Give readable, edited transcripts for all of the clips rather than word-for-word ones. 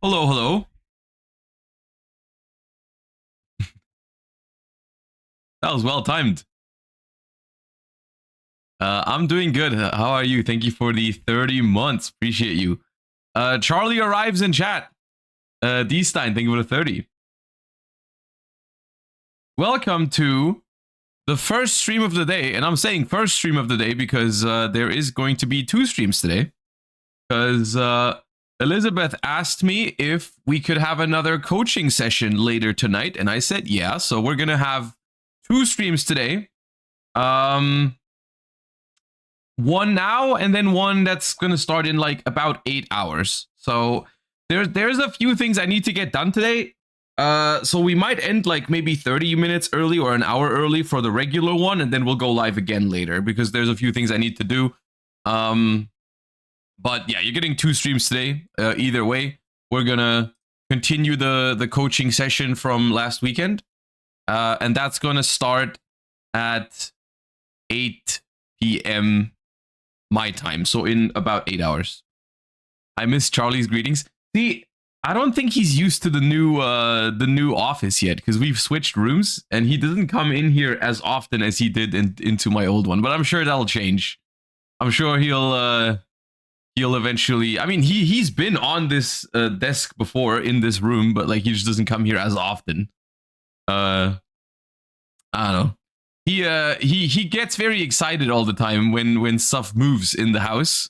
Hello, hello. That was well timed. I'm doing good. How are you? Thank you for the 30 months. Appreciate you. Charlie arrives in chat. D Stein, thank you for the 30. Welcome to the first stream of the day. And I'm saying first stream of the day because there is going to be 2 streams today. Because Elizabeth asked me if we could have another coaching session later tonight. And I said, yeah. So we're going to have 2 streams today. One now and then one that's going to start in like about 8 hours. So there's a few things I need to get done today. So we might end like maybe 30 minutes early or an hour early for the regular one, and then we'll go live again later because there's a few things I need to do. But yeah, you're getting 2 streams today. Either way, we're gonna continue the coaching session from last weekend, and that's gonna start at 8 p.m. my time, so in about 8 hours. I miss Charlie's greetings. See, I don't think he's used to the new office yet because we've switched rooms and he doesn't come in here as often as he did into my old one. But I'm sure that'll change. I'm sure he'll eventually. I mean, he's been on this desk before in this room, but like he just doesn't come here as often. I don't know. He gets very excited all the time when stuff moves in the house,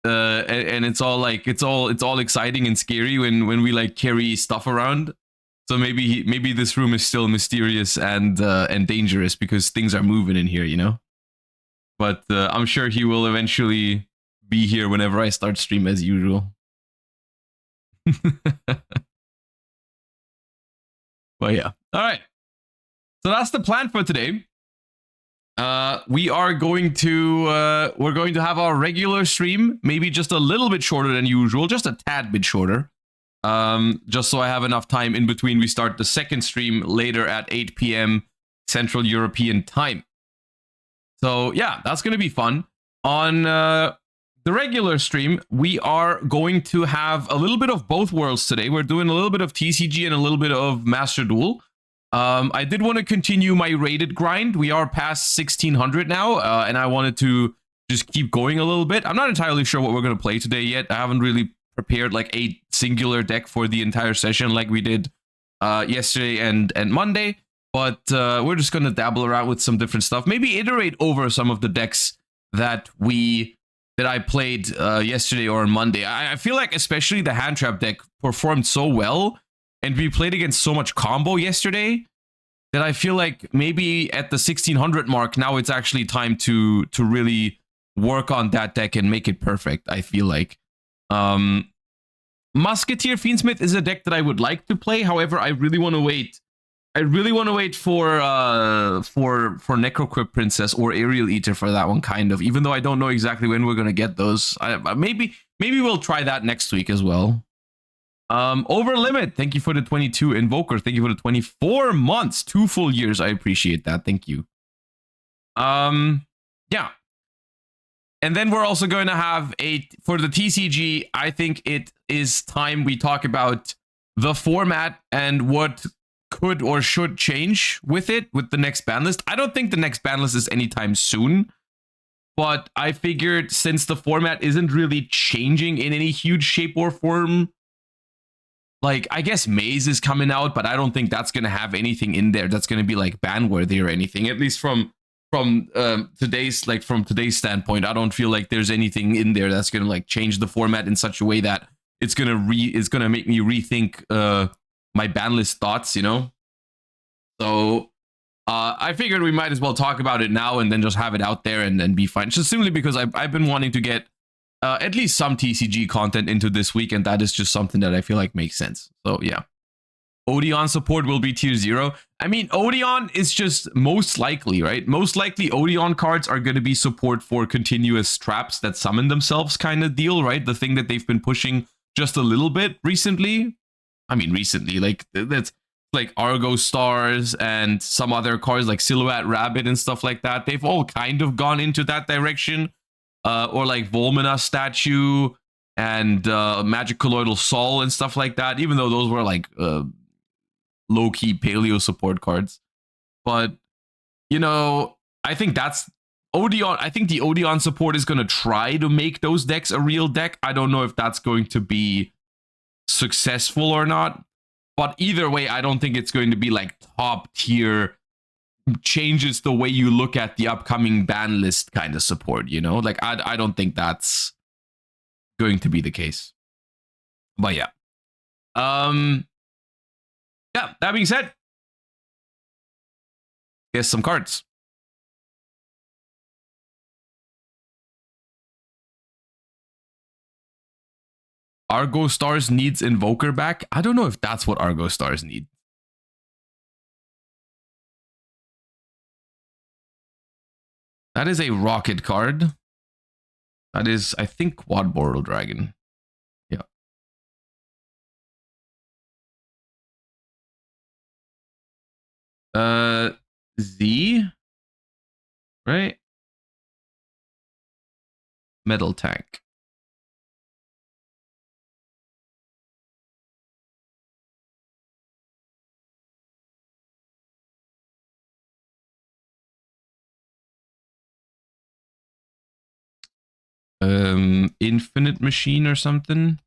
and it's all like it's all exciting and scary when we like carry stuff around. So maybe this room is still mysterious and dangerous because things are moving in here, you know. But I'm sure he will eventually be here whenever I start stream as usual. But yeah, all right. So that's the plan for today. We are going to have our regular stream, maybe just a little bit shorter than usual, just a tad bit shorter. Just so I have enough time in between. We start the second stream later at 8 p.m. Central European time. So yeah, that's going to be fun. On the regular stream, we are going to have a little bit of both worlds today. We're doing a little bit of TCG and a little bit of Master Duel. I did want to continue my rated grind. We are past 1600 now, and I wanted to just keep going a little bit. I'm not entirely sure what we're going to play today yet. I haven't really prepared like a singular deck for the entire session like we did yesterday and Monday, but we're just going to dabble around with some different stuff. Maybe iterate over some of the decks that I played yesterday or on Monday. I feel like especially the Handtrap deck performed so well, and we played against so much combo yesterday that I feel like maybe at the 1600 mark, now it's actually time to really work on that deck and make it perfect, I feel like. Musketeer Fiendsmith is a deck that I would like to play. However, I really want to wait. I really want to wait for Necroquip Princess or Aerial Eater for that one, kind of. Even though I don't know exactly when we're going to get those. Maybe we'll try that next week as well. Over Limit, thank you for the 22. Invoker, thank you for the 24 months, 2 full years. I appreciate that. Thank you. Yeah. And then we're also going to have for the TCG, I think it is time we talk about the format and what could or should change with it with the next ban list. I don't think the next ban list is anytime soon, but I figured since the format isn't really changing in any huge shape or form, like, I guess Maze is coming out, but I don't think that's going to have anything in there that's going to be like ban worthy or anything. At least from today's standpoint, I don't feel like there's anything in there that's going to like change the format in such a way that it's going to make me rethink my ban list thoughts, you know. So I figured we might as well talk about it now and then just have it out there and be fine. Just simply because I've been wanting to get at least some TCG content into this week, and that is just something that I feel like makes sense. So yeah. Odeon support will be tier 0. I mean, Odeon is just most likely, right? Most likely Odeon cards are going to be support for continuous traps that summon themselves kind of deal, right? The thing that they've been pushing just a little bit recently. I mean, recently, like that's like Argo Stars and some other cards like Silhouette Rabbit and stuff like that. They've all kind of gone into that direction. Or like Volmina Statue. and Magic Colloidal Sol and stuff like that, even though those were like low-key paleo support cards. But, you know, I think that's Odeon. I think the Odeon support is going to try to make those decks a real deck. I don't know if that's going to be successful or not. But either way, I don't think it's going to be like top tier, changes the way you look at the upcoming ban list kind of support, you know? Like, I don't think that's going to be the case. But yeah. Yeah, that being said, guess some cards. Argo Stars needs Invoker back. I don't know if that's what Argo Stars need. That is a Rocket card. That is, I think, Quad Boreal Dragon. Yeah. Z? Right? Metal Tank. Infinite Machine or something.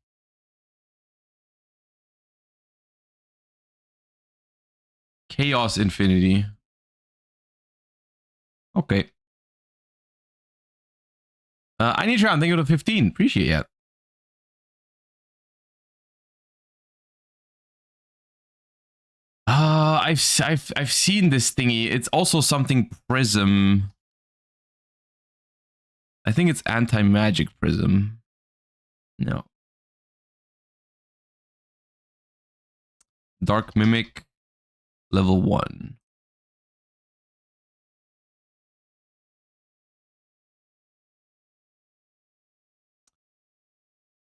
Chaos Infinity. Okay. I need to try and think of the 15. Appreciate it. I've seen this thingy. It's also something Prism. I think it's Anti-Magic Prism. No. Dark Mimic, level 1.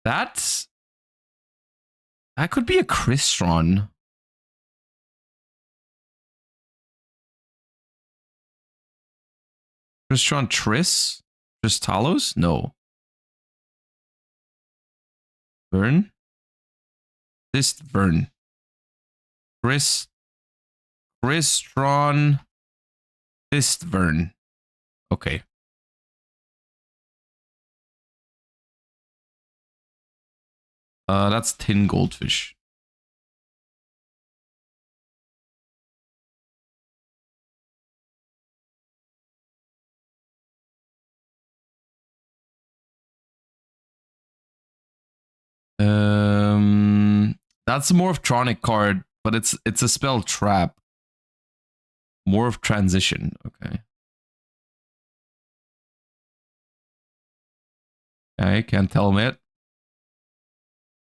That could be a Crystron. Crystron Triss? Tristalos? No. Vern? This Vern. Crystron Fist Vern. Okay. That's Tin Goldfish. That's a Morphtronic card, but it's a spell trap. Morph Transition. Okay. I can't tell him it.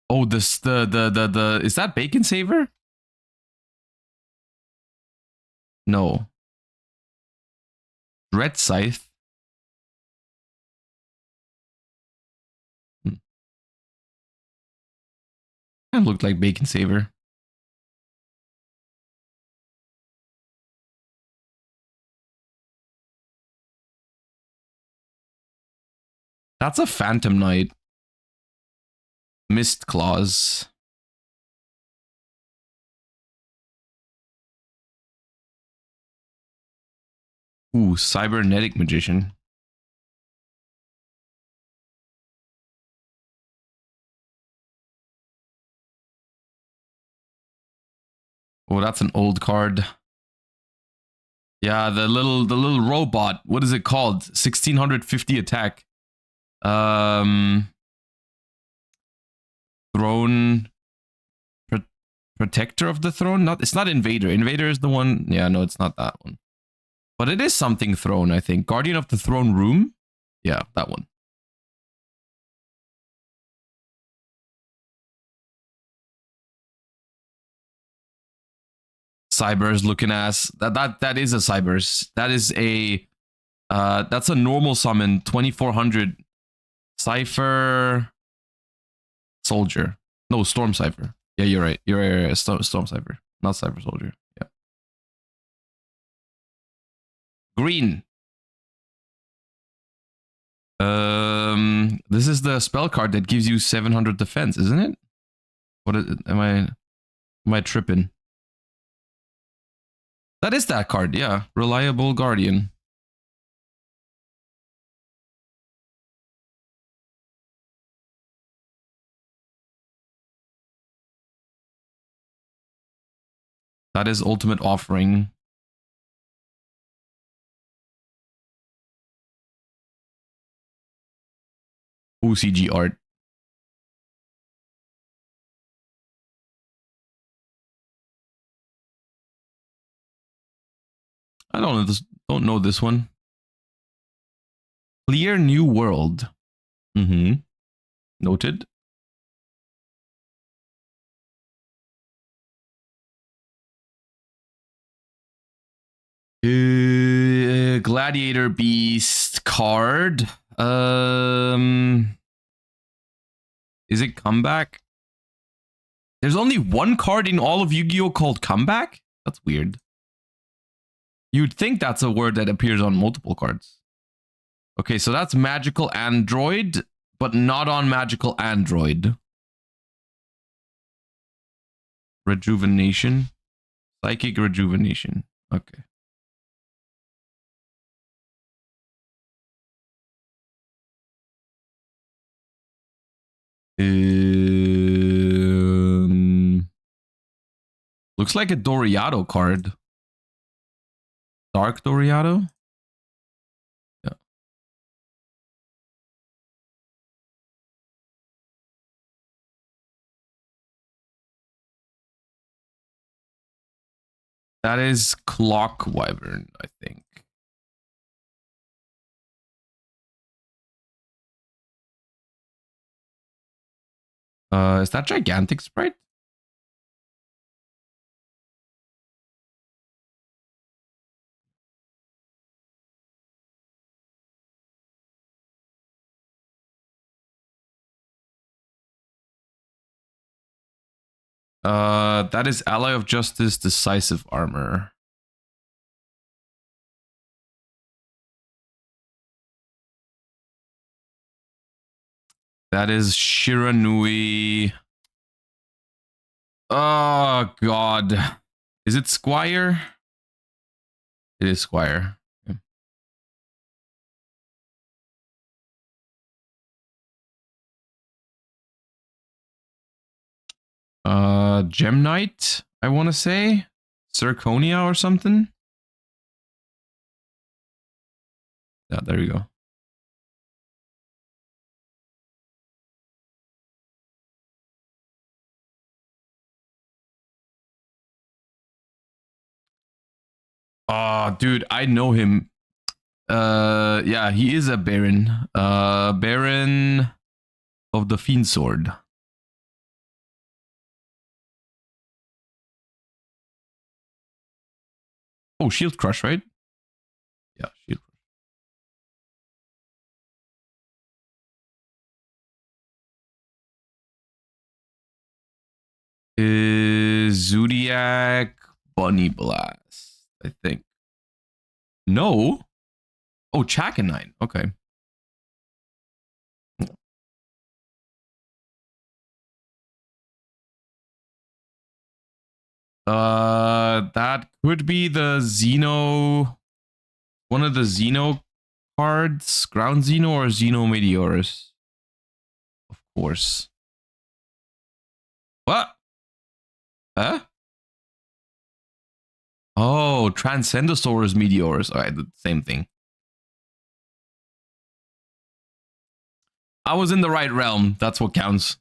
Oh, this the is that Bacon Saver? No. Dread Scythe. Kind of looked like Bacon Saver. That's a Phantom Knight. Mist Claws. Ooh, Cybernetic Magician. Oh, that's an old card. Yeah, the little robot. What is it called? 1650 attack. Throne Protector of the Throne? It's not Invader. Invader is the one. Yeah, no, it's not that one. But it is something Throne, I think. Guardian of the Throne Room? Yeah, that one. Cybers looking ass. That is a Cybers. That is a that's a normal summon, 2400 Cypher Soldier. No, Storm Cypher. Yeah, you're right. You're right. Storm Cypher, not Cypher Soldier. Yeah. Green. This is the spell card that gives you 700 defense, isn't it? What is it? Am I tripping? That is that card, yeah. Reliable Guardian. That is Ultimate Offering. Ooh, CG art. I don't know this one. Clear New World. Noted. Gladiator Beast card. Is it Comeback? There's only one card in all of Yu-Gi-Oh called Comeback? That's weird. You'd think that's a word that appears on multiple cards. Okay, so that's Magical Android, but not on Magical Android. Rejuvenation. Psychic Rejuvenation. Okay. Looks like a Doriado card. Dark Doriado? Yeah. That is Clock Wyvern, I think. Is that Gigantic Sprite? That is Ally of Justice, Decisive Armor. That is Shiranui. Oh, God. Is it Squire? It is Squire. Gem Knight, I want to say. Zirconia or something. Yeah, there you go. Oh, dude, I know him. Yeah, he is a Baron. Baron of the Fiend Sword. Oh, Shield Crush, right? Yeah, Shield Crush. Is Zodiac Bunny Blast, I think. No. Oh, Chakanine. Okay. That could be the Xeno. One of the Xeno cards. Ground Xeno or Xeno Meteorus. Of course. What? Huh? Oh, Transcendosaurus Meteorus. Alright, the same thing. I was in the right realm. That's what counts.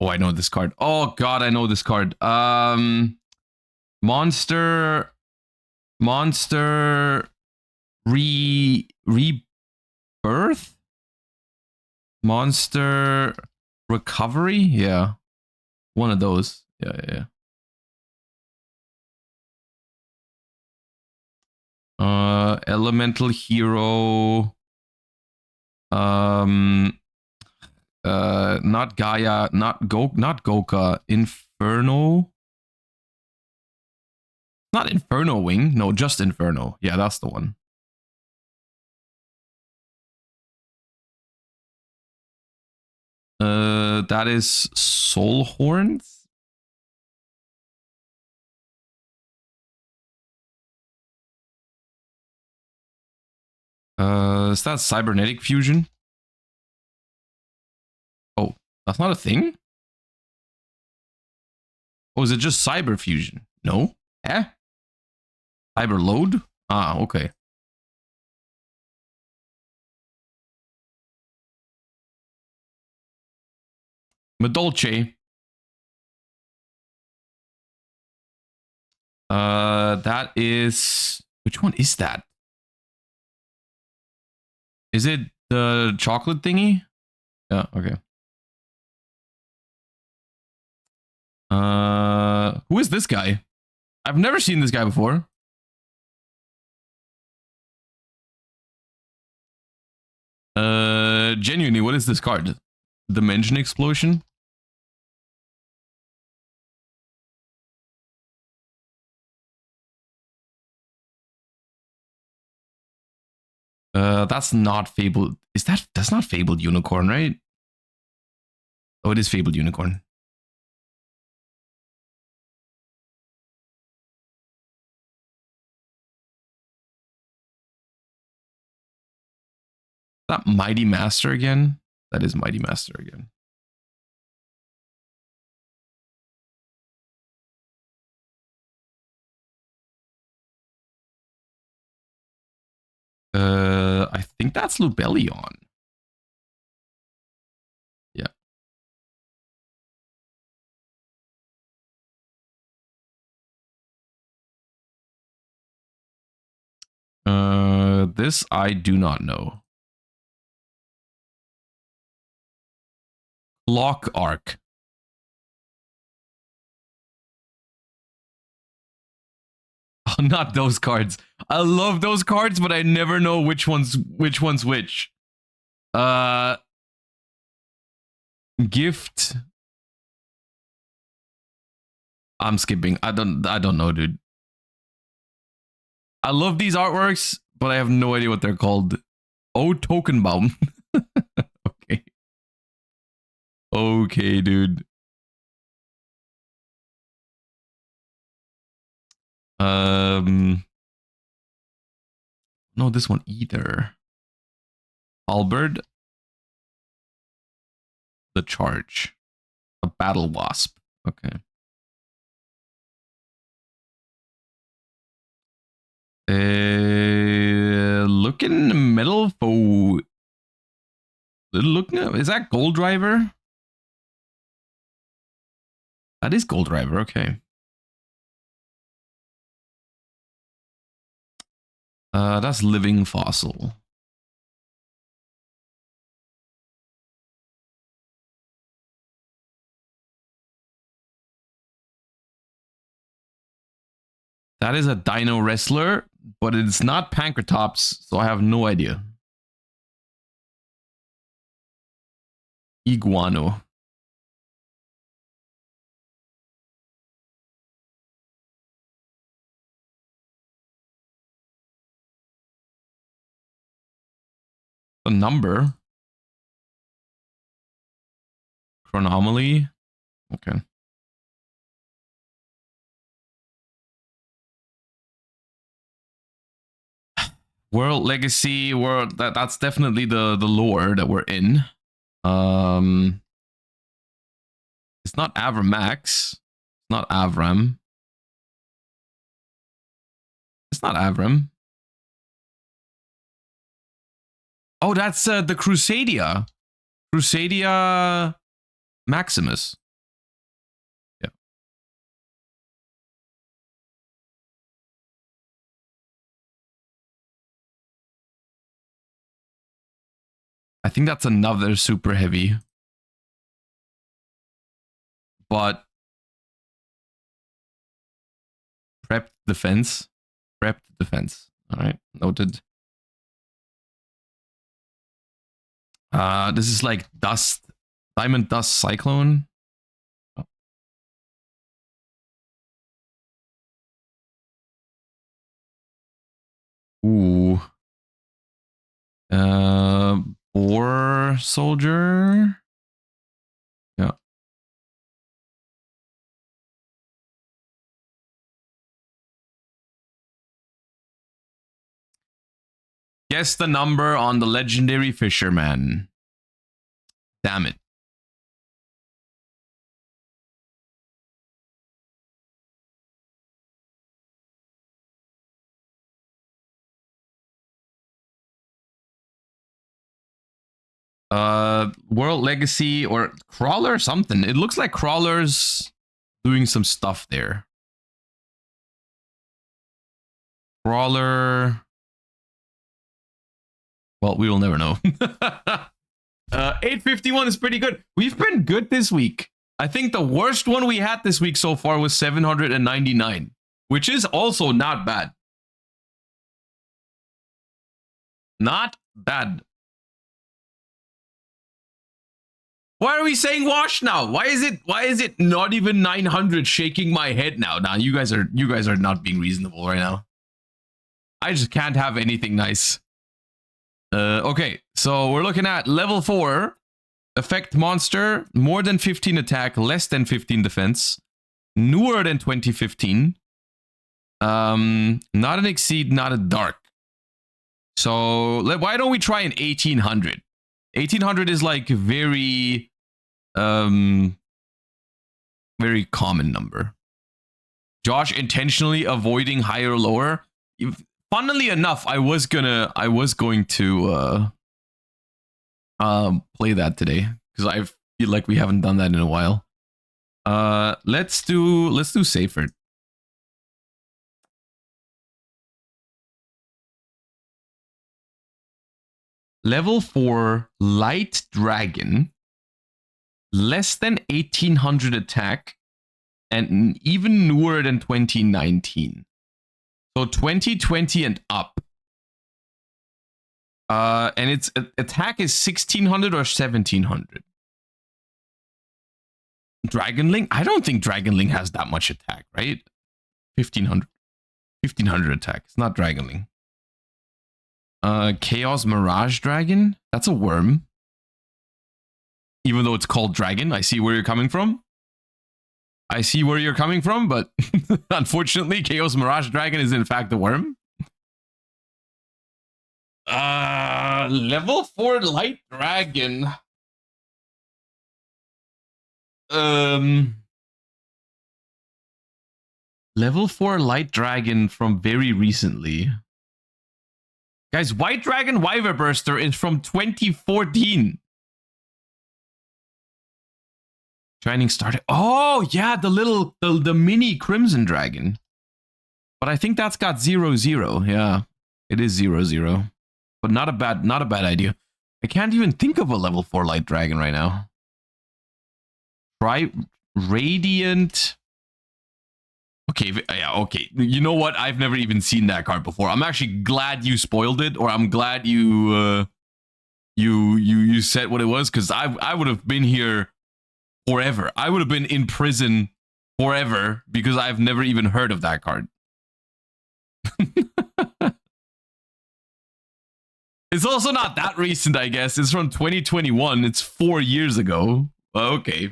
Oh, I know this card. Oh god, I know this card. Monster Rebirth? Monster Recovery? Yeah. One of those. Yeah. Elemental Hero. Not Gaia, not Goka, Inferno. Not Inferno Wing. No, just Inferno. Yeah, that's the one. That is Soul Horns. Is that Cybernetic Fusion? Oh, that's not a thing? Oh, is it just Cyber Fusion? No? Eh? Cyber Load? Ah, okay. Madolce. That is... Which one is that? Is it the chocolate thingy? Yeah, okay. Who is this guy? I've never seen this guy before. Genuinely, what is this card? Dimension Explosion? That's not Fabled. That's not Fabled Unicorn, right? Oh, it is Fabled Unicorn. That Mighty Master again? That is Mighty Master again. I think that's Lubellion. Yeah. This I do not know. Clock Arc. Oh, not those cards. I love those cards, but I never know which one's which. Gift. I'm skipping. I don't know, dude. I love these artworks, but I have no idea what they're called. Oh, Tokenbaum. Okay. Okay, dude. No, this one either. Halberd. The Charge. A Battle Wasp. Okay. Looking metal for... Looking... Is that Gold Driver? That is Gold Driver, okay. That's Living Fossil. That is a Dino Wrestler, but it's not Pancratops, so I have no idea. Iguano. The number. Chronomaly. Okay. World Legacy, World, that's definitely the lore that we're in. It's not Avramax. It's not Avram. It's not Avram. Oh, that's the Crusadia. Crusadia Maximus. Yeah. I think that's another super heavy. But prepped defense. Prepped defense. All right. Noted. This is like Dust. Diamond Dust Cyclone. Ooh. Boar Soldier. Yeah. Guess the number on the legendary fisherman. Damn it. World Legacy or Crawler or something. It looks like Crawler's doing some stuff there. Crawler. Well, we will never know. 851 is pretty good. We've been good this week. I think the worst one we had this week so far was 799, which is also not bad. Not bad. Why are we saying wash now? Why is it not even 900 shaking my head now? Nah, you guys are not being reasonable right now. I just can't have anything nice. Okay, so we're looking at level 4. Effect monster, more than 15 attack, less than 15 defense. Newer than 2015. Not an exceed, not a dark. So why don't we try an 1800? 1800 is like very very common number. Josh intentionally avoiding higher or lower. Funnily enough, I was going to play that today because I feel like we haven't done that in a while. Let's do safer. Level 4 light dragon, less than 1800 attack, and even newer than 2019. So 2020 and up. And its attack is 1600 or 1700. Dragonling? I don't think Dragonling has that much attack, right? 1500. 1500 attack. It's not Dragonling. Chaos Mirage Dragon? That's a worm. Even though it's called Dragon, I see where you're coming from. I see where you're coming from, but unfortunately, Chaos Mirage Dragon is in fact a worm. Level 4 Light Dragon. Level 4 Light Dragon from very recently. Guys, White Dragon Wyver Burster is from 2014. Shining Star. Oh, yeah, the mini Crimson Dragon. But I think that's got 0/0. Yeah, it is 0/0. But not a bad idea. I can't even think of a level 4 Light Dragon right now. Try Radiant. Okay, yeah, okay. You know what? I've never even seen that card before. I'm actually glad you spoiled it, or I'm glad you said what it was, because I would have been here forever. I would have been in prison forever because I've never even heard of that card. It's also not that recent, I guess. It's from 2021. It's 4 years ago. Okay.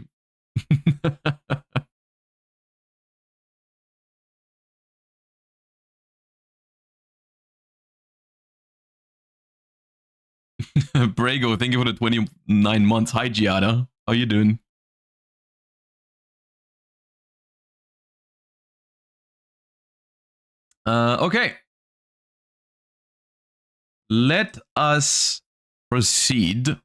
Brago, thank you for the 29 months. Hi, Giada. How you doing? Okay. Let us proceed.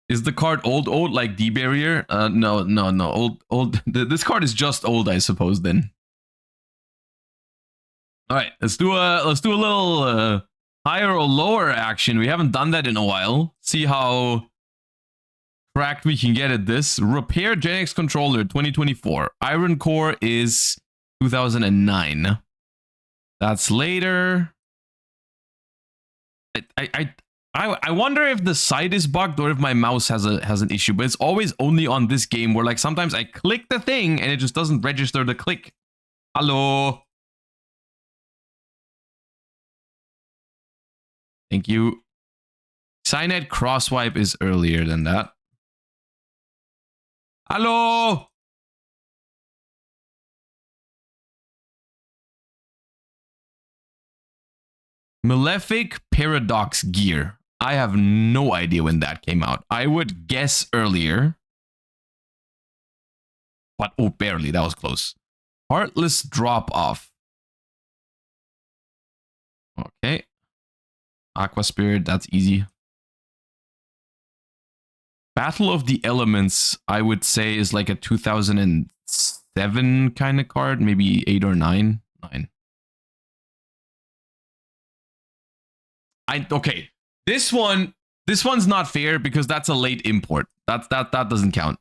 Is the card old like D-Barrier? No. Old. This card is just old, I suppose, then. All right, let's do a little higher or lower action. We haven't done that in a while. See how cracked we can get at this. Repair Gen X Controller 2024. Iron Core is 2009. That's later. I wonder if the site is bugged or if my mouse has an issue, but it's always only on this game where like sometimes I click the thing and it just doesn't register the click. Hello. Thank you. Cynet Crosswipe is earlier than that. Hello. Malefic Paradox Gear. I have no idea when that came out. I would guess earlier. But oh, barely. That was close. Heartless Drop Off. Okay. Aqua Spirit, that's easy. Battle of the Elements, I would say, is like a 2007 kind of card. Maybe 8 or 9. 9. Okay. This one's not fair because that's a late import. That doesn't count.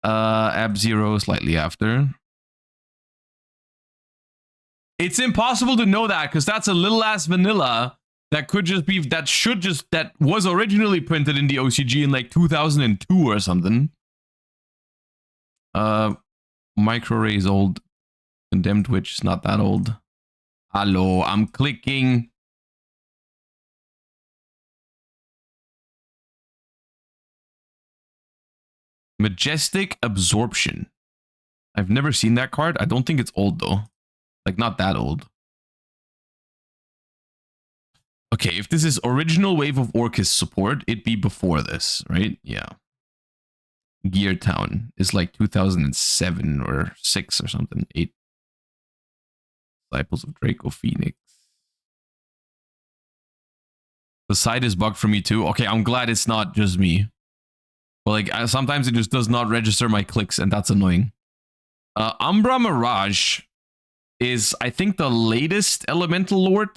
Ab-Zero slightly after. It's impossible to know that because that's a little ass vanilla that could just be that was originally printed in the OCG in like 2002 or something. Micro-Ray is old. Condemned Witch is not that old. Hello, I'm clicking. Majestic Absorption. I've never seen that card. I don't think it's old though. Like not that old. Okay, if this is original Wave of Orcus support, it'd be before this, right? Yeah. Gear Town is like 2007 or 6 or something. 8. Disciples of Draco Phoenix. The site is bugged for me too. Okay, I'm glad it's not just me. But like sometimes it just does not register my clicks and that's annoying. Umbra Mirage is, I think, the latest Elemental Lord.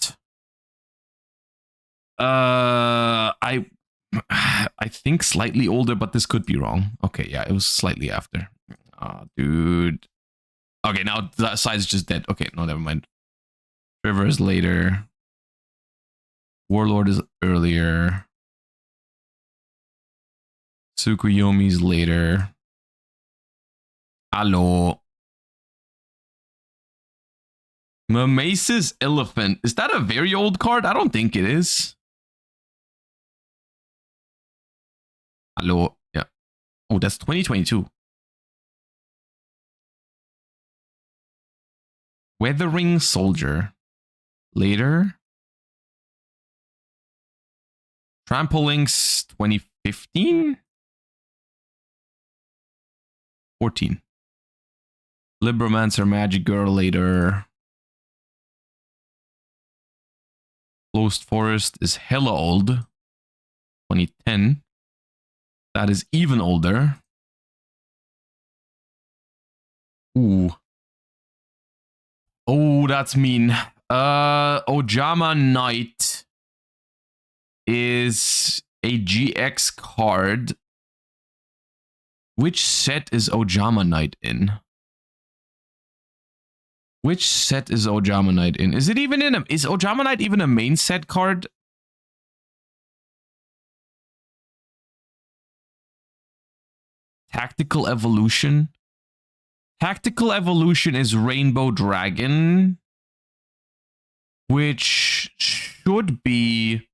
I think slightly older, but this could be wrong. Okay, yeah, it was slightly after. Oh, dude. Okay, now that side is just dead. Okay, no, never mind. River is later. Warlord is earlier. Tsukuyomi's later. Hello. Mimesis Elephant. Is that a very old card? I don't think it is. Hello. Yeah. Oh, that's 2022. Weathering Soldier. Later. Trampolinks 2015? 14. Libromancer Magic Girl later. Closed Forest is hella old. 2010. That is even older. Ooh. Oh, that's mean. Ojama Knight is a GX card. Which set is Ojama Knight in? Which set is Ojama Knight in? Is it even in a... Is Ojama Knight even a main set card? Tactical Evolution. Tactical Evolution is Rainbow Dragon. Which should be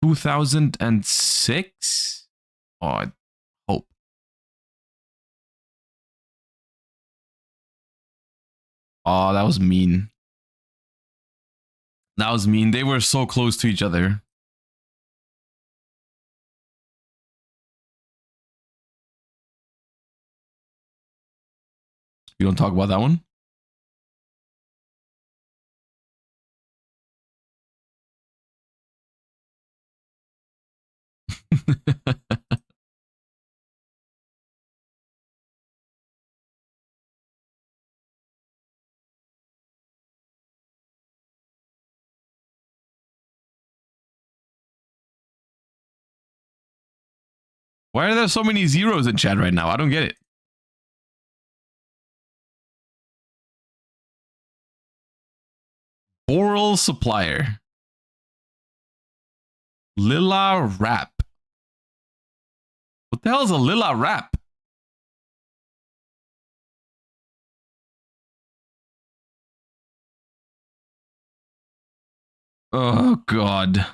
2006? Oh, I hope. Oh, that was mean. That was mean. They were so close to each other. You don't talk about that one? Why are there so many zeros in chat right now? I don't get it. Oral Supplier. Lila Wrap. What the hell is a Lila Wrap? Oh, God.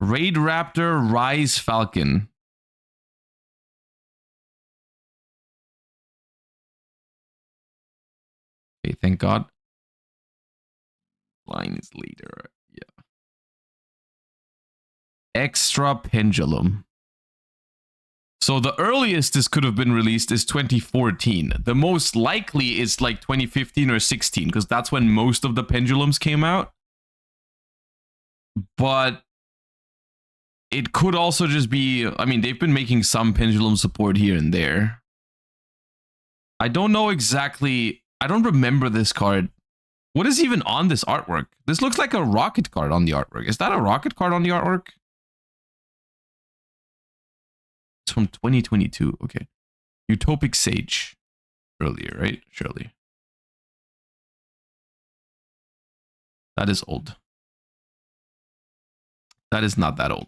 Raid Raptor Rise Falcon. Okay, thank God. Line is later. Yeah. Extra Pendulum. So the earliest this could have been released is 2014. The most likely is like 2015 or 16, because that's when most of the pendulums came out. But it could also just be, I mean, they've been making some pendulum support here and there. I don't know exactly. I don't remember this card. What is even on this artwork? This looks like a rocket card on the artwork. Is that a rocket card on the artwork? It's from 2022. Okay. Utopic Sage. Earlier, right? Surely. That is old. That is not that old.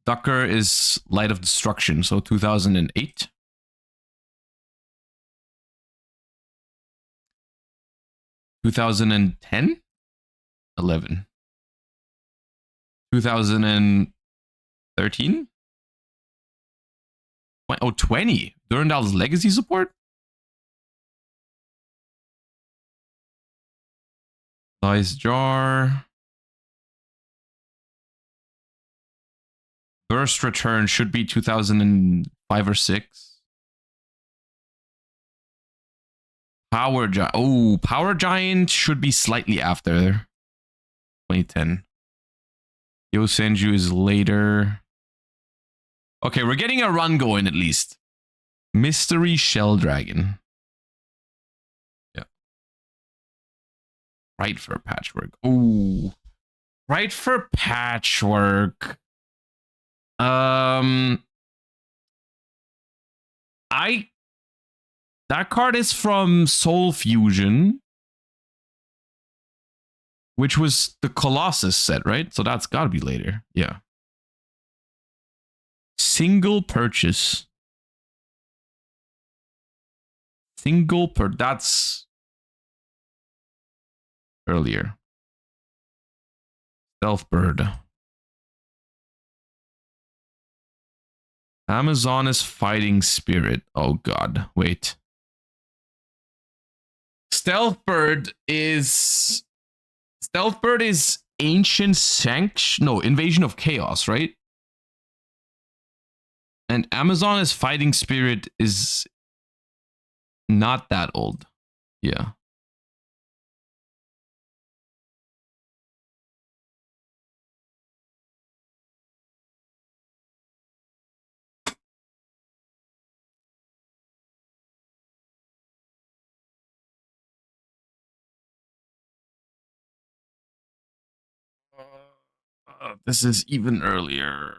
Ducker is Light of Destruction, so 2008. 2010? 11. 2013? Oh, 20. Durandal's Legacy support? Dice Jar. Burst Return should be 2005 or 6. Power Giant. Oh, Power Giant should be slightly after 2010. Yosenju is later. Okay, we're getting a run going at least. Mystery Shell Dragon. Yeah. Right for Patchwork. Oh. Right for Patchwork. That card is from Soul Fusion, which was the Colossus set, right? So that's got to be later. Yeah. Single purchase. That's earlier. Stealth Bird. Amazon is Fighting Spirit. Oh God, wait. Stealth Bird is Ancient Sanction. No, Invasion of Chaos, right? And Amazon is Fighting Spirit is not that old. Yeah. This is even earlier.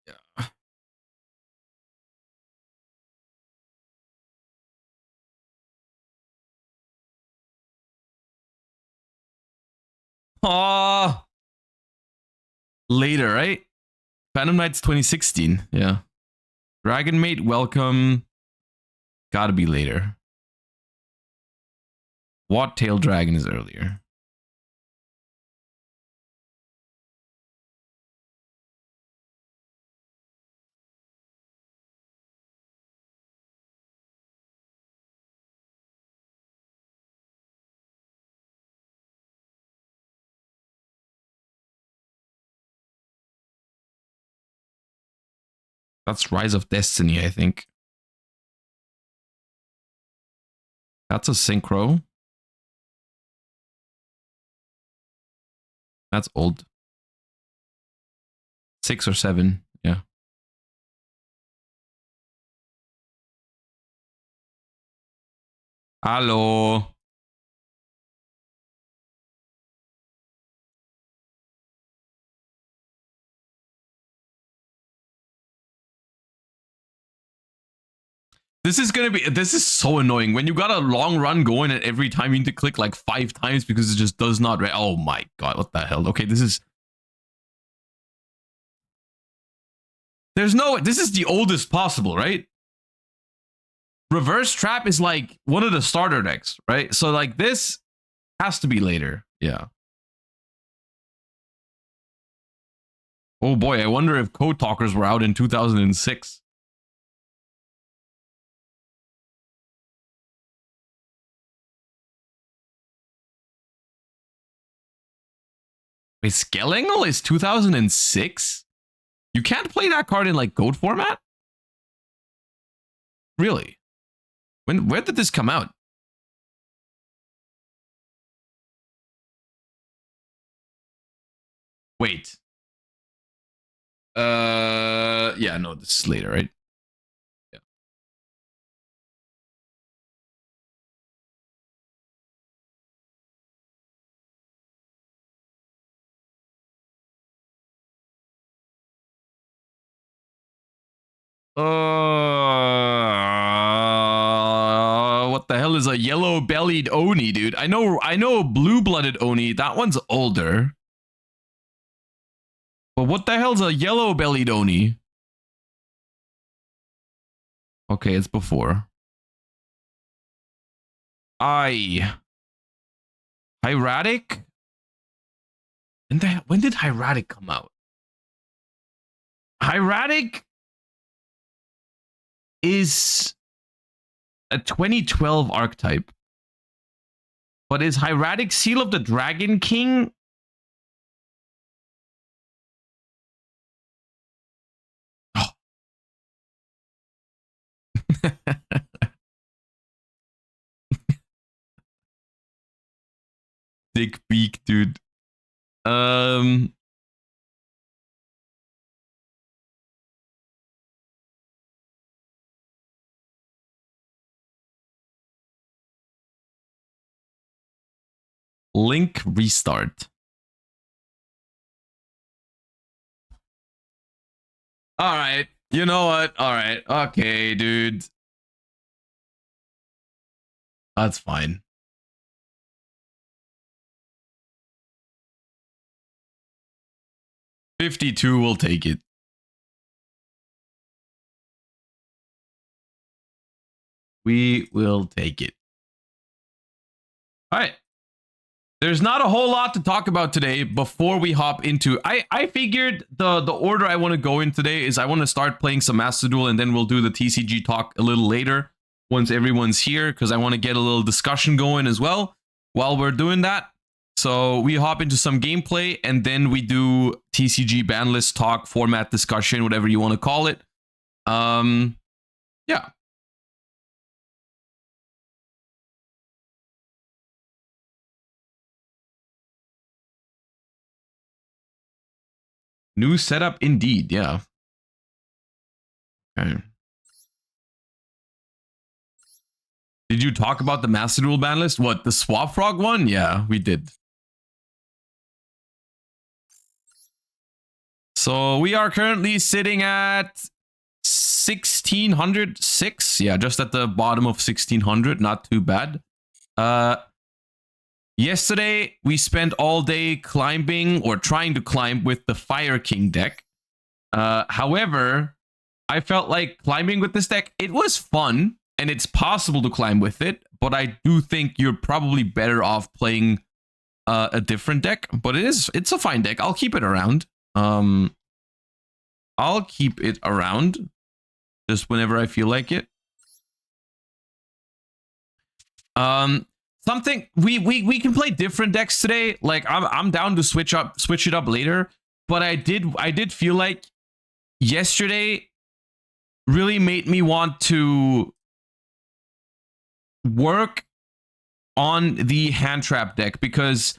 Yeah. Oh, later, right? Phantom Knight's 2016. Yeah. Dragon Mate, Welcome. Gotta be later. What Tail Dragon is earlier. That's Rise of Destiny, I think. That's a synchro. That's old. 6 or 7. Yeah. Hello. This is so annoying when you got a long run going and every time you need to click like 5 times because it just does not. Oh my God, what the hell? Okay, this is the oldest possible, right? Reverse Trap is like one of the starter decks, right? So like this has to be later. Yeah. Oh boy, I wonder if Code Talkers were out in 2006. Wait, Skelengel is 2006? You can't play that card in like goat format? Really? Where did this come out? Wait. Yeah, no, this is later, right? Yeah. What the hell is a yellow-bellied Oni, dude? I know blue-blooded Oni. That one's older. But what the hell's a yellow-bellied Oni? Okay, it's before. Hieratic? When did Hieratic come out? Hieratic is a 2012 archetype. But is Hieratic Seal of the Dragon King? Oh. Dick beak, dude. Link restart. All right. You know what? All right. Okay, dude. That's fine. $52 will take it. We will take it. All right. There's not a whole lot to talk about today before we hop into... I figured the order I want to go in today is I want to start playing some Master Duel, and then we'll do the TCG talk a little later once everyone's here, because I want to get a little discussion going as well while we're doing that. So we hop into some gameplay, and then we do TCG Banlist Talk, format discussion, whatever you want to call it. Yeah. New setup indeed, yeah. Okay. Did you talk about the Master Duel ban list? What, the Swap Frog one? Yeah, we did. So we are currently sitting at 1606. Yeah, just at the bottom of 1600. Not too bad. Yesterday, we spent all day climbing or trying to climb with the Fire King deck. However, I felt like climbing with this deck, it was fun and it's possible to climb with it, but I do think you're probably better off playing a different deck. But it's a fine deck. I'll keep it around. I'll keep it around just whenever I feel like it. Something we can play different decks today. Like I'm down to switch it up later. But I did feel like yesterday really made me want to work on the Handtrap deck, because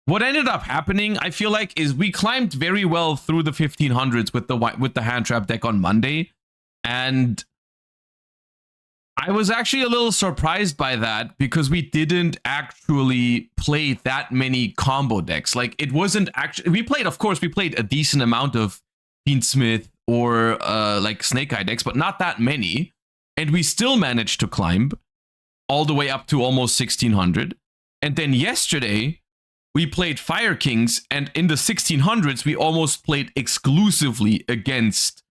what ended up happening, I feel like, is we climbed very well through the 1500s with the Handtrap deck on Monday, and I was actually a little surprised by that, because we didn't actually play that many combo decks. Like, it wasn't actually... We played a decent amount of Fiendsmith or like Snake Eye decks, but not that many. And we still managed to climb all the way up to almost 1600. And then yesterday, we played Fire Kings, and in the 1600s, we almost played exclusively against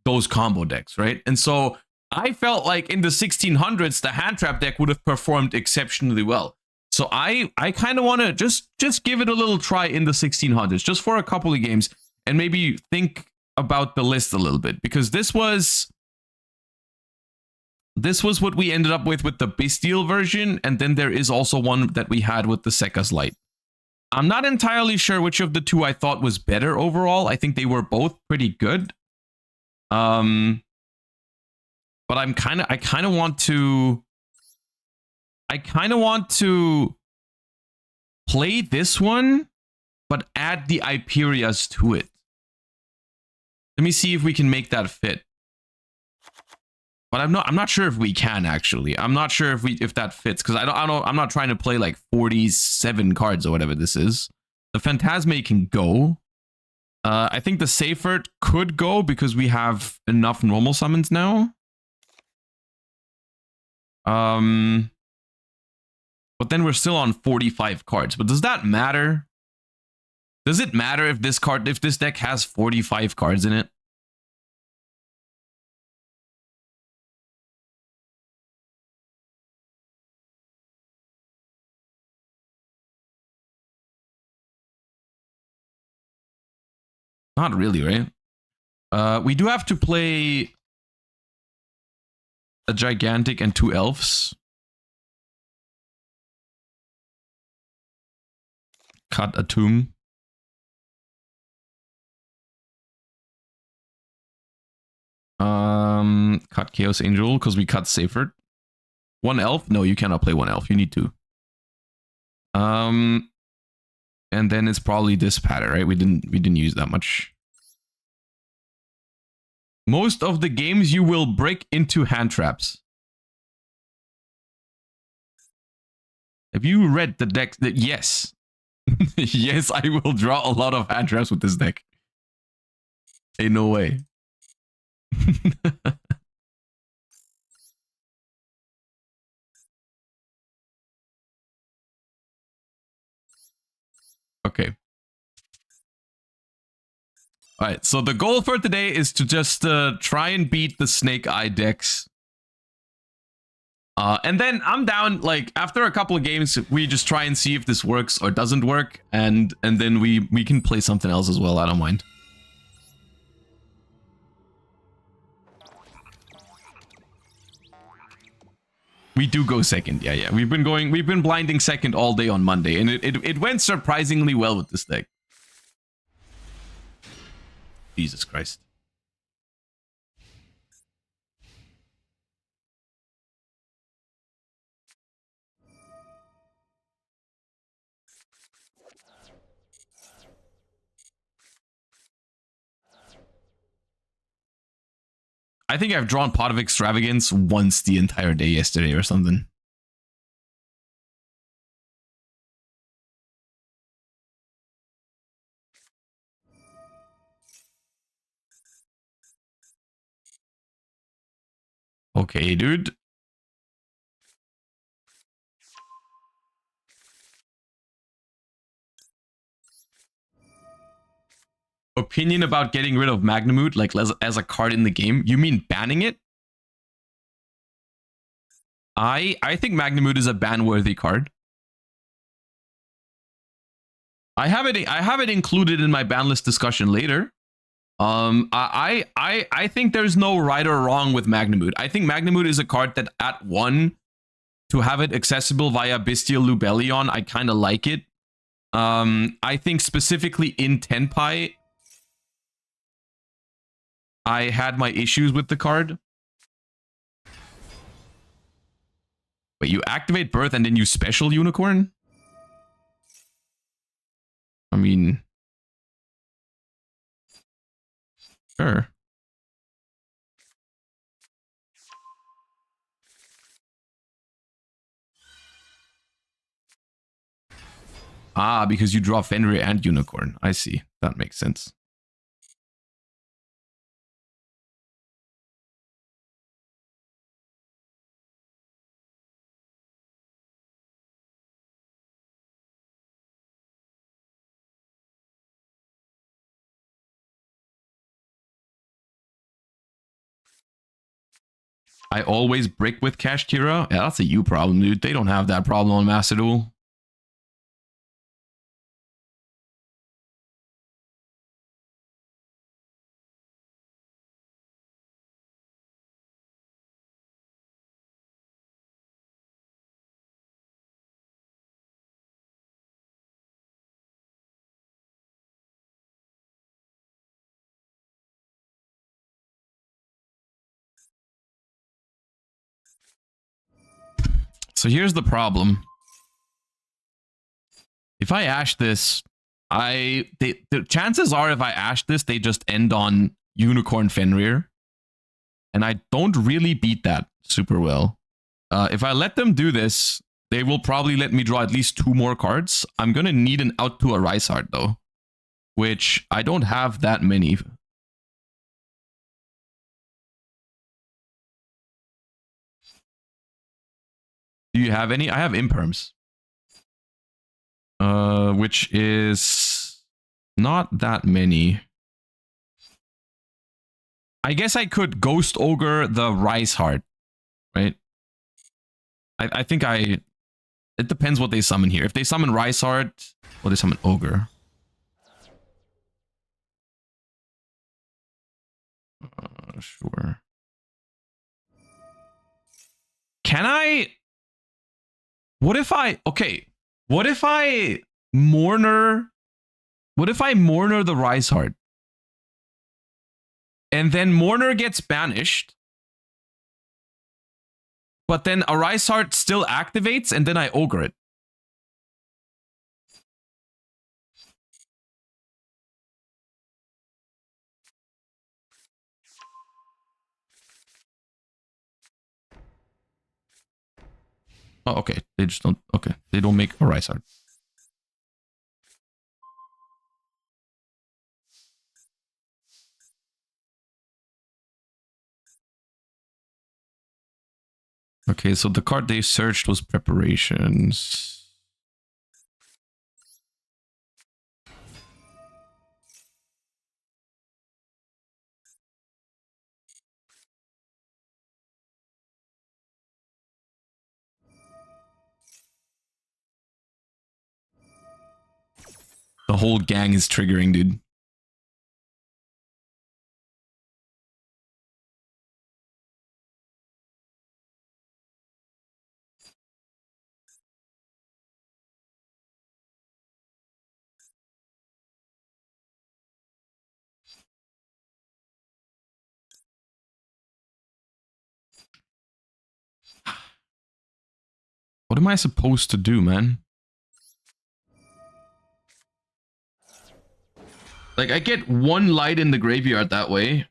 those combo decks, right? And so I felt like in the 1600s, the Handtrap deck would have performed exceptionally well. So I kind of want to just give it a little try in the 1600s, just for a couple of games, and maybe think about the list a little bit, because this was what we ended up with the Bestial version, and then there is also one that we had with the Sekka's Light. I'm not entirely sure which of the two I thought was better overall. I think they were both pretty good. But I kind of want to play this one, but add the Iperias to it. Let me see if we can make that fit. But I'm not sure if we can actually. I'm not sure if that fits, because I'm not trying to play like 47 cards or whatever this is. The Phantasme can go. I think the Seifert could go because we have enough normal summons now. But then we're still on 45 cards. But does that matter? Does it matter if this deck has 45 cards in it? Not really, right? We do have to play a Gigantic and 2 Elves. Cut a Tomb. Cut Chaos Angel because we cut Seifert. 1 Elf? No, you cannot play 1 Elf. You need 2. And then it's probably this pattern, right? We didn't use that much. Most of the games you will break into hand traps. Have you read the deck? Yes. Yes, I will draw a lot of hand traps with this deck. Ain't no way. Okay. All right, so the goal for today is to just try and beat the Snake Eye decks. And then I'm down, like, after a couple of games, we just try and see if this works or doesn't work. And then we can play something else as well, I don't mind. We do go second, yeah. We've been blinding second all day on Monday, and it went surprisingly well with this deck. Jesus Christ. I think I've drawn Pot of Extravagance once the entire day yesterday or something. Okay, dude. Opinion about getting rid of Magnamute, like as a card in the game? You mean banning it? I think Magnamute is a ban-worthy card. I have it included in my ban list discussion later. I think there's no right or wrong with Magnamute. I think Magnamute is a card that at 1, to have it accessible via Bestial Lubellion, I kind of like it. I think specifically in Tenpai, I had my issues with the card. Wait, you activate Birth and then you special Unicorn? I mean... Sure. Ah, because you draw Fenrir and Unicorn. I see. That makes sense. I always brick with Cash Kira. Yeah, that's a you problem, dude. They don't have that problem on Master Duel. So here's the problem. If I ash this, the chances are if I ash this, they just end on Unicorn Fenrir. And I don't really beat that super well. If I let them do this, they will probably let me draw at least 2 more cards. I'm going to need an out to a Rice Heart, though, which I don't have that many. Do you have any? I have Imperms. Which is not that many. I guess I could Ghost Ogre the Rice Heart, right? I think it depends what they summon here. If they summon Rice Heart, or they summon Ogre. Sure. Can I... What if I... Okay. What if I Mourner... What if I Mourner the Rice Heart? And then Mourner gets banished. But then a Rice Heart still activates, and then I Ogre it. Oh, okay. They just don't... Okay. They don't make a Rice Heart. Okay, so the card they searched was Preparations. The whole gang is triggering, dude. What am I supposed to do, man? Like, I get 1 light in the graveyard that way.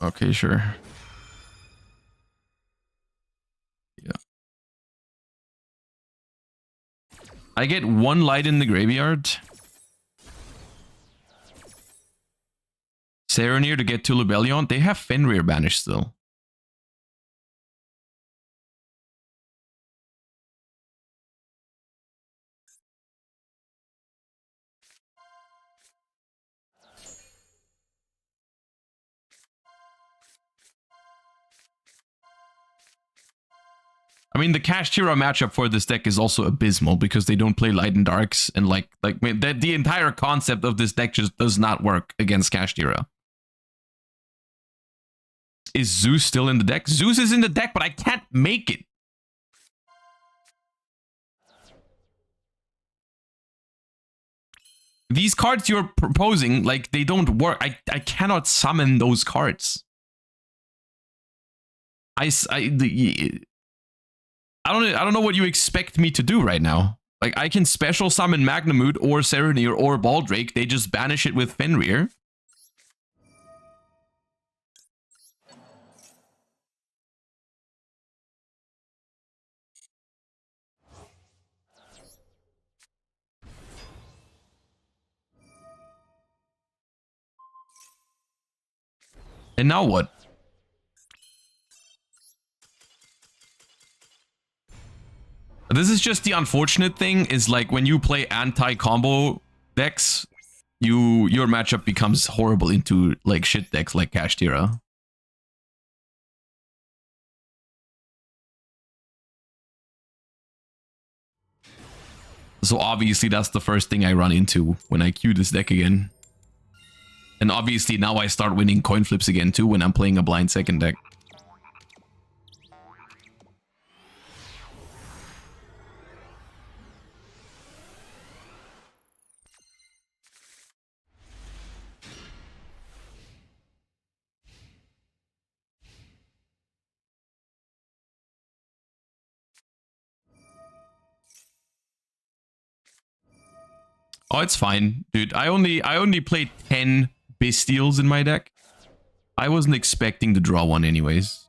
Okay, sure. Yeah. I get 1 light in the graveyard. Serenir to get to Lubellion. They have Fenrir banished still. I mean, the Kashtira matchup for this deck is also abysmal because they don't play Light and Darks, and the entire concept of this deck just does not work against Kashtira. Is Zeus still in the deck? Zeus is in the deck, but I can't make it. These cards you're proposing, like, they don't work. I cannot summon those cards. I don't know what you expect me to do right now. Like, I can special summon Magnamute or Serenir or Baldrake. They just banish it with Fenrir. And now what? This is just the unfortunate thing, is like when you play anti-combo decks, your matchup becomes horrible into like shit decks like Kashtira. So obviously that's the first thing I run into when I queue this deck again. And obviously now I start winning coin flips again too when I'm playing a blind second deck. Oh, it's fine, dude. I only played 10 Bestials in my deck. I wasn't expecting to draw one anyways.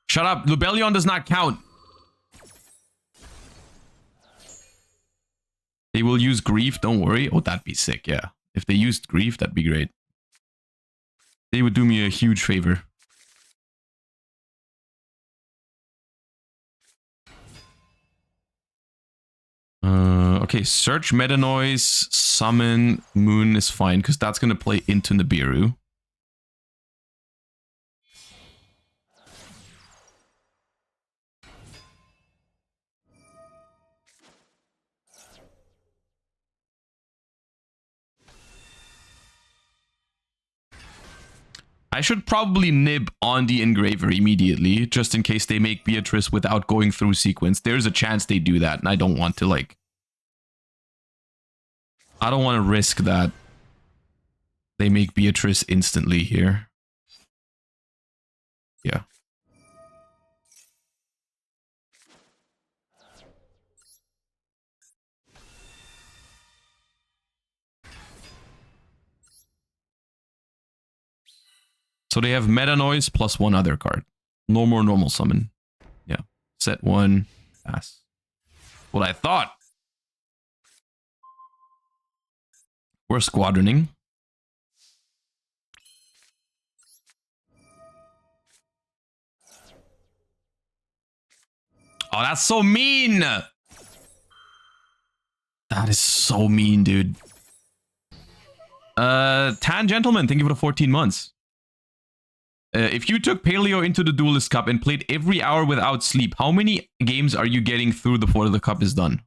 Shut up. Lubellion does not count. They will use Grief, don't worry. Oh, that'd be sick, yeah. If they used Grief, that'd be great. They would do me a huge favor. Okay, search Meta Noise, summon Moon is fine, because that's going to play into Nibiru. I should probably nib on the Engraver immediately, just in case they make Beatrice without going through sequence. There's a chance they do that, and I don't want to, like... I don't want to risk that they make Beatrice instantly here. Yeah. So they have Meta Noise plus one other card. No more normal summon. Yeah. Set one. Pass. What I thought. We're squadroning. Oh, that's so mean! That is so mean, dude. Tan Gentleman, thank you for the 14 months. If you took Paleo into the Duelist Cup and played every hour without sleep, how many games are you getting through before the cup is done?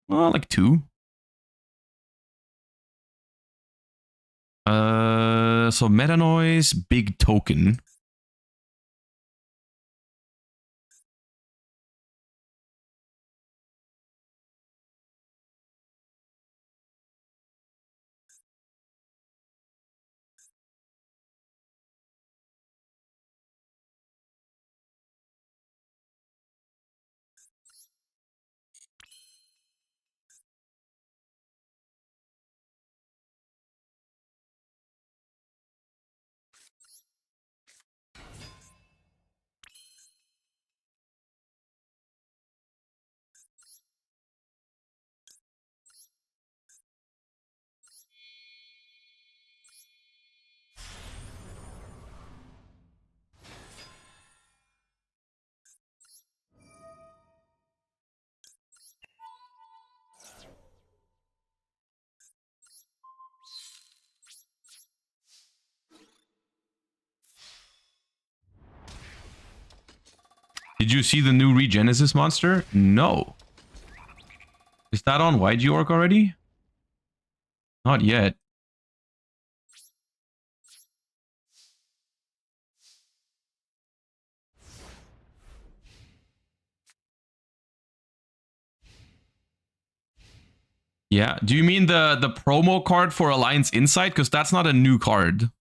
Well, like 2. So Meta Noise, big token. Did you see the new Regenesis monster? No. Is that on yugioh already? Not yet. Yeah. Do you mean the promo card for Alliance Insight? Because that's not a new card.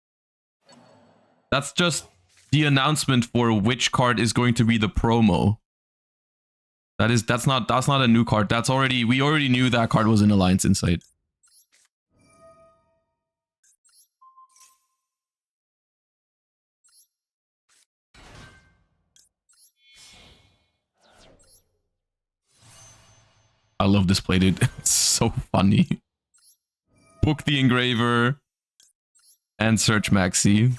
That's just the announcement for which card is going to be the promo. That's not a new card. We already knew that card was in Alliance Insight. I love this play, dude. It's so funny. Book the Engraver and search Maxi.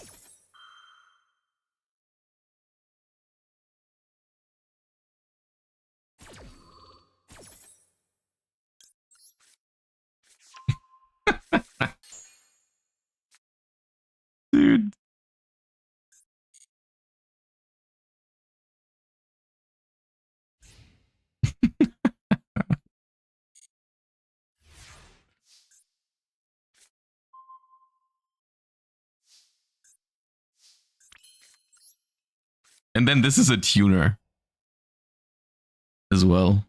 Dude. And then this is a tuner as well.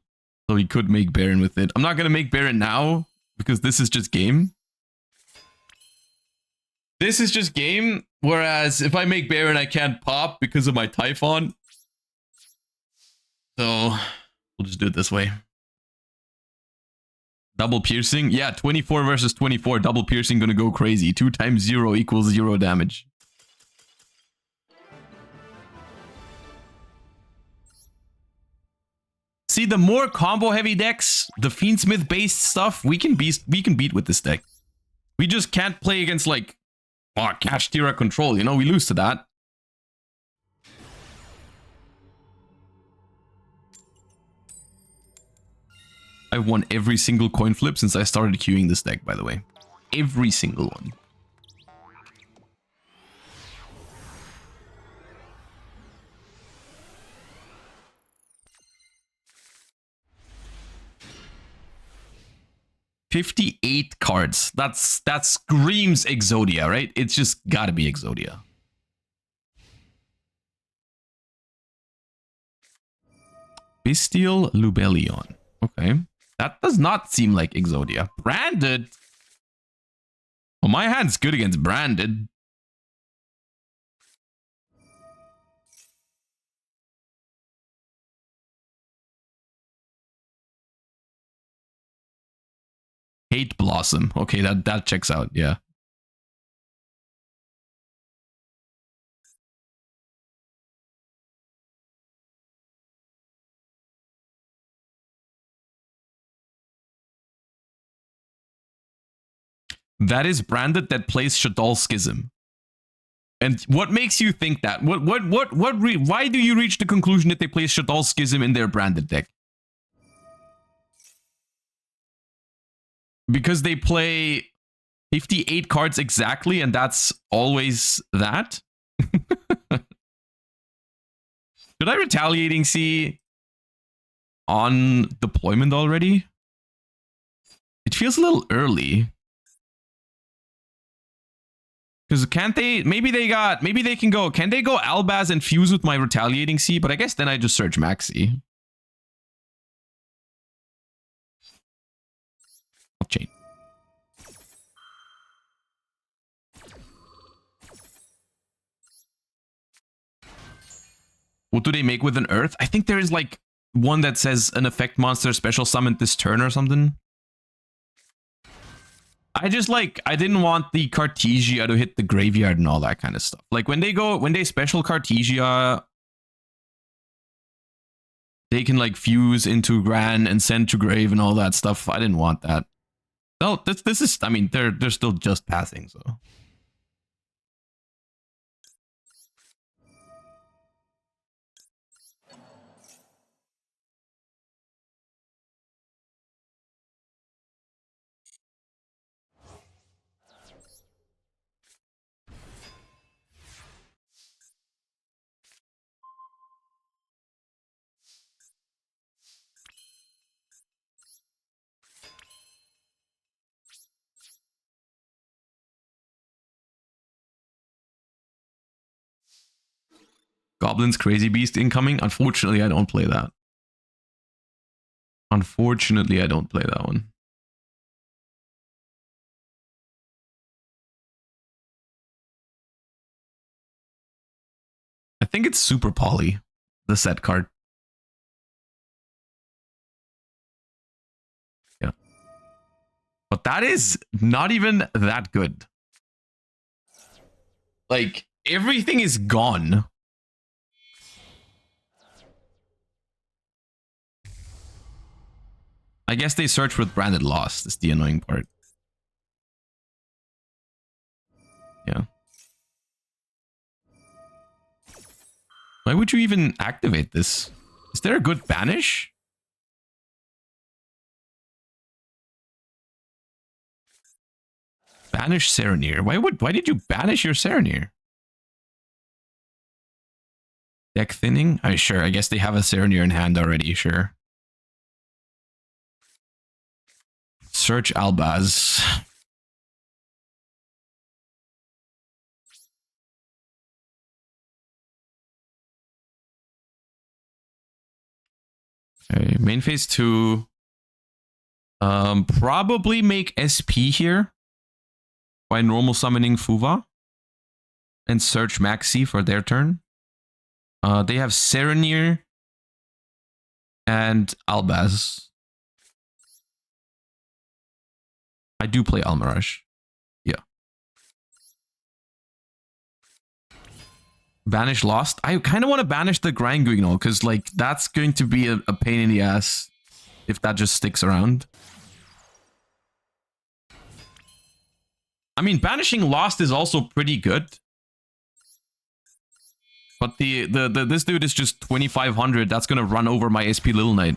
So he could make Baron with it. I'm not going to make Baron now because this is just game. This is just game, whereas if I make Baron, I can't pop because of my Typhon. So we'll just do it this way. Double piercing? Yeah, 24 versus 24. Double piercing gonna go crazy. 2 times 0 equals 0 damage. See, the more combo heavy decks, the Fiendsmith based stuff, we can beat with this deck. We just can't play against like Cash Tira Control, you know, we lose to that. I've won every single coin flip since I started queuing this deck, by the way. Every single one. $58 cards. That screams Exodia, right? It's just gotta be Exodia. Bestial Lubellion. Okay. That does not seem like Exodia. Branded? Well, my hand's good against branded. Hate Blossom. Okay, that checks out, yeah. That is branded that plays Shaddoll Schism. And what makes you think that? Why do you reach the conclusion that they play Shaddoll Schism in their branded deck? Because they play 58 cards exactly, and that's always that? Should I Retaliating See on deployment already? It feels a little early. Because can't they, maybe they can go, can they go Albaz and fuse with my Retaliating See? But I guess then I just search Maxi. I'll change. What do they make with an Earth? I think there is like one that says an effect monster special summoned this turn or something. I didn't want the Cartesia to hit the graveyard and all that kind of stuff. Like when they special Cartesia, they can like fuse into Gran and send to grave and all that stuff. I didn't want that. No, this is, I mean, they're still just passing, so. Goblin's Crazy Beast incoming. Unfortunately, I don't play that. Unfortunately, I don't play that one. I think it's Super Poly, the set card. Yeah. But that is not even that good. Like, everything is gone. I guess they search with branded lost. Is the annoying part. Yeah. Why would you even activate this? Is there a good banish? Banish Serenir. Why did you banish your Serenir? Deck thinning? Sure. I guess they have a Serenir in hand already. Sure. Search Albaz. Okay, main phase 2. Probably make SP here by normal summoning Fuva. and search Maxi for their turn. They have Serenir and Albaz. I do play Almarash. Yeah. Banish Lost. I kind of want to banish the Grand Guignol because, like, that's going to be a pain in the ass if that just sticks around. I mean, banishing Lost is also pretty good. But this dude is just 2500. That's going to run over my SP Little Knight.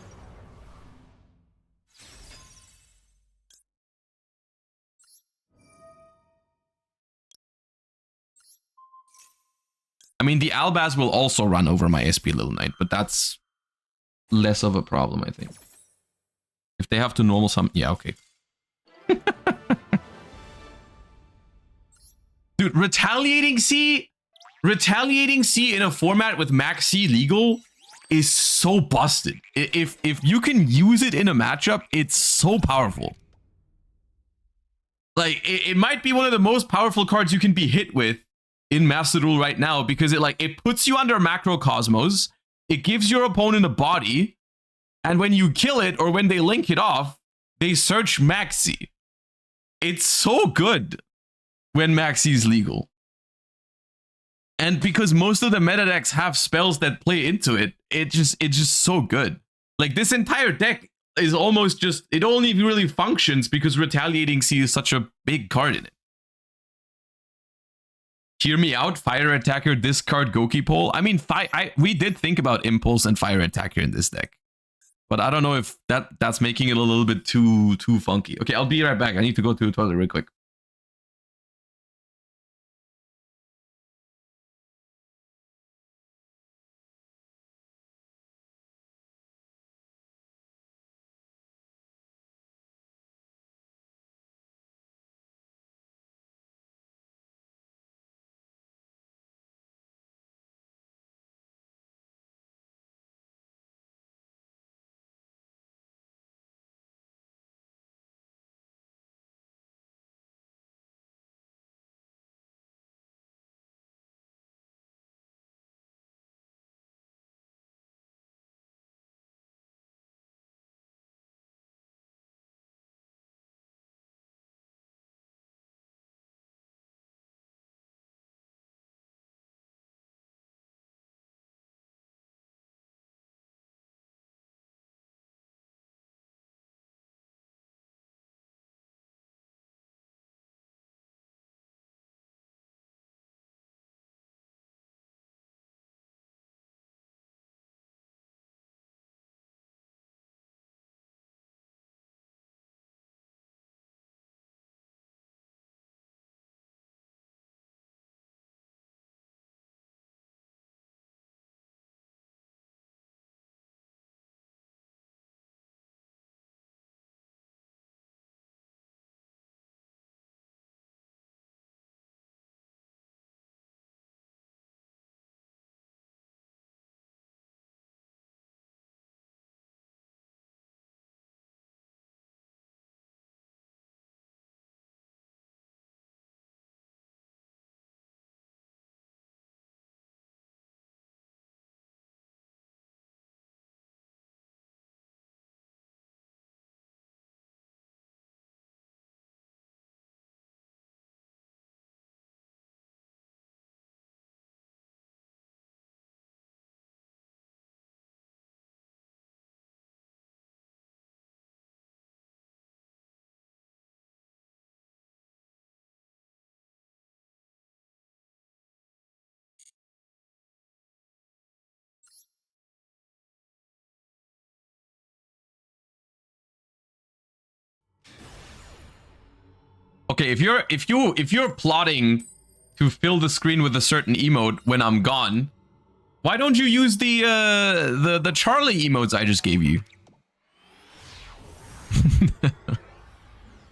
I mean, the Albaz will also run over my SP Little Knight, but that's less of a problem, I think. If they have to normal sum... Yeah, okay. Dude, Retaliating C in a format with Max C legal is so busted. If you can use it in a matchup, it's so powerful. Like, it might be one of the most powerful cards you can be hit with in Master Duel right now, because it puts you under Macrocosmos, it gives your opponent a body, and when you kill it or when they link it off, they search Maxi. It's so good when Maxi's legal. And because most of the meta decks have spells that play into it, it's just so good. Like, this entire deck is almost just, it only really functions because Retaliating C is such a big card in it. Hear me out, Fire Attacker, discard Goki Pole. I mean, we did think about Impulse and Fire Attacker in this deck. But I don't know if that's making it a little bit too funky. Okay, I'll be right back. I need to go to the toilet real quick. Okay, if you're plotting to fill the screen with a certain emote when I'm gone, why don't you use the Charlie emotes I just gave you?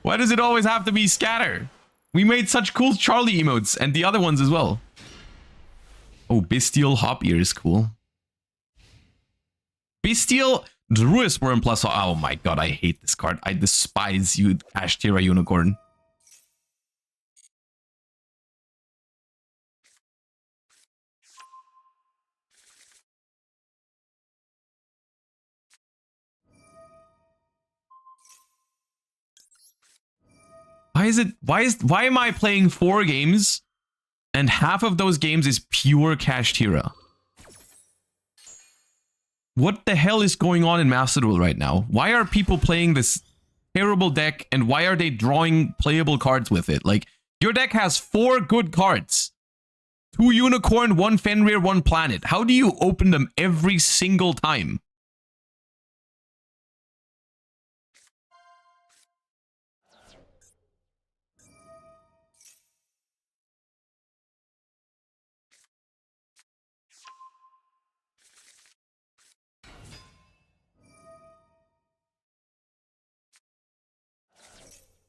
Why does it always have to be scatter? We made such cool Charlie emotes and the other ones as well. Oh, Bestial Hop Ear is cool. Bestial Druid Worm plus. Oh my god, I hate this card. I despise you, Ashtira Unicorn. Why am I playing 4 games and half of those games is pure Kashtira? What the hell is going on in Master Duel right now? Why are people playing this terrible deck and why are they drawing playable cards with it? Like, your deck has 4 good cards. 2 Unicorn, 1 Fenrir, 1 Planet. How do you open them every single time?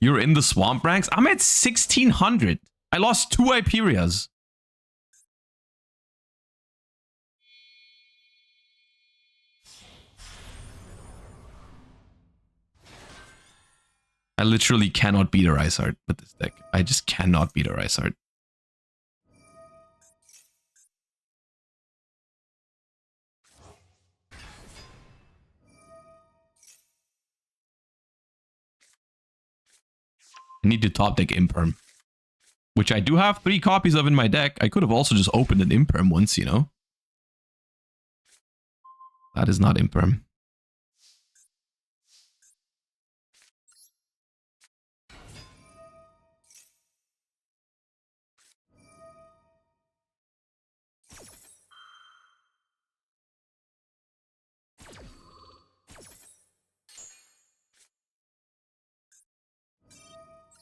You're in the swamp ranks? I'm at 1600. I lost 2 Hyperias. I literally cannot beat a Rysart with this deck. I just cannot beat a Rysart. I need to top deck Imperm, which I do have 3 copies of in my deck. I could have also just opened an Imperm once, you know? That is not Imperm.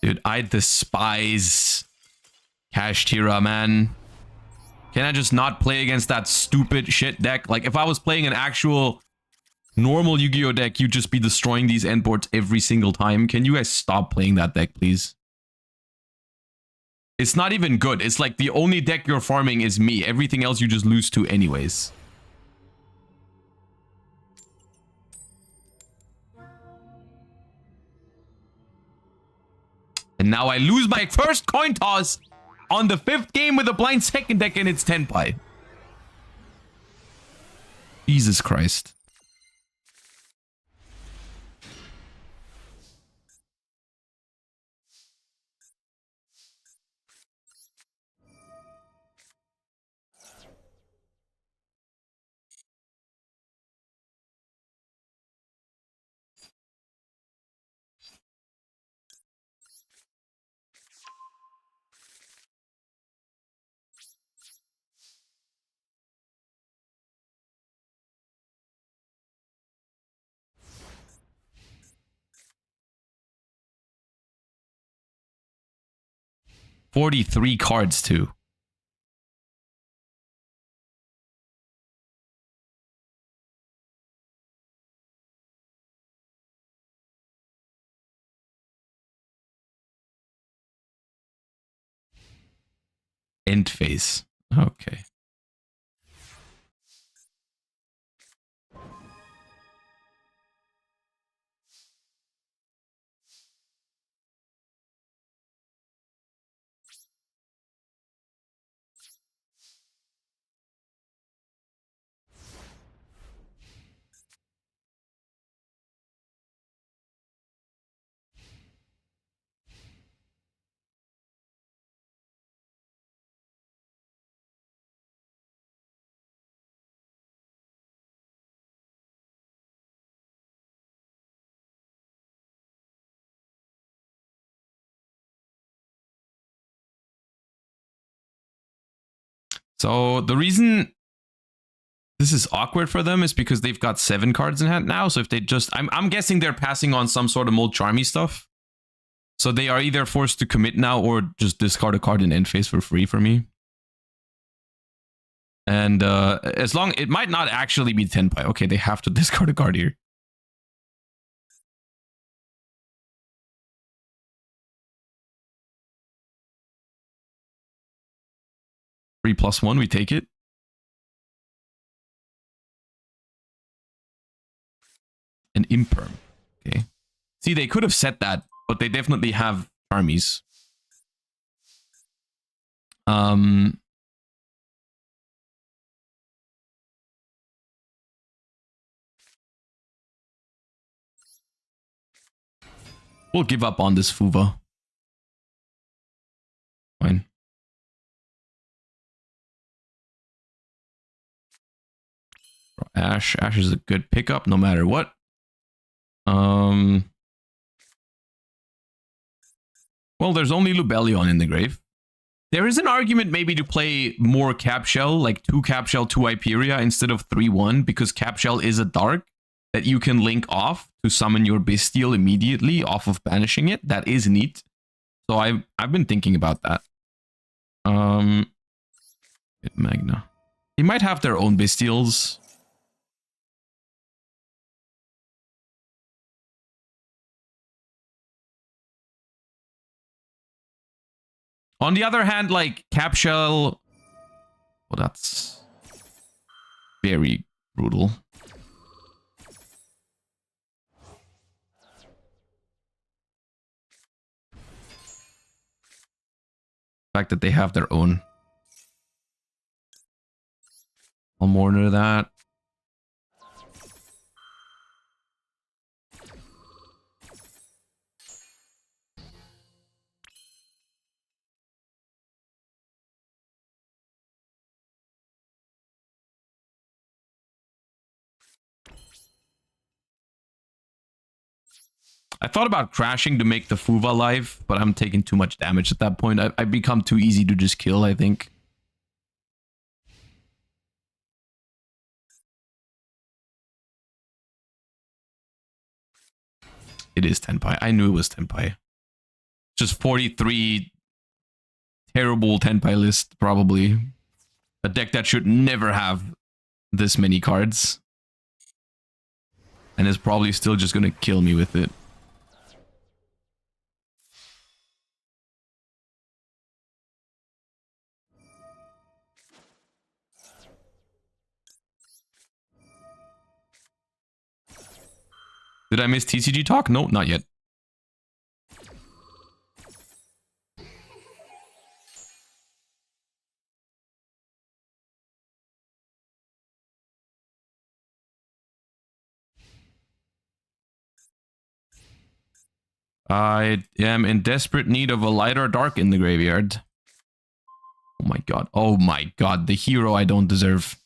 Dude, I despise Kashtira, man. Can I just not play against that stupid shit deck? Like, if I was playing an actual normal Yu-Gi-Oh deck, you'd just be destroying these endboards every single time. Can you guys stop playing that deck, please? It's not even good. It's like the only deck you're farming is me. Everything else you just lose to anyways. And now I lose my first coin toss on the 5th game with a blind second deck and it's Tenpai. Jesus Christ. $43 cards too. End phase. Okay. So the reason this is awkward for them is because they've got 7 cards in hand now. So if they just, I'm guessing they're passing on some sort of Mold Charmy stuff. So they are either forced to commit now or just discard a card in end phase for free for me. And as long, it might not actually be Tenpai. Okay, they have to discard a card here. Three plus 1, we take it. An Imperm. Okay. See, they could have set that, but they definitely have armies. We'll give up on this Fuva. Ash. Ash is a good pickup no matter what. Well, there's only Lubellion in the grave. There is an argument maybe to play more Capshell, like 2 Capshell, 2 Hyperia instead of 3-1, because Capshell is a dark that you can link off to summon your Bestial immediately off of banishing it. That is neat. So I've been thinking about that. Magna. They might have their own Bestials. On the other hand, like Capshell, well, that's very brutal. The fact that they have their own. I'll mourner that. I thought about crashing to make the Fuva alive, but I'm taking too much damage at that point. I become too easy to just kill, I think. It is Tenpai. I knew it was Tenpai. Just 43 terrible Tenpai list, probably. A deck that should never have this many cards. And is probably still just gonna kill me with it. Did I miss TCG talk? No, not yet. I am in desperate need of a light or dark in the graveyard. Oh my god. Oh my god. The hero I don't deserve.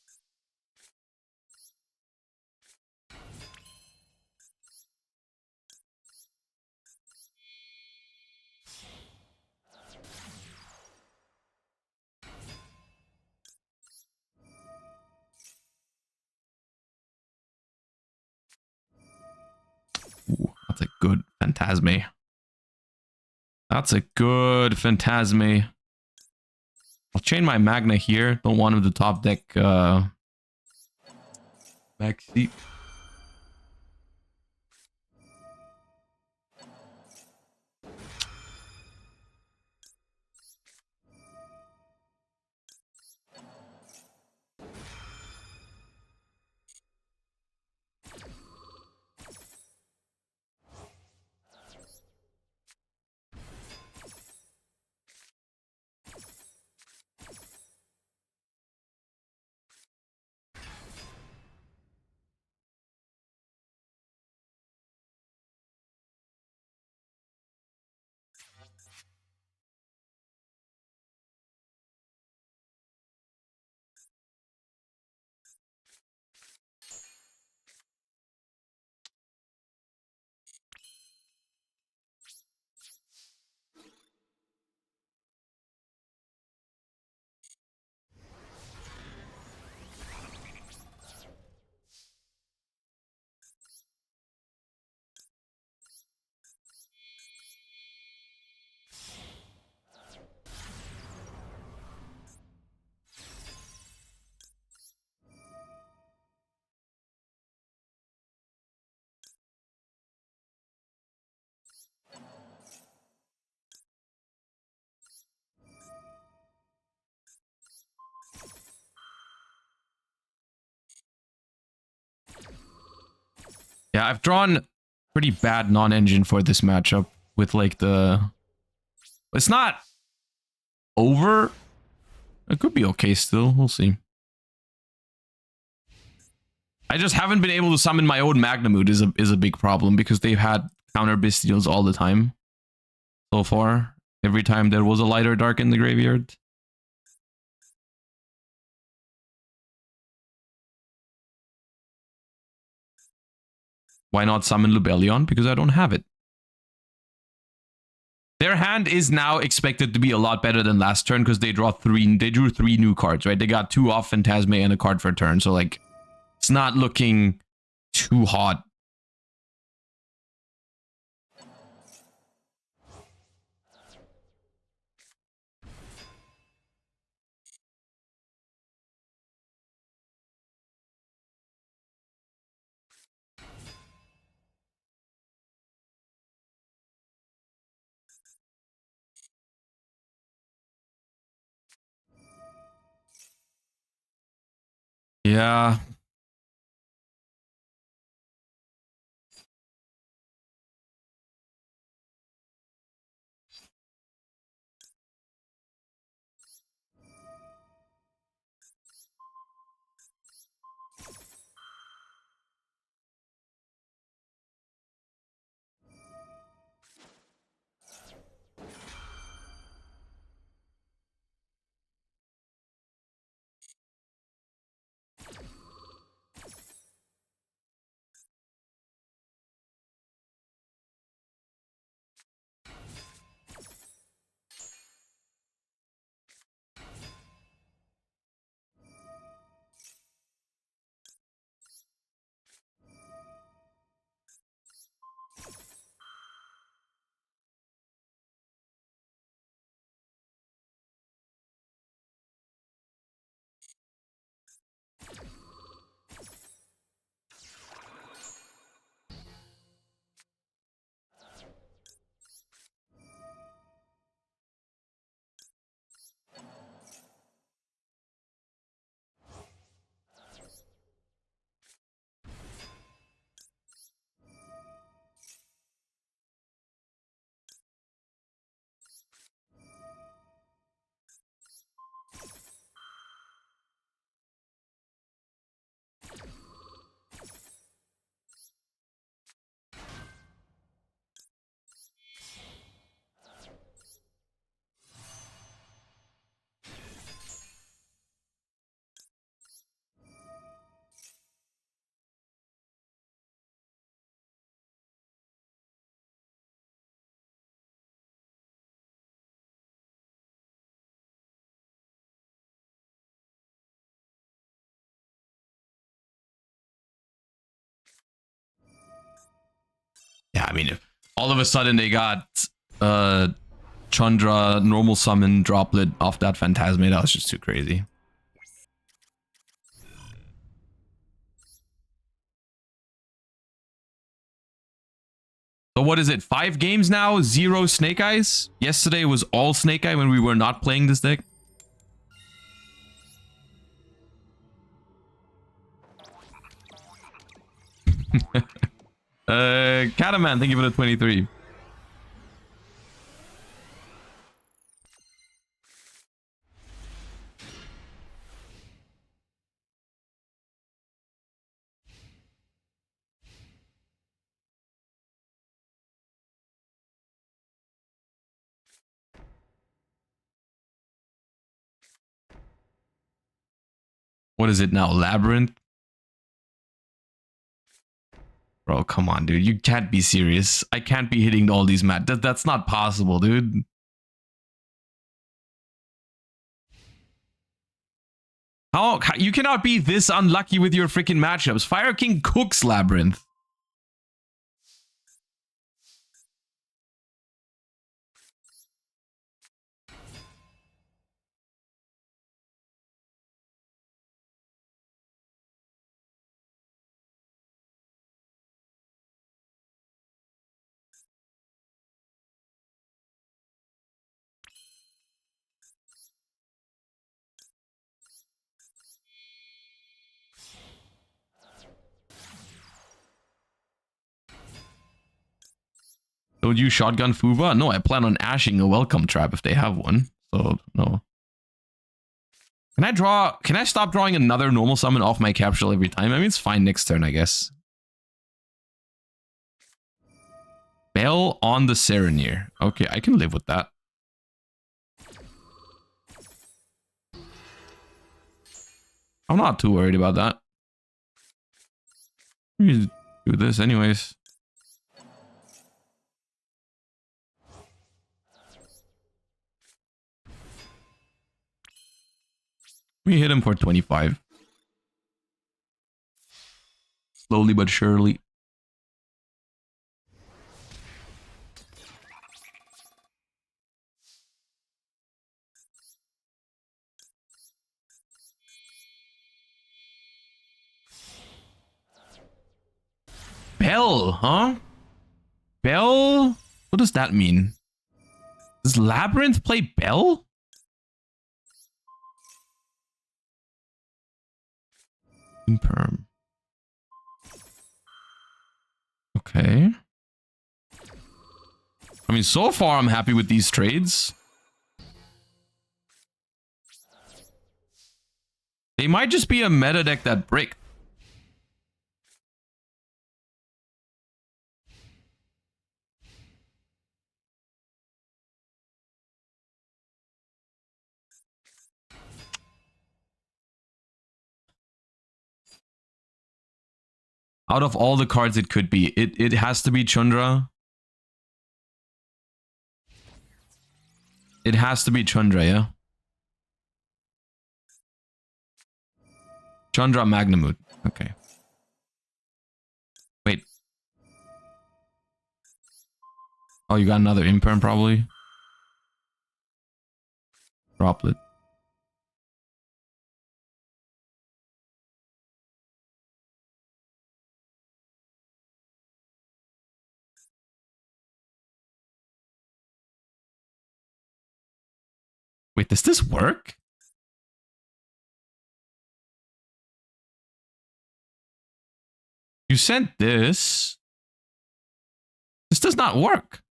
Ooh, that's a good Phantasme. That's a good Phantasme. I'll chain my Magna here. Don't want him to top deck backseat. Yeah, I've drawn pretty bad non-engine for this matchup with like the... It's not over. It could be okay still. We'll see. I just haven't been able to summon my own Magnamood is a big problem because they've had counter Bestials all the time so far. Every time there was a light or dark in the graveyard. Why not summon Lubellion? Because I don't have it. Their hand is now expected to be a lot better than last turn because they drew 3 new cards, right? They got 2 off Phantasme and a card for a turn. So like it's not looking too hot. Yeah. Yeah, I mean, if all of a sudden they got Chandra normal summon droplet off that Phantasme, that was just too crazy. So what is it? 5 games now? 0 Snake Eyes? Yesterday was all Snake Eye when we were not playing this deck. Cataman, thank you for the 23. What is it now? Labyrinth? Bro, come on, dude. You can't be serious. I can't be hitting all these that's not possible, dude. How you cannot be this unlucky with your freaking matchups. Fire King cooks Labyrinth. Don't you shotgun Fuba? No, I plan on ashing a welcome trap if they have one. So, no. Can I stop drawing another normal summon off my capsule every time? I mean, it's fine next turn, I guess. Bell on the Serenir. Okay, I can live with that. I'm not too worried about that. Do this anyways. We hit him for 25. Slowly but surely. Bell, huh? Bell? What does that mean? Does Labyrinth play Bell? Imperm. Okay. I mean, so far I'm happy with these trades. They might just be a meta deck that brick. Out of all the cards it could be, it has to be Chundra. It has to be Chundra, yeah? Chandra Magnamut. Okay. Wait. Oh, you got another Imperm probably? Droplet. Wait, does this work? You sent this. This does not work.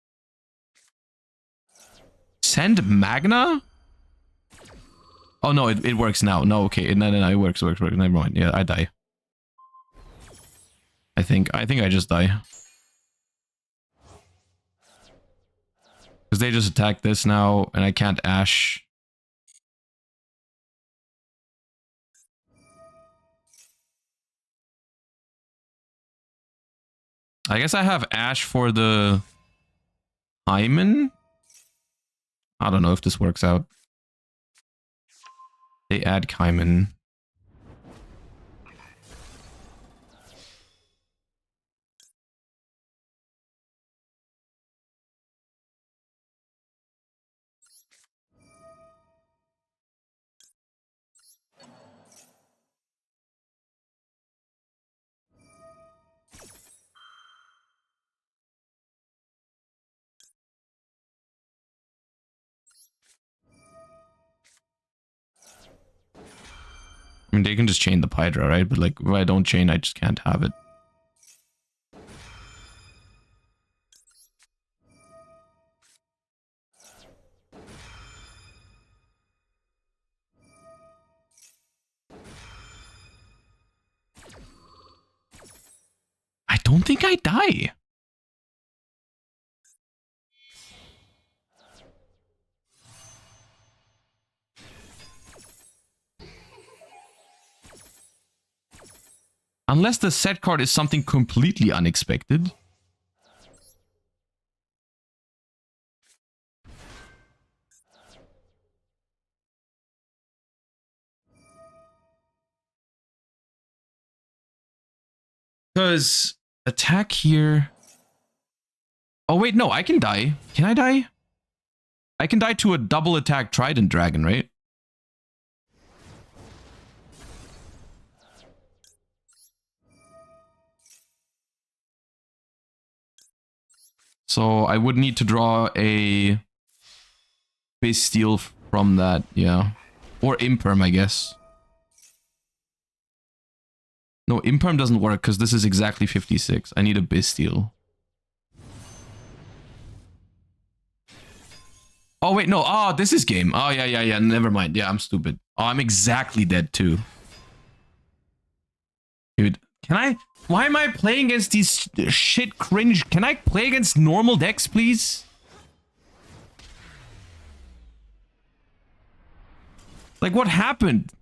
Send Magna? Oh no, it works now. No, okay. No, it works. Never mind. Yeah, I die. I think I just die. Because they just attack this now, and I can't Ash. I guess I have Ash for the Hyman. I don't know if this works out. They add Hyman. I mean, they can just chain the Hydra, right? But like, if I don't chain, I just can't have it. I don't think I die. Unless the set card is something completely unexpected. Because attack here. Oh wait, no, I can die. Can I die? I can die to a double attack Trident Dragon, right? So I would need to draw a base steel from that, yeah. Or Imperm, I guess. No, Imperm doesn't work because this is exactly 56. I need a Bastille. Oh, wait, no. Oh, this is game. Oh, yeah. Never mind. Yeah, I'm stupid. Oh, I'm exactly dead too. Dude, can I... Why am I playing against these shit cringe... Can I play against normal decks, please? Like, what happened?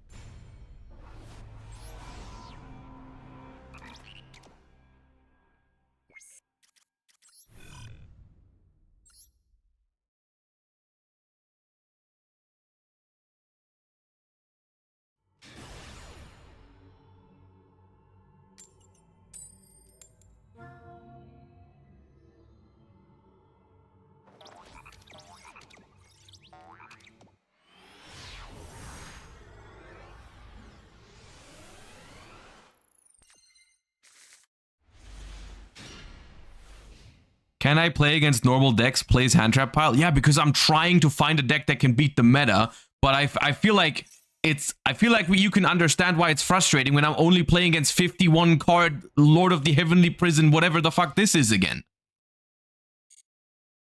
Can I play against normal decks, plays Handtrap pile? Yeah, because I'm trying to find a deck that can beat the meta, but I feel like you can understand why it's frustrating when I'm only playing against 51 card Lord of the Heavenly Prison, whatever the fuck this is again.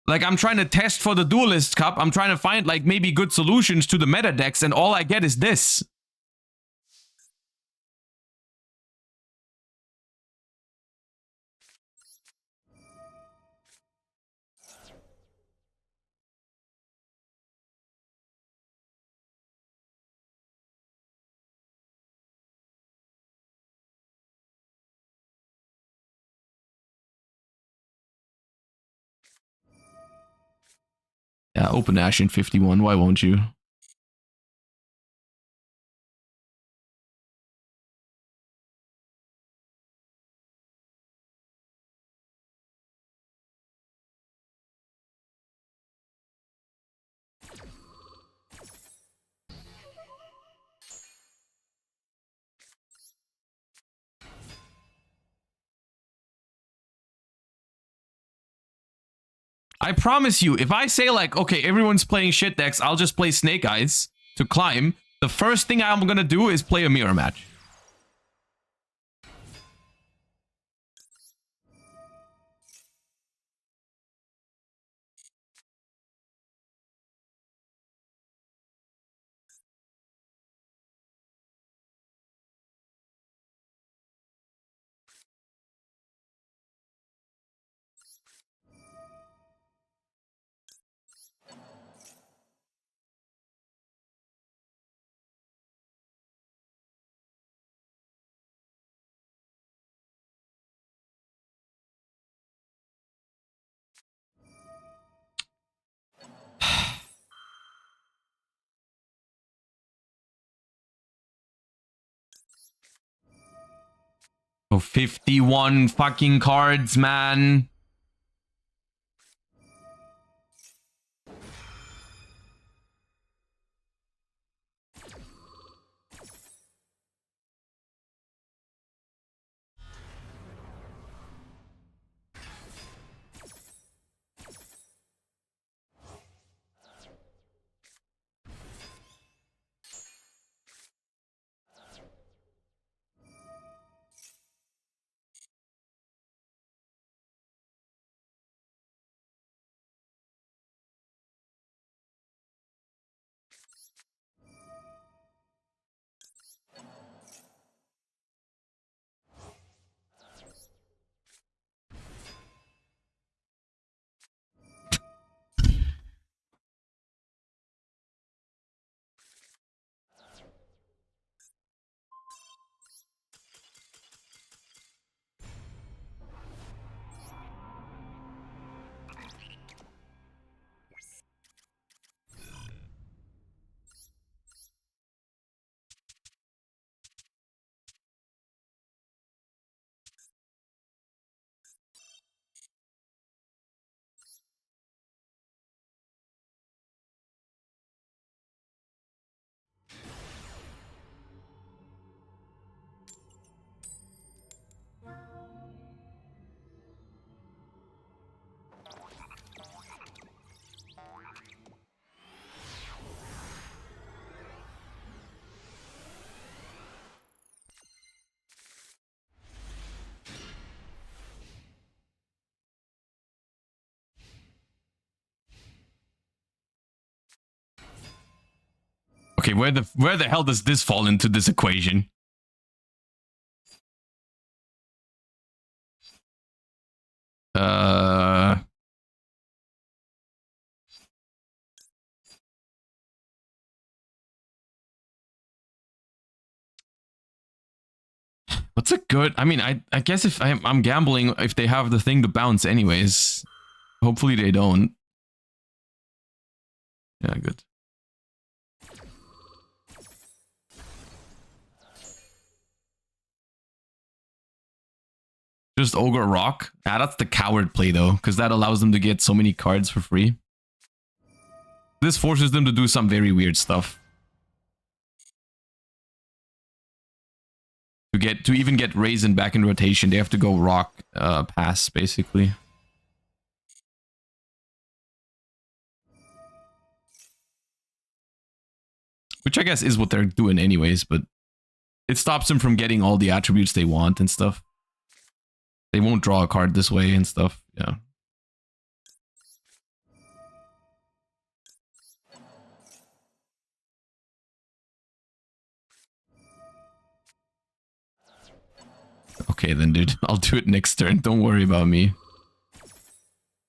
Like, I'm trying to test for the Duelist Cup. I'm trying to find, like, maybe good solutions to the meta decks, and all I get is this. Yeah, open Ash in 51. Why won't you? I promise you, if I say like, okay, everyone's playing shit decks, I'll just play Snake Eyes to climb. The first thing I'm gonna do is play a mirror match. Oh, 51 fucking cards, man. Okay, where the hell does this fall into this equation? What's a good? I mean, I guess if I'm gambling if they have the thing to bounce anyways. Hopefully they don't. Yeah, good. Just Ogre Rock? Yeah, that's the coward play though, because that allows them to get so many cards for free. This forces them to do some very weird stuff. To even get Raisin back in rotation, they have to go Rock pass, basically. Which I guess is what they're doing anyways, but it stops them from getting all the attributes they want and stuff. They won't draw a card this way and stuff. Yeah. Okay then, dude. I'll do it next turn. Don't worry about me.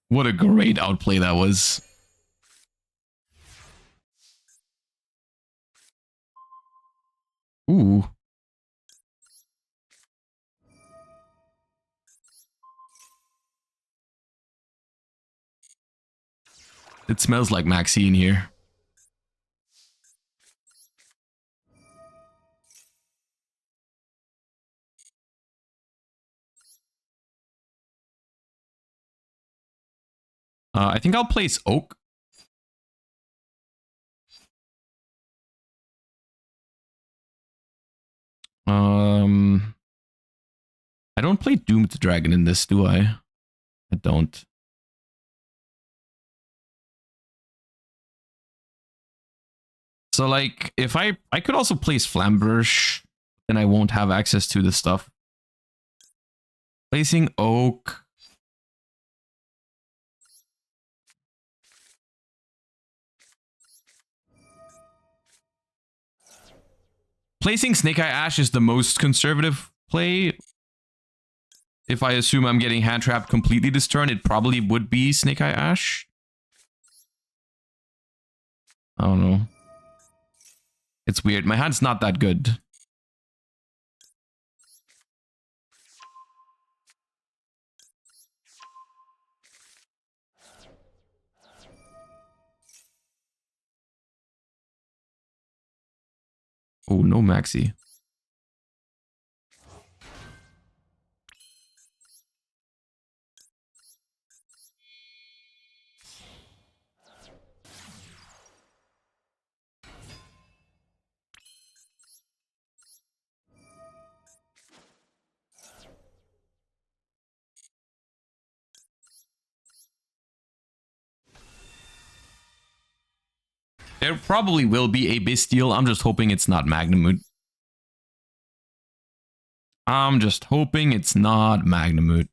What a great outplay that was. Ooh. It smells like Maxi in here. I think I'll place Oak. I don't play Doomed Dragon in this, do I? I don't. So like, if I could also place Flamberge, then I won't have access to this stuff. Placing Oak. Placing Snake Eye Ash is the most conservative play. If I assume I'm getting Handtrap completely this turn, it probably would be Snake Eye Ash. I don't know. It's weird. My hand's not that good. Oh, no Maxi. There probably will be a Bestial. I'm just hoping it's not Magnamut. I'm just hoping it's not Magnamut.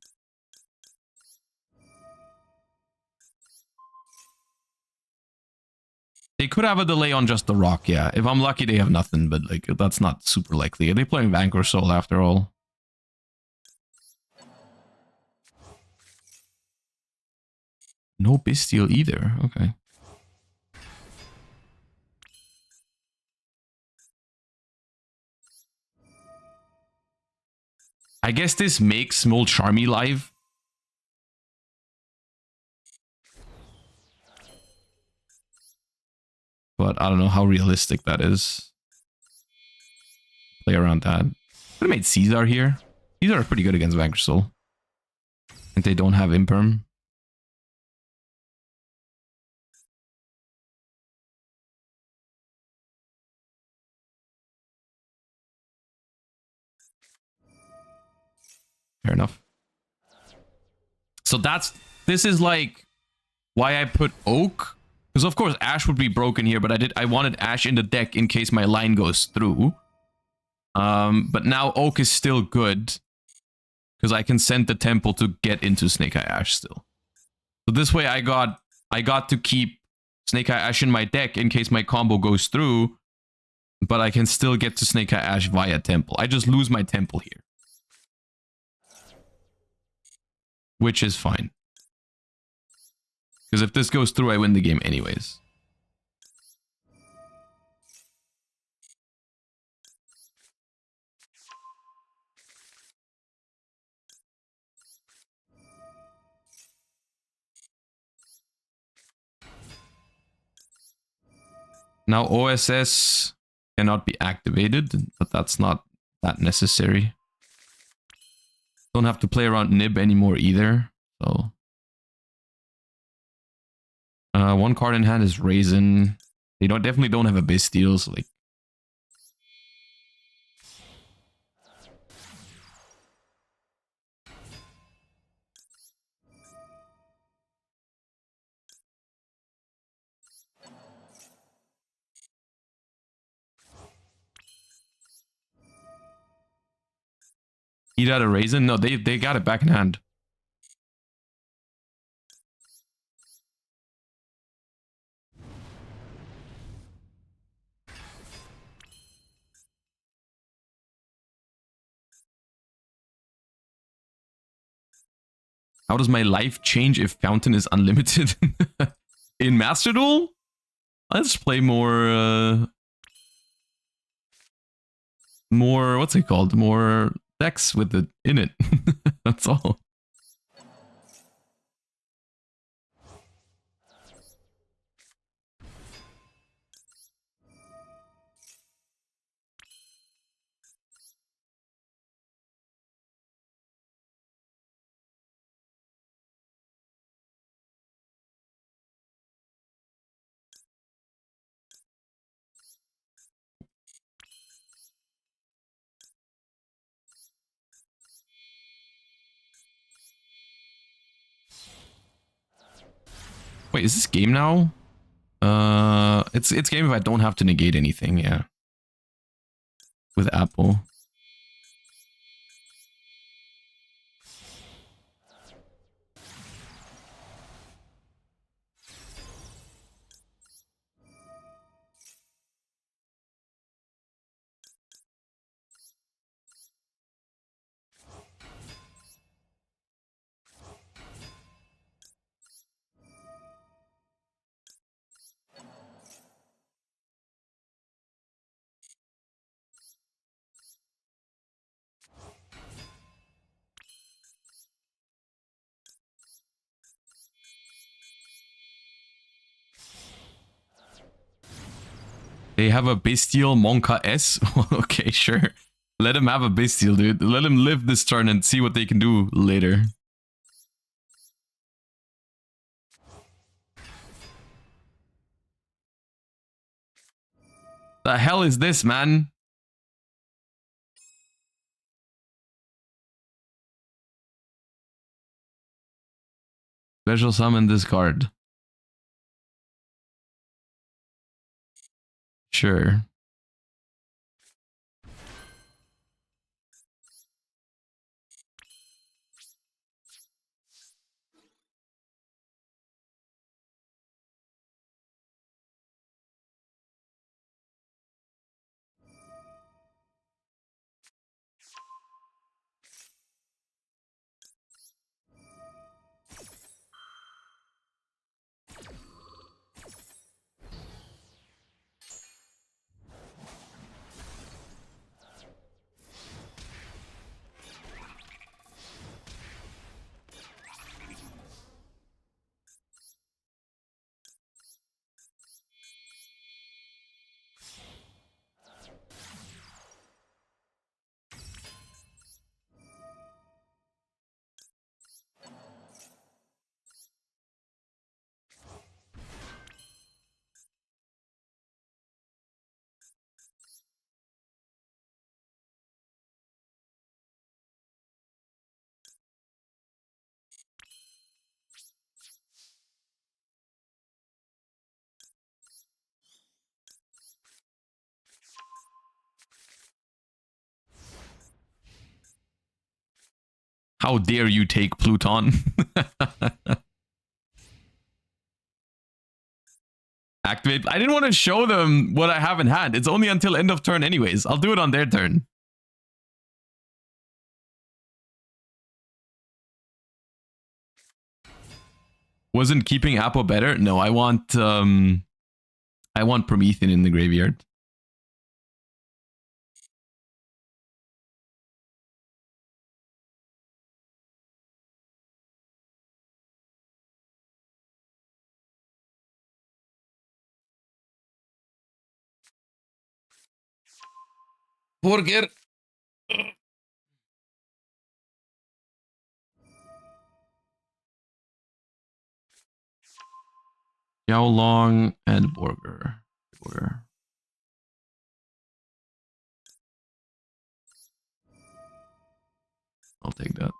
They could have a delay on just the rock, yeah. If I'm lucky, they have nothing, but like that's not super likely. Are they playing Vanquish Soul after all? No Bestial either. Okay. I guess this makes Small Charmy live. But I don't know how realistic that is. Play around that. Could have made Caesar here. Caesar are pretty good against Vanquish Soul. And they don't have Imperm. Fair enough. So this is like why I put Oak. Because of course Ash would be broken here, but I wanted Ash in the deck in case my line goes through. But now Oak is still good. Because I can send the Temple to get into Snake Eye Ash still. So this way I got to keep Snake Eye Ash in my deck in case my combo goes through. But I can still get to Snake Eye Ash via Temple. I just lose my Temple here. Which is fine. Because if this goes through, I win the game anyways. Now OSS cannot be activated, but that's not that necessary. Don't have to play around Nib anymore either. So one card in hand is Raisin. They definitely don't have a Bestial, so like Eat out a raisin? No, they got it back in hand. How does my life change if Fountain is unlimited? In Master Duel? Let's play more more, what's it called? More decks with it in it. That's all. Wait, is this game now? It's game if I don't have to negate anything, yeah. With Apple. They have a Bestial Monka S? Okay, sure. Let him have a Bestial, dude. Let him live this turn and see what they can do later. The hell is this, man? Special summon this card. Sure. How dare you take Pluton? Activate. I didn't want to show them what I have in hand. It's only until end of turn anyways. I'll do it on their turn. Wasn't keeping Apple better? No, I want Promethean in the graveyard. Burger. Yao Long and Burger. I'll take that.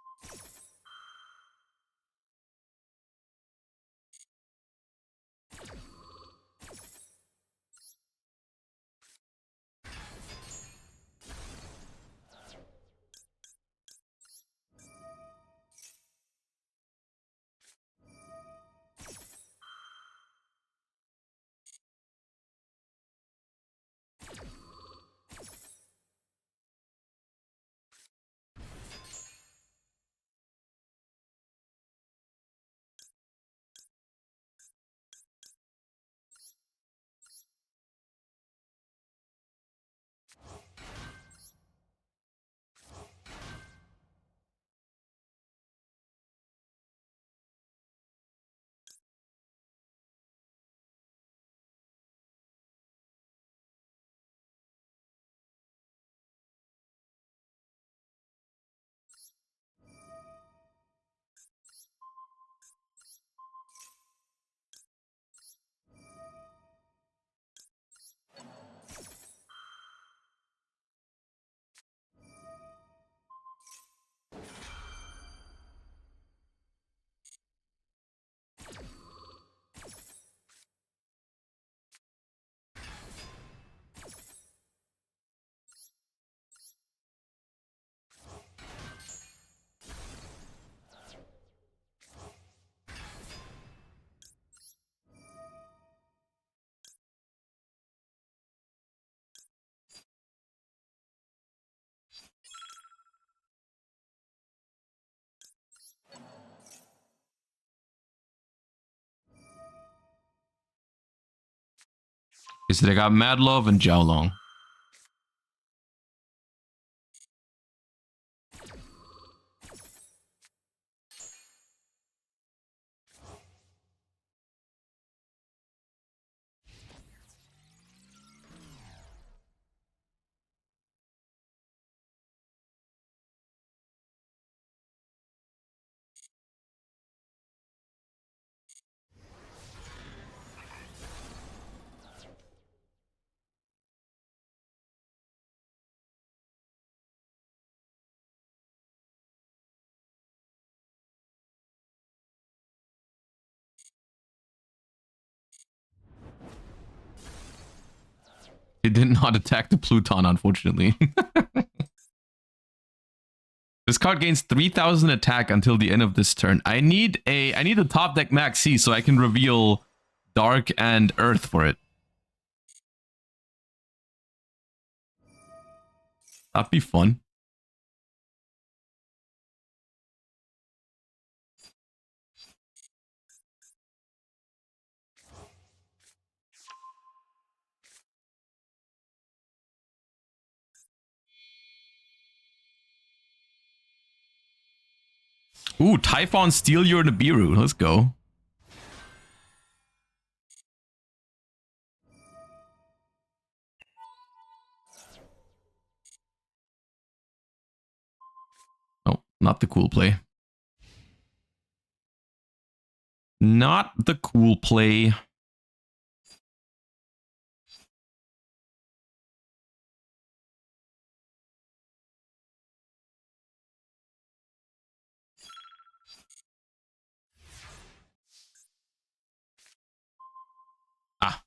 So they got Mad Love and Jiaolong. It did not attack the Pluton, unfortunately. This card gains 3,000 attack until the end of this turn. I need a top deck Max C so I can reveal Dark and Earth for it. That'd be fun. Ooh, Typhon steal your Nibiru. Let's go. Oh, not the cool play. Not the cool play. Ah.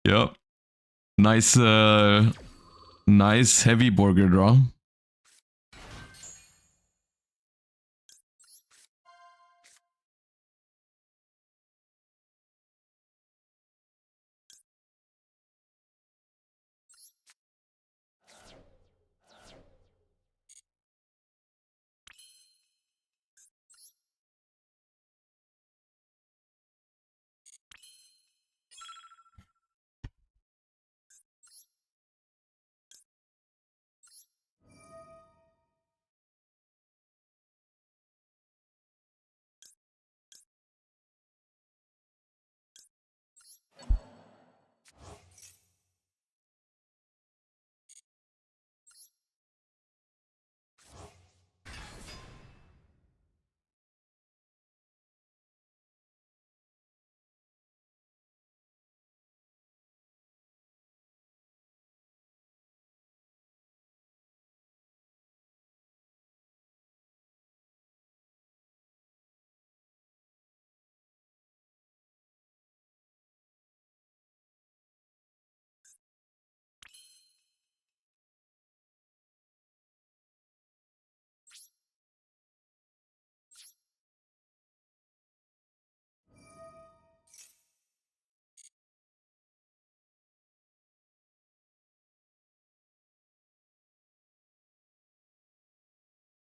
Yep. Nice, nice heavy burger draw.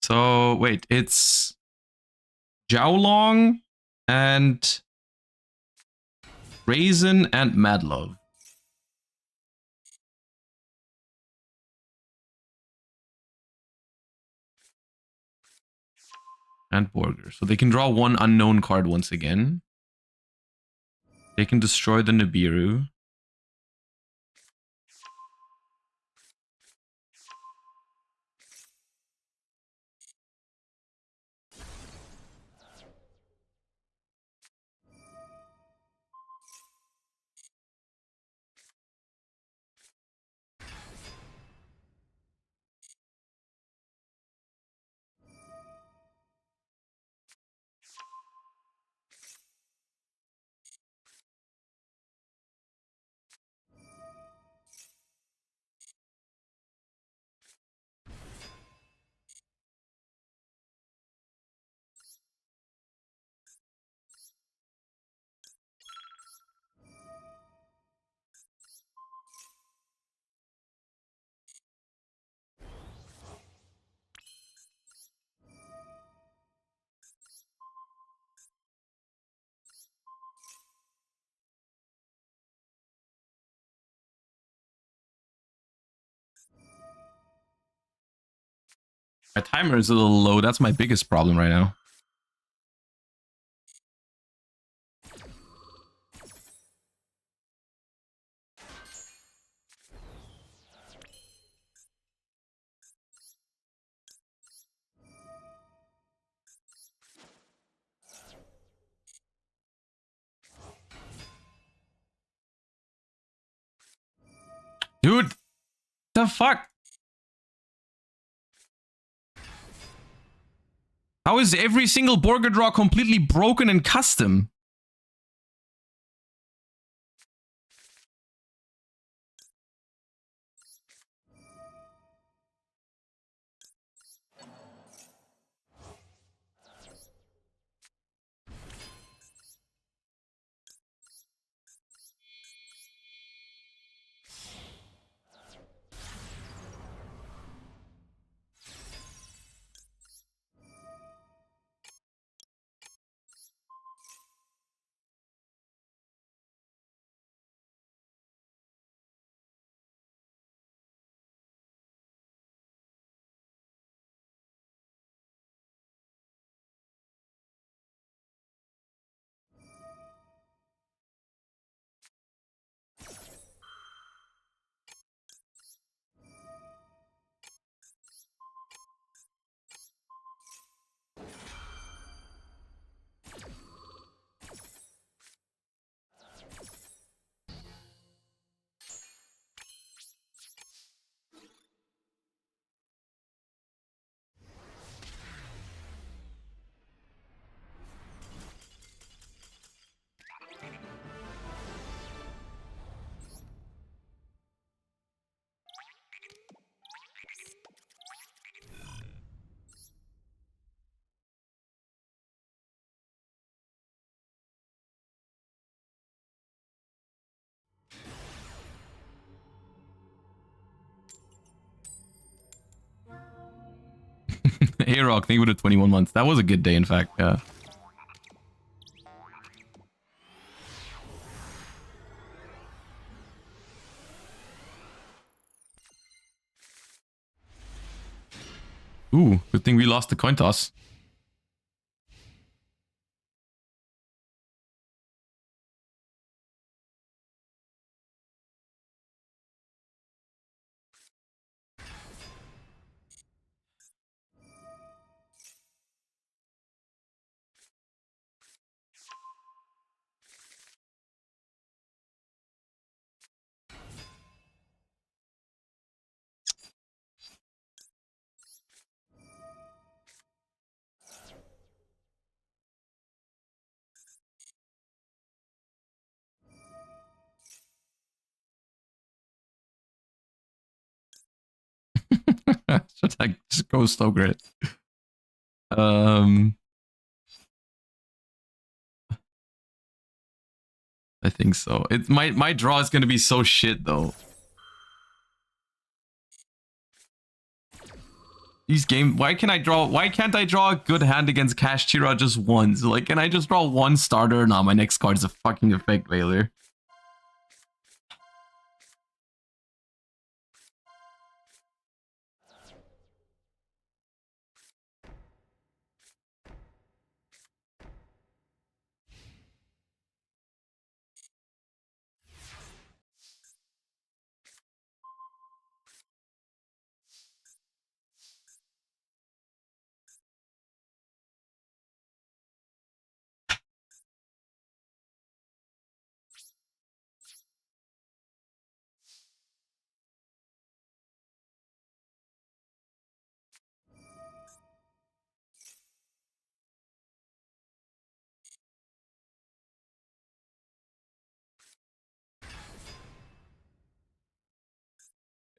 So wait, it's Jiaolong and Raisin and Mad Love. And Borger. So they can draw one unknown card once again. They can destroy the Nibiru. My timer is a little low. That's my biggest problem right now. Dude, the fuck? How is every single Borger draw completely broken and custom? Hey Rock, thank you for the 21 months. That was a good day, in fact. Yeah. Ooh, good thing we lost the coin toss. Should I just go slow grid? I think so. It's my draw is gonna be so shit though. These game, why can't I draw a good hand against Cash Tira just once? Like, can I just draw one starter? Nah, my next card is a fucking effect failure.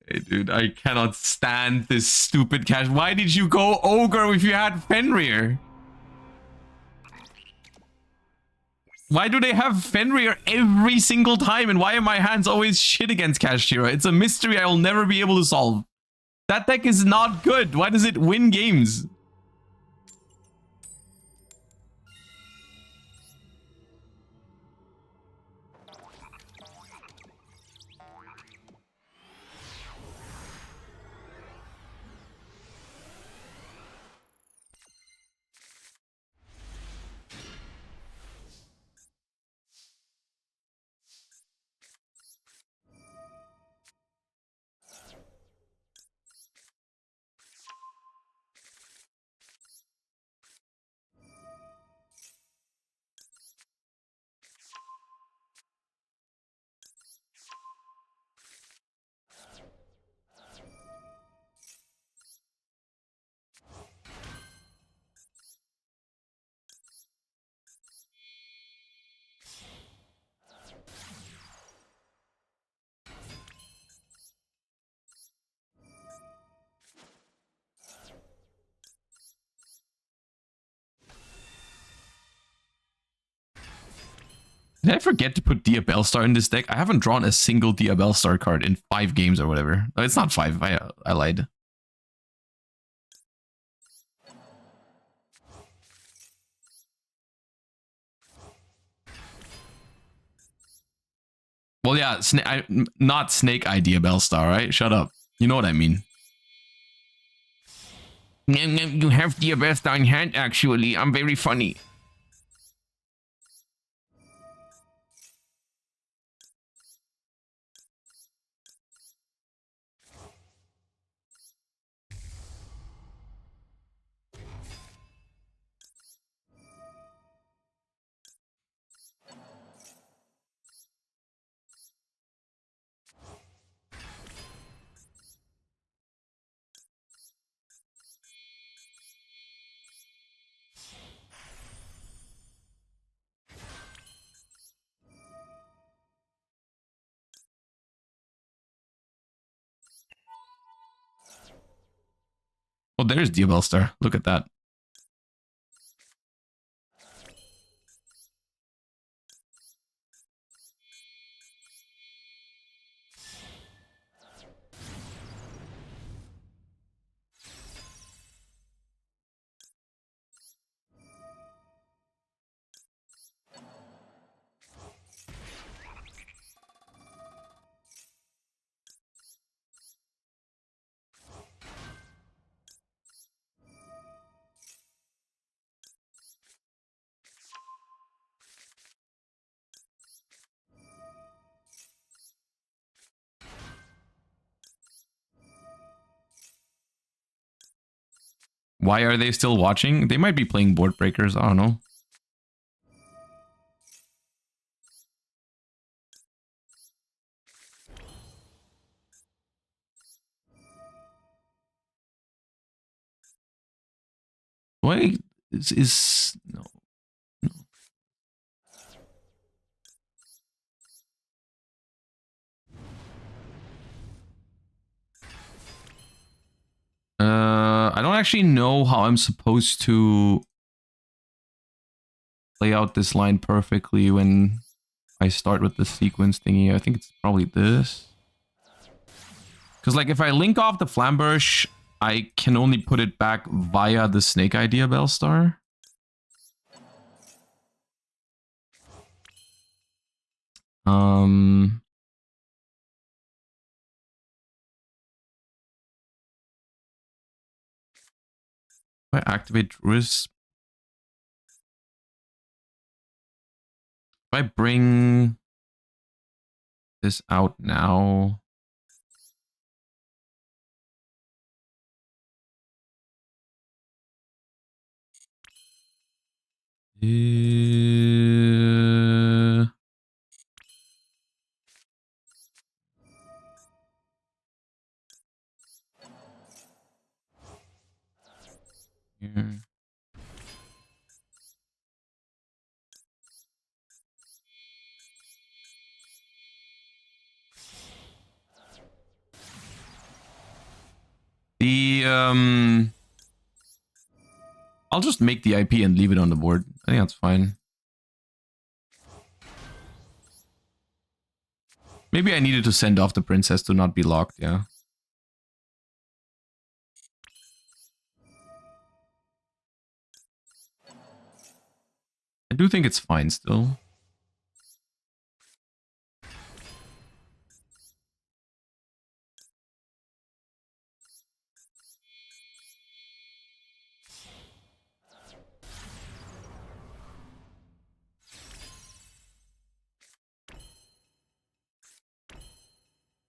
Hey, dude, I cannot stand this stupid Cash. Why did you go Ogre if you had Fenrir? Why do they have Fenrir every single time? And why are my hands always shit against Cash Tira? It's a mystery I will never be able to solve. That deck is not good. Why does it win games? Did I forget to put Dia Star in this deck? I haven't drawn a single Dia Star card in 5 games or whatever. No, it's not 5. I lied. Well, yeah, not Snake Idea Bellstar, right? Shut up. You know what I mean. You have Dia Bellstar in hand, actually. I'm very funny. Oh, there's Dia Bellstar. Look at that. Why are they still watching? They might be playing board breakers. I don't know. Why is no. I don't actually know how I'm supposed to lay out this line perfectly when I start with the sequence thingy. I think it's probably this. Because like if I link off the Flamberge, I can only put it back via the Snake Idea Bellstar. If I activate Druis, if I bring this out now, here. I'll just make the IP and leave it on the board. I think that's fine. Maybe I needed to send off the princess to not be locked, yeah. I do think it's fine still.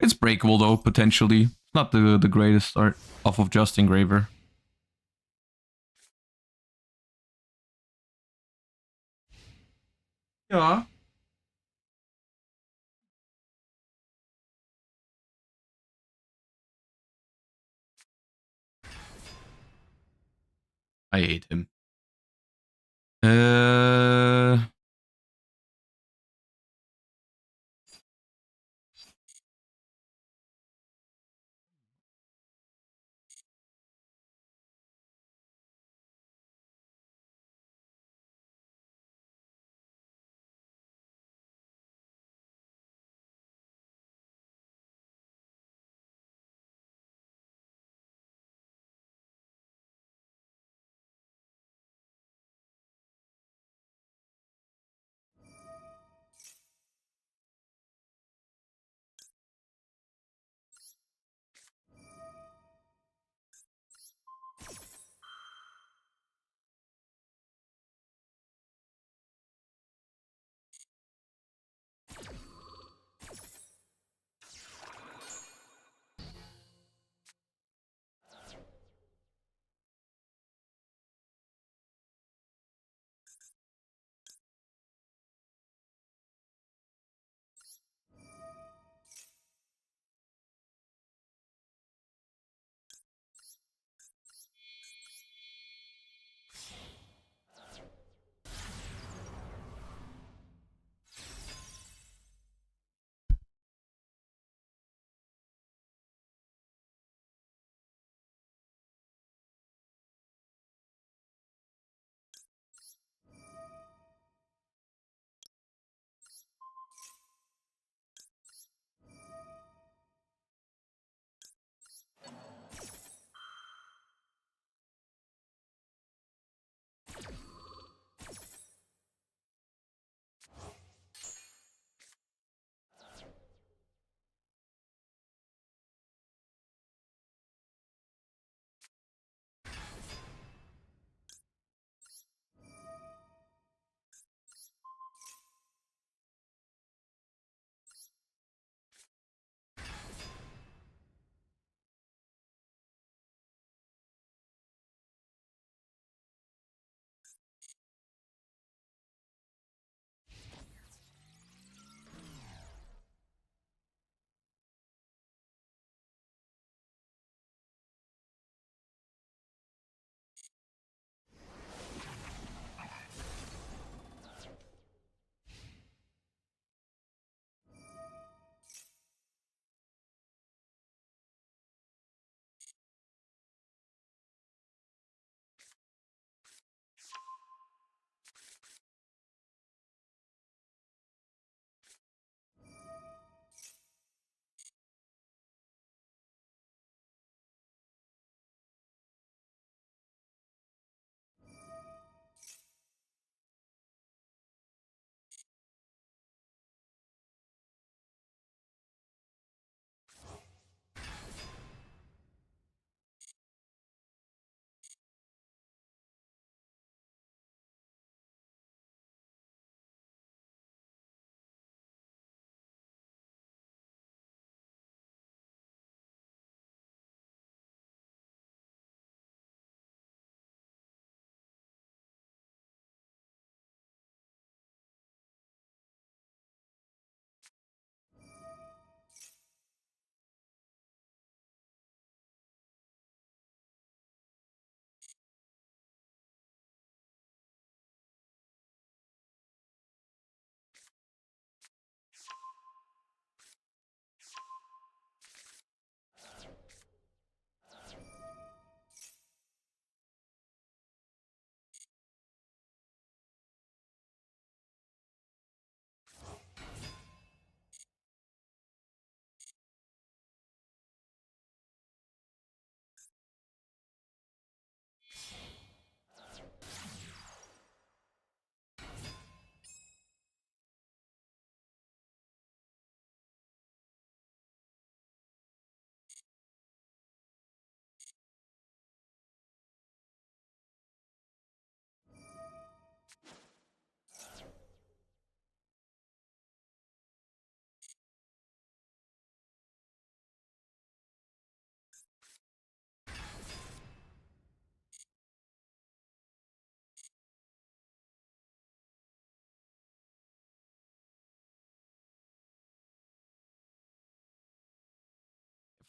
It's breakable though, potentially. It's not the greatest start off of Just Engraver. Yeah. I hate him.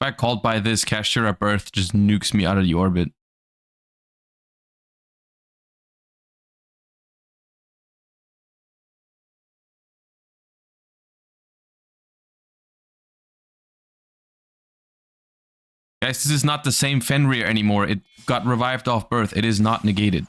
Flashback called by this Cashier at birth just nukes me out of the orbit. Guys, this is not the same Fenrir anymore. It got revived off birth. It is not negated.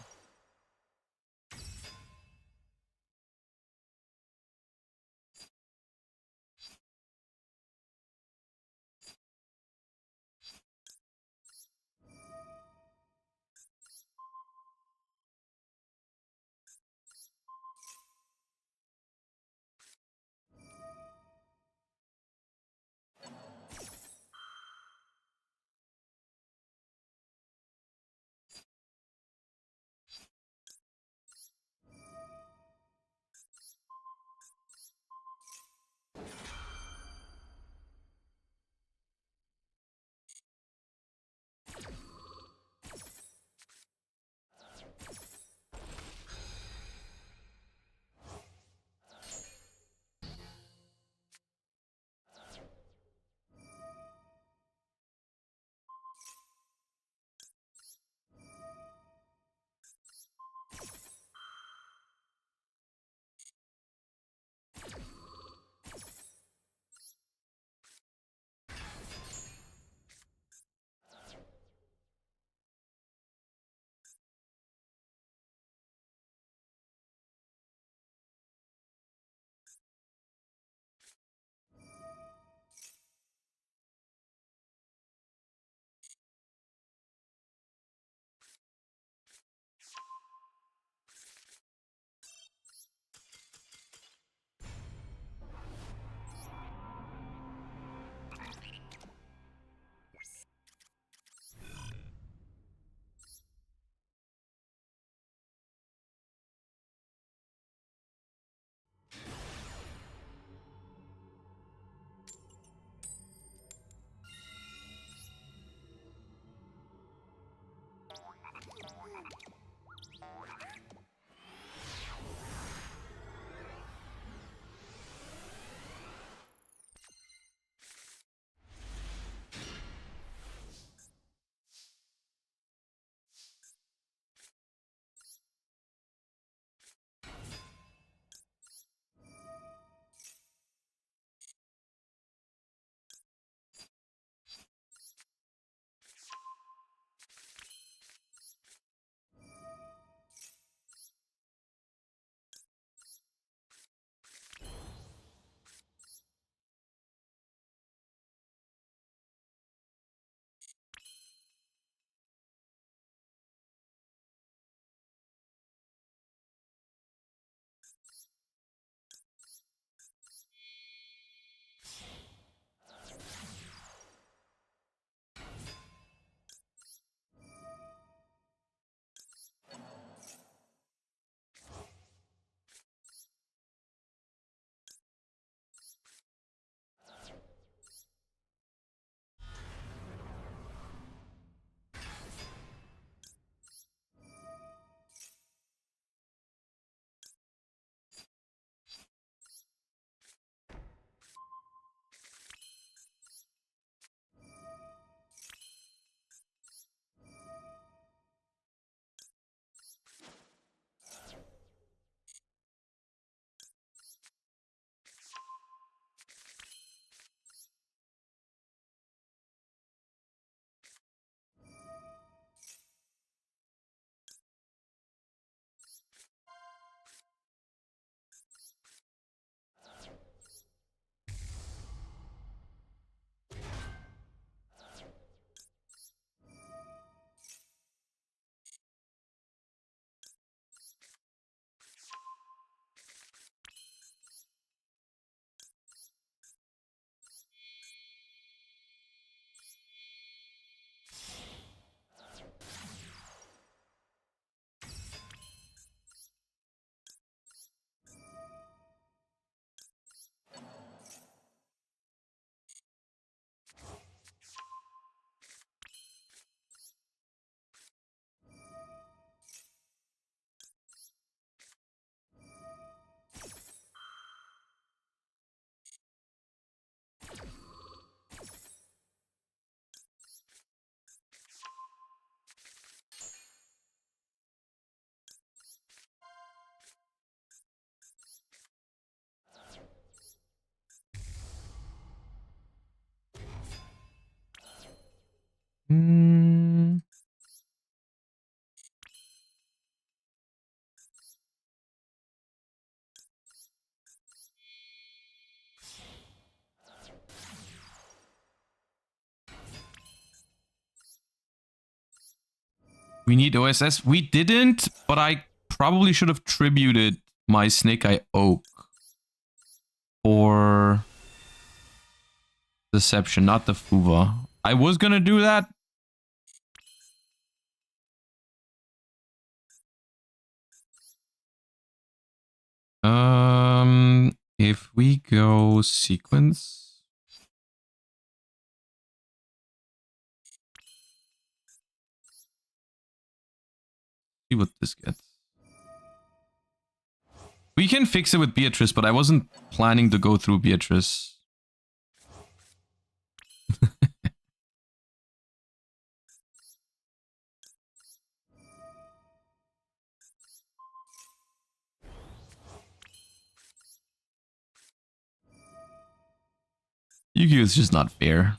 we need OSS. We didn't, but I probably should have tributed my Snake Eye Oak for Deception, not the Fuva. I was gonna do that. If we go sequence. See what this gets. We can fix it with Beatrice, but I wasn't planning to go through Beatrice. Yu-Gi-Oh is just not fair.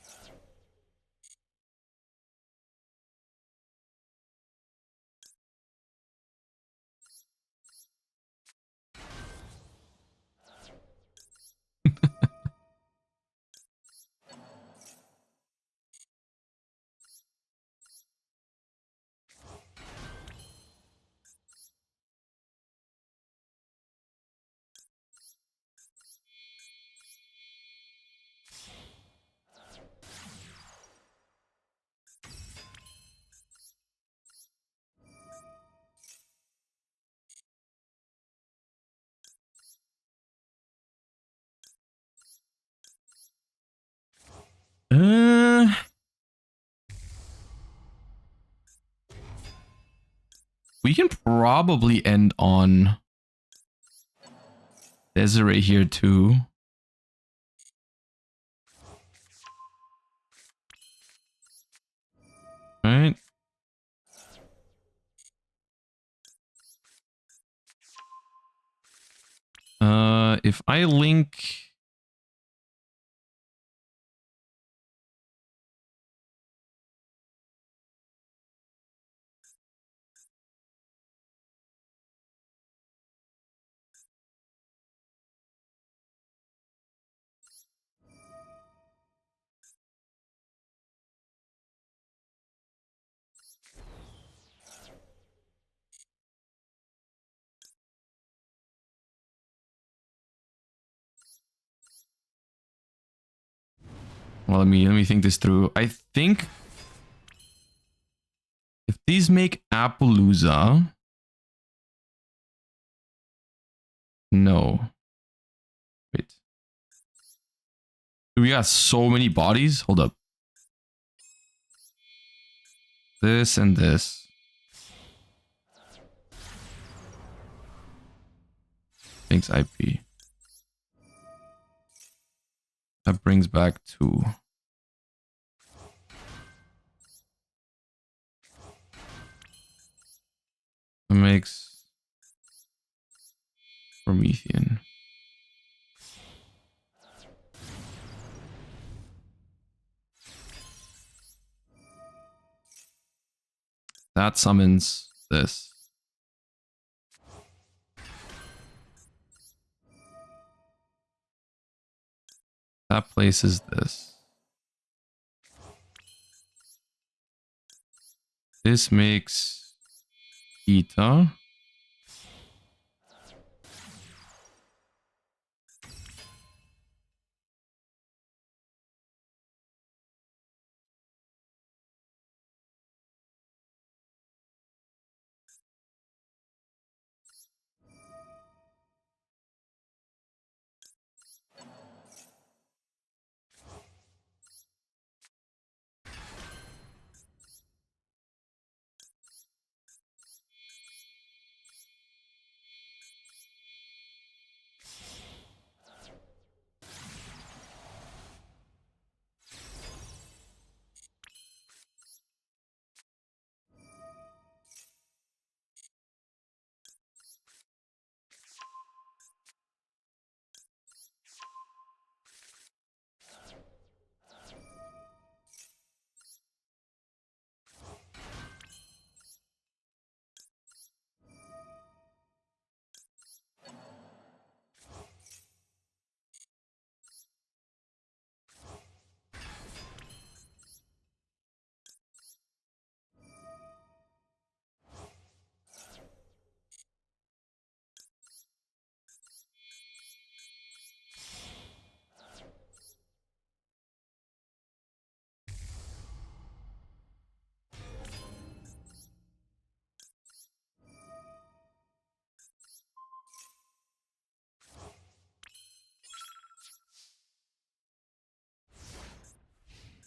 We can probably end on Desiree here too. Right. If I link well, let me think this through. I think if these make Appaloosa, no. Wait. We got so many bodies. Hold up. This and this. Thanks, IP. That brings back 2. That makes Promethean. That summons this. That places this. This makes Eta.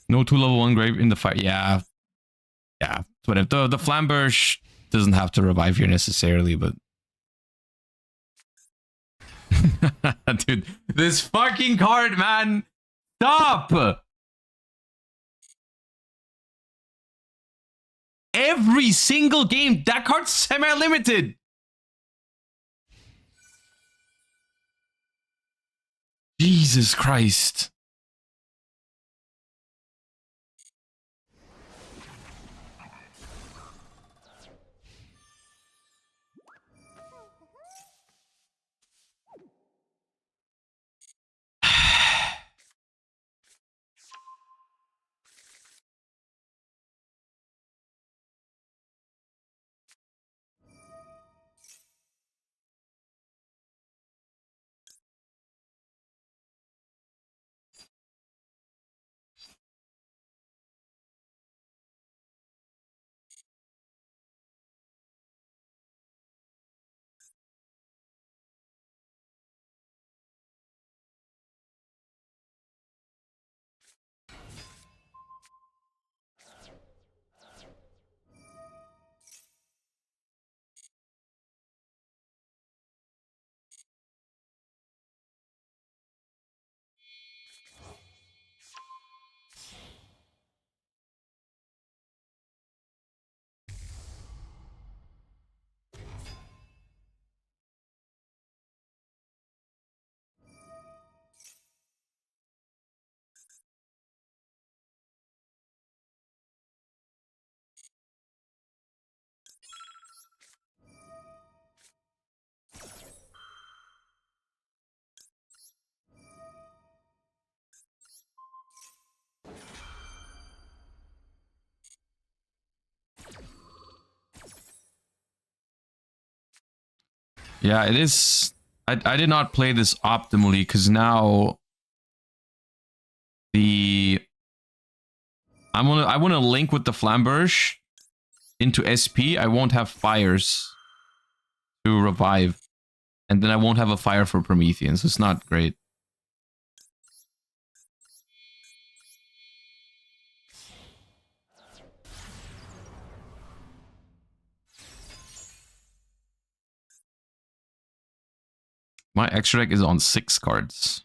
No 2 level 1 grave in the fight. Yeah. Yeah. Whatever. The Flamberge doesn't have to revive here necessarily, but... Dude, this fucking card, man! Stop! Every single game, that card's semi-limited! Jesus Christ. Yeah, it is. I did not play this optimally because now the I want to link with the Flamberge into SP. I won't have fires to revive, and then I won't have a fire for Promethean. So it's not great. My extra deck is on 6 cards.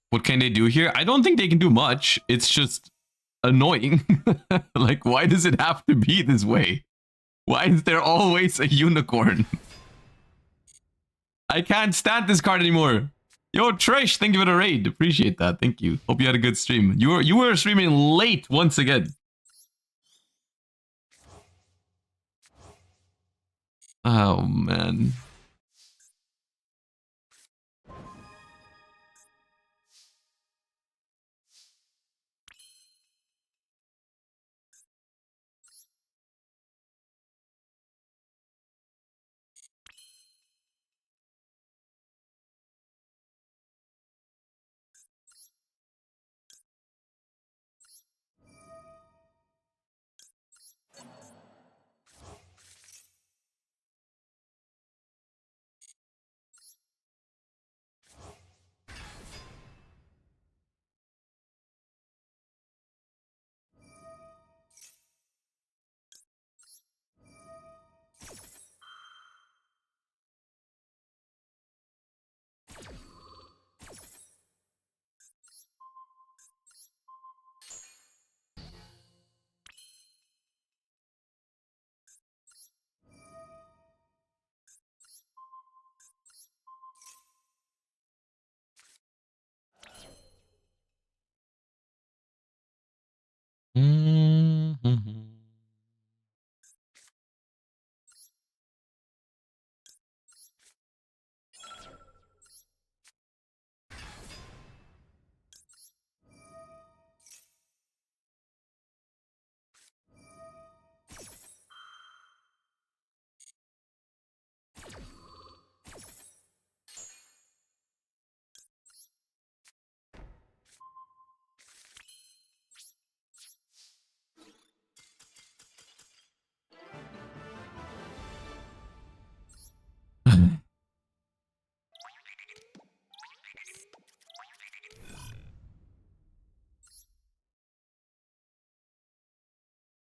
What can they do here? I don't think they can do much. It's just annoying. Like, why does it have to be this way? Why is there always a unicorn? I can't stand this card anymore. Yo, Trish, thank you for the raid. Appreciate that. Thank you. Hope you had a good stream. You were streaming late once again. Oh, man.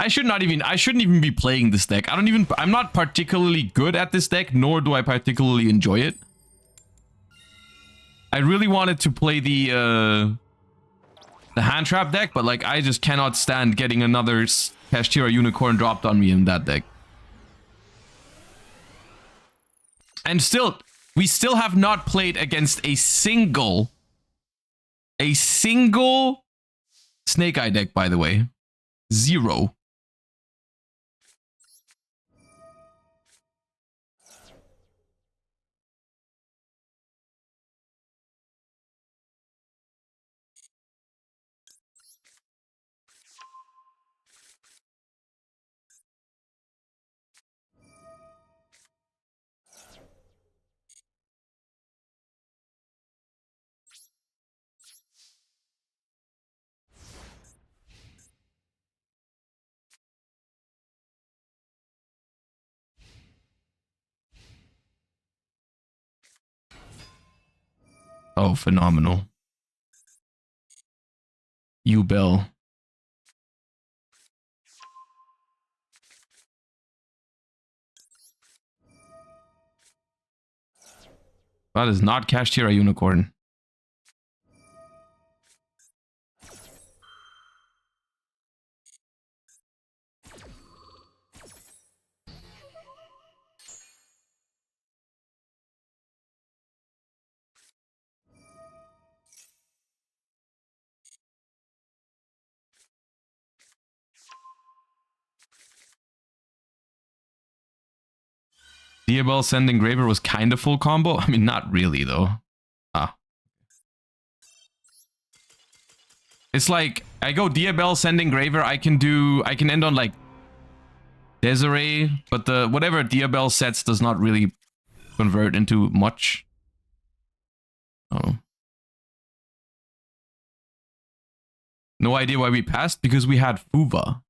I shouldn't even be playing this deck. I'm not particularly good at this deck, nor do I particularly enjoy it. I really wanted to play the Handtrap deck, but like I just cannot stand getting another Kashtira Unicorn dropped on me in that deck. And still, we still have not played against a single Snake Eye deck, by the way. 0. Oh, phenomenal. Bell. That is not Kashtira Unicorn. Diabell Send Engraver was kind of full combo. I mean, not really, though. Ah. It's like, I go Diabell Send Engraver, I can end on, like, Desiree, but the whatever Diabell sets does not really convert into much. Oh. No idea why we passed, because we had Fuva.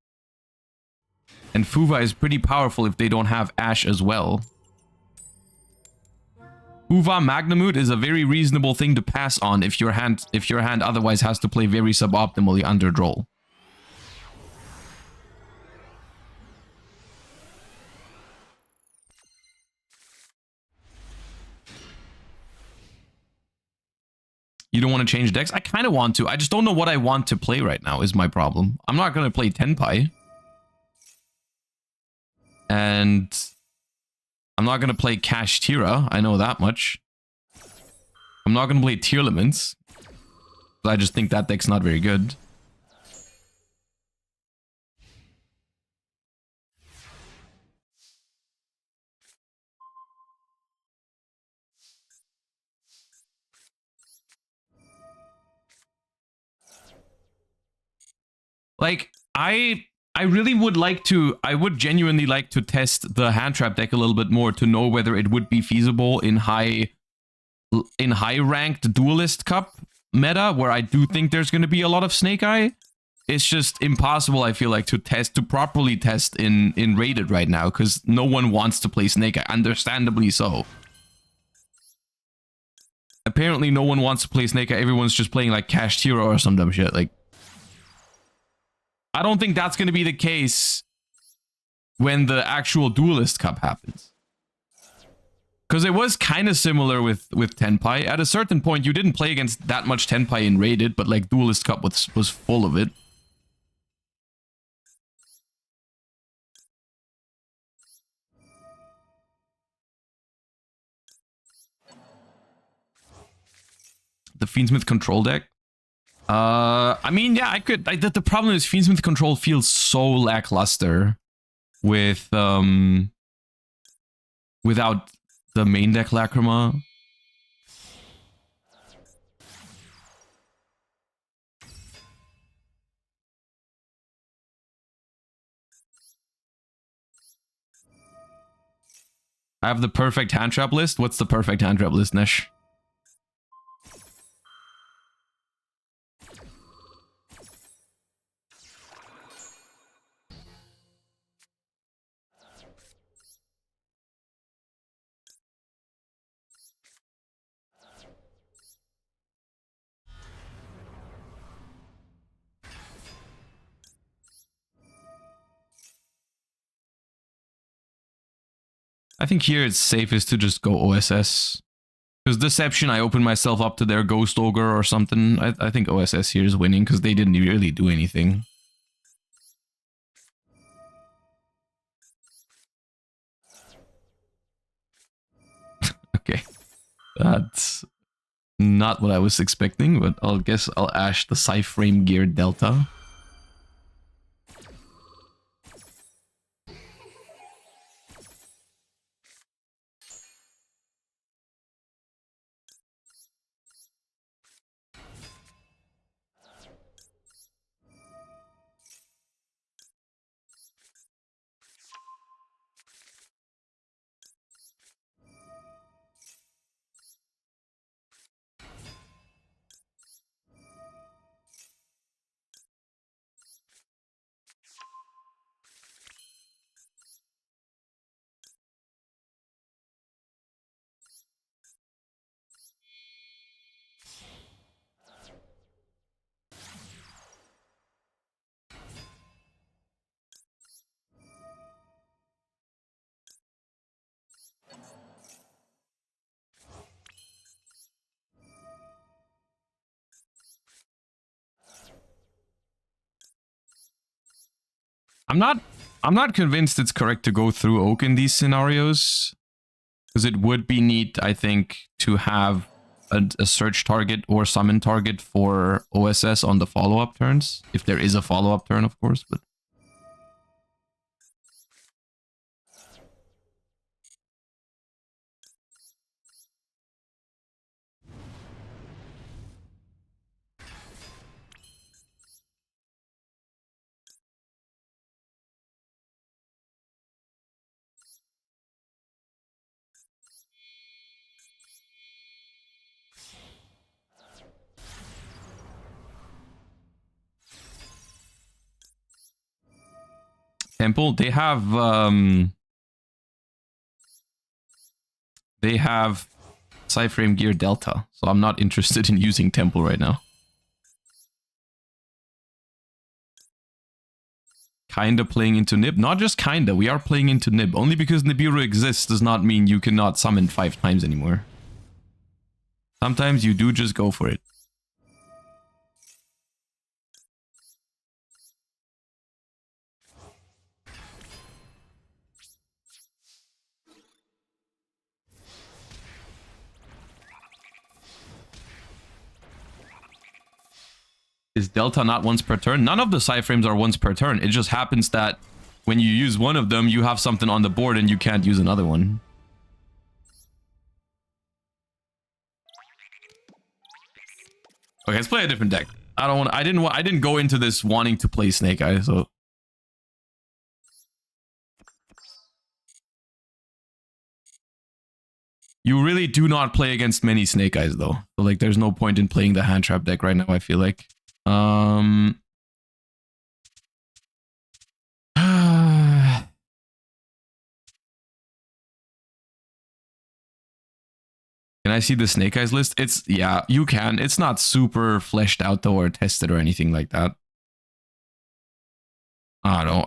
And Fuva is pretty powerful if they don't have Ash as well. Fuva Magnamute is a very reasonable thing to pass on if your hand otherwise has to play very suboptimally under draw. You don't want to change decks? I kind of want to. I just don't know what I want to play right now is my problem. I'm not going to play Tenpai. And I'm not going to play Kashtira. I know that much. I'm not going to play Tearlaments. I just think that deck's not very good. Like, I really would like to, I would genuinely like to test the Handtrap deck a little bit more to know whether it would be feasible in high ranked Duelist Cup meta, where I do think there's going to be a lot of Snake Eye. It's just impossible, I feel like, to properly test in Rated right now, because no one wants to play Snake Eye, understandably so. Apparently no one wants to play Snake Eye, everyone's just playing like Kashtira or some dumb shit, like... I don't think that's going to be the case when the actual Duelist Cup happens. Because it was kind of similar with Tenpai. At a certain point, you didn't play against that much Tenpai in Rated, but like Duelist Cup was full of it. The Fiendsmith Control deck? I mean, yeah, I could. The problem is Fiendsmith Control feels so lackluster with without the main deck Lacrima. I have the perfect Handtrap list. What's the perfect Handtrap list, Nesh? I think here it's safest to just go OSS. Because Deception, I opened myself up to their Ghost Ogre or something. I think OSS here is winning because they didn't really do anything. Okay. That's not what I was expecting, but I'll guess I'll Ash the Cyframe Gear Delta. I'm not convinced it's correct to go through Oak in these scenarios. Because it would be neat, I think, to have a search target or summon target for OSS on the follow-up turns. If there is a follow-up turn, of course, but... Temple, they have Cyframe Gear Delta, so I'm not interested in using Temple right now. Kinda playing into Nib, not just kinda, we are playing into Nib. Only because Nibiru exists does not mean you cannot summon 5 times anymore. Sometimes you do just go for it. Is Delta not once per turn? None of the Cyframes are once per turn. It just happens that when you use one of them, you have something on the board and you can't use another one. Okay, let's play a different deck. I didn't go into this wanting to play Snake Eye, so... You really do not play against many Snake Eyes, though. So, like, there's no point in playing the Handtrap deck right now, I feel like. Can I see the Snake Eyes list? It's, yeah, you can. It's not super fleshed out, though, or tested or anything like that. I don't know.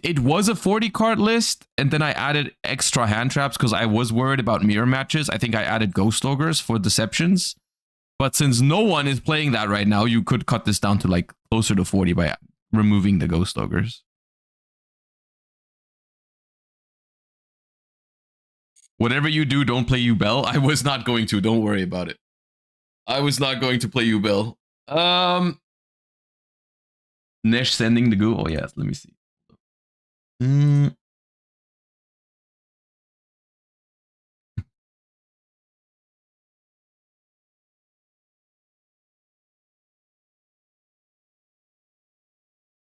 It was a 40 card list, and then I added extra hand traps because I was worried about mirror matches. I think I added Ghost Ogres for Deceptions. But since no one is playing that right now, you could cut this down to like closer to 40 by removing the Ghost Ogres. Whatever you do, don't play Bell. I was not going to. Don't worry about it. I was not going to play Bell. Nesh sending the Guu. Oh, yes. Let me see.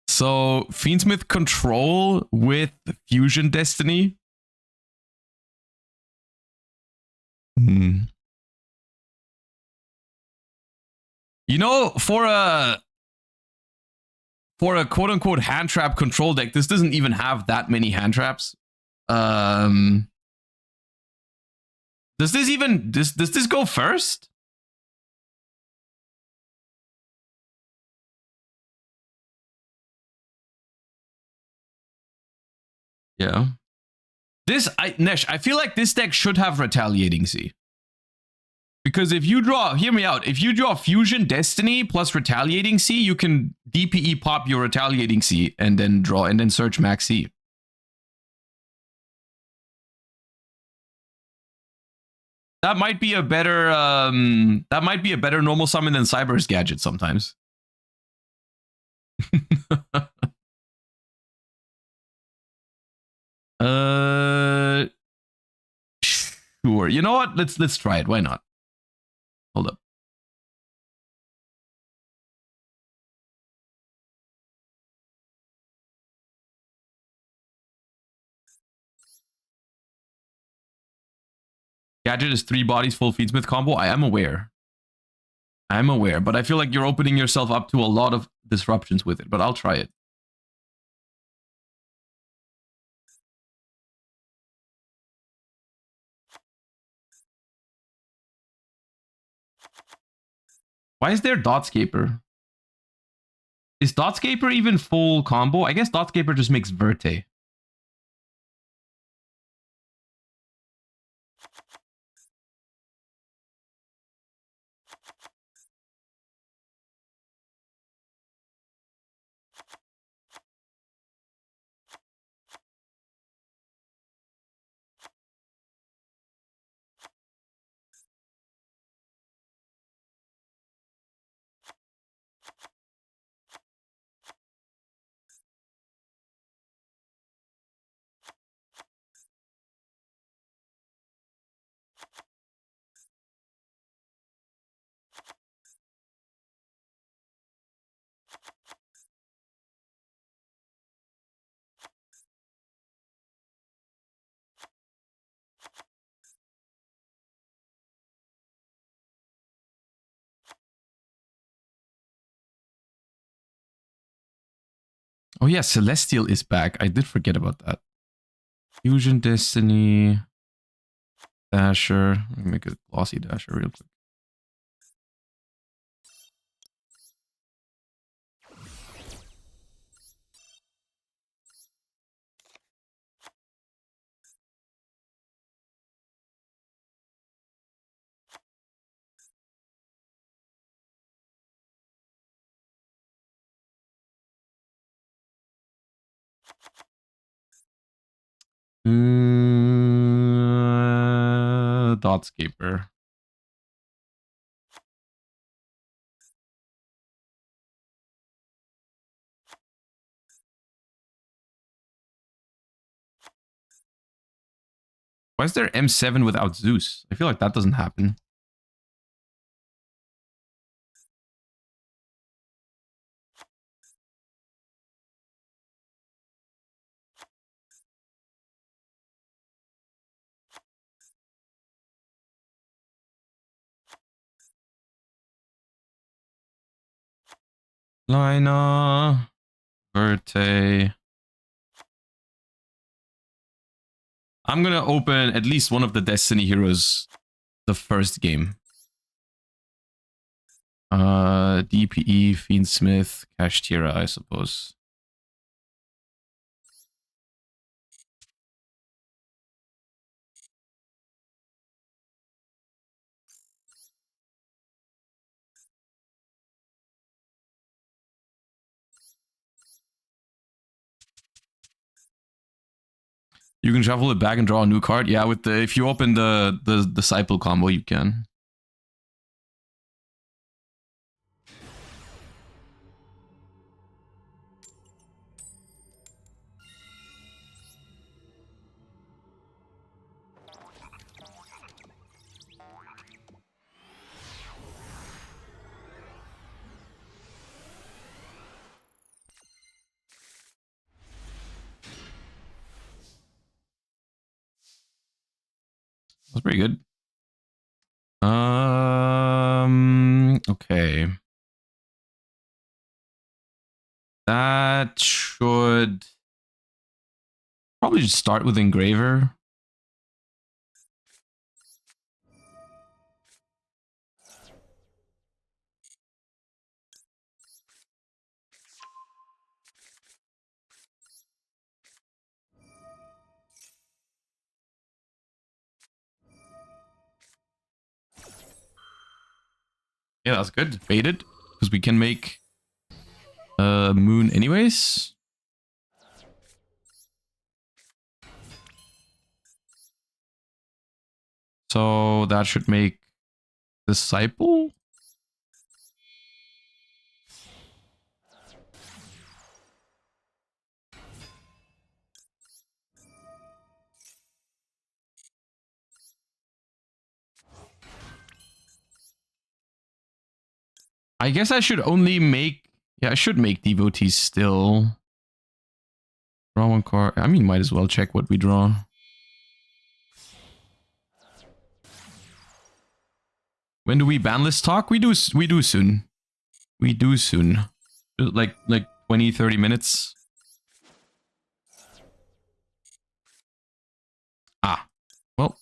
So, Fiendsmith Control with Fusion Destiny. You know, for a quote-unquote hand trap control deck, this doesn't even have that many hand traps. Does this go first? Yeah. Nesh, I feel like this deck should have Retaliating Sea. Because if you draw, hear me out, if you draw Fusion Destiny plus Retaliating Sea, you can DPE pop your Retaliating Sea and then draw and then search Max Sea. That might be a better normal summon than Cyber's Gadget sometimes. Sure. You know what? Let's try it. Why not? Hold up. Gadget is 3 bodies, full Feedsmith combo. I am aware. I'm aware, but I feel like you're opening yourself up to a lot of disruptions with it, but I'll try it. Why is there Dotscaper? Is Dotscaper even full combo? I guess Dotscaper just makes Verte. Oh yeah, Celestial is back. I did forget about that. Fusion Destiny. Dasher. Let me make a glossy Dasher real quick. Dotscaper. Why is there M7 without Zeus? I feel like that doesn't happen. Lina. Verte. I'm gonna open at least one of the Destiny heroes the first game. DPE, Fiendsmith, Kashtira, I suppose. You can shuffle it back and draw a new card. Yeah, with the if you open the disciple combo, you can. That's pretty good. Okay. That should probably just start with Engraver. Yeah, that's good. Baited. Because we can make moon anyways. So that should make disciple. I guess I should only make... Yeah, I should make devotees still. Draw one card. I mean, might as well check what we draw. When do we Banlist Talk? We do soon. We do soon. Like 20, 30 minutes. Ah. Well.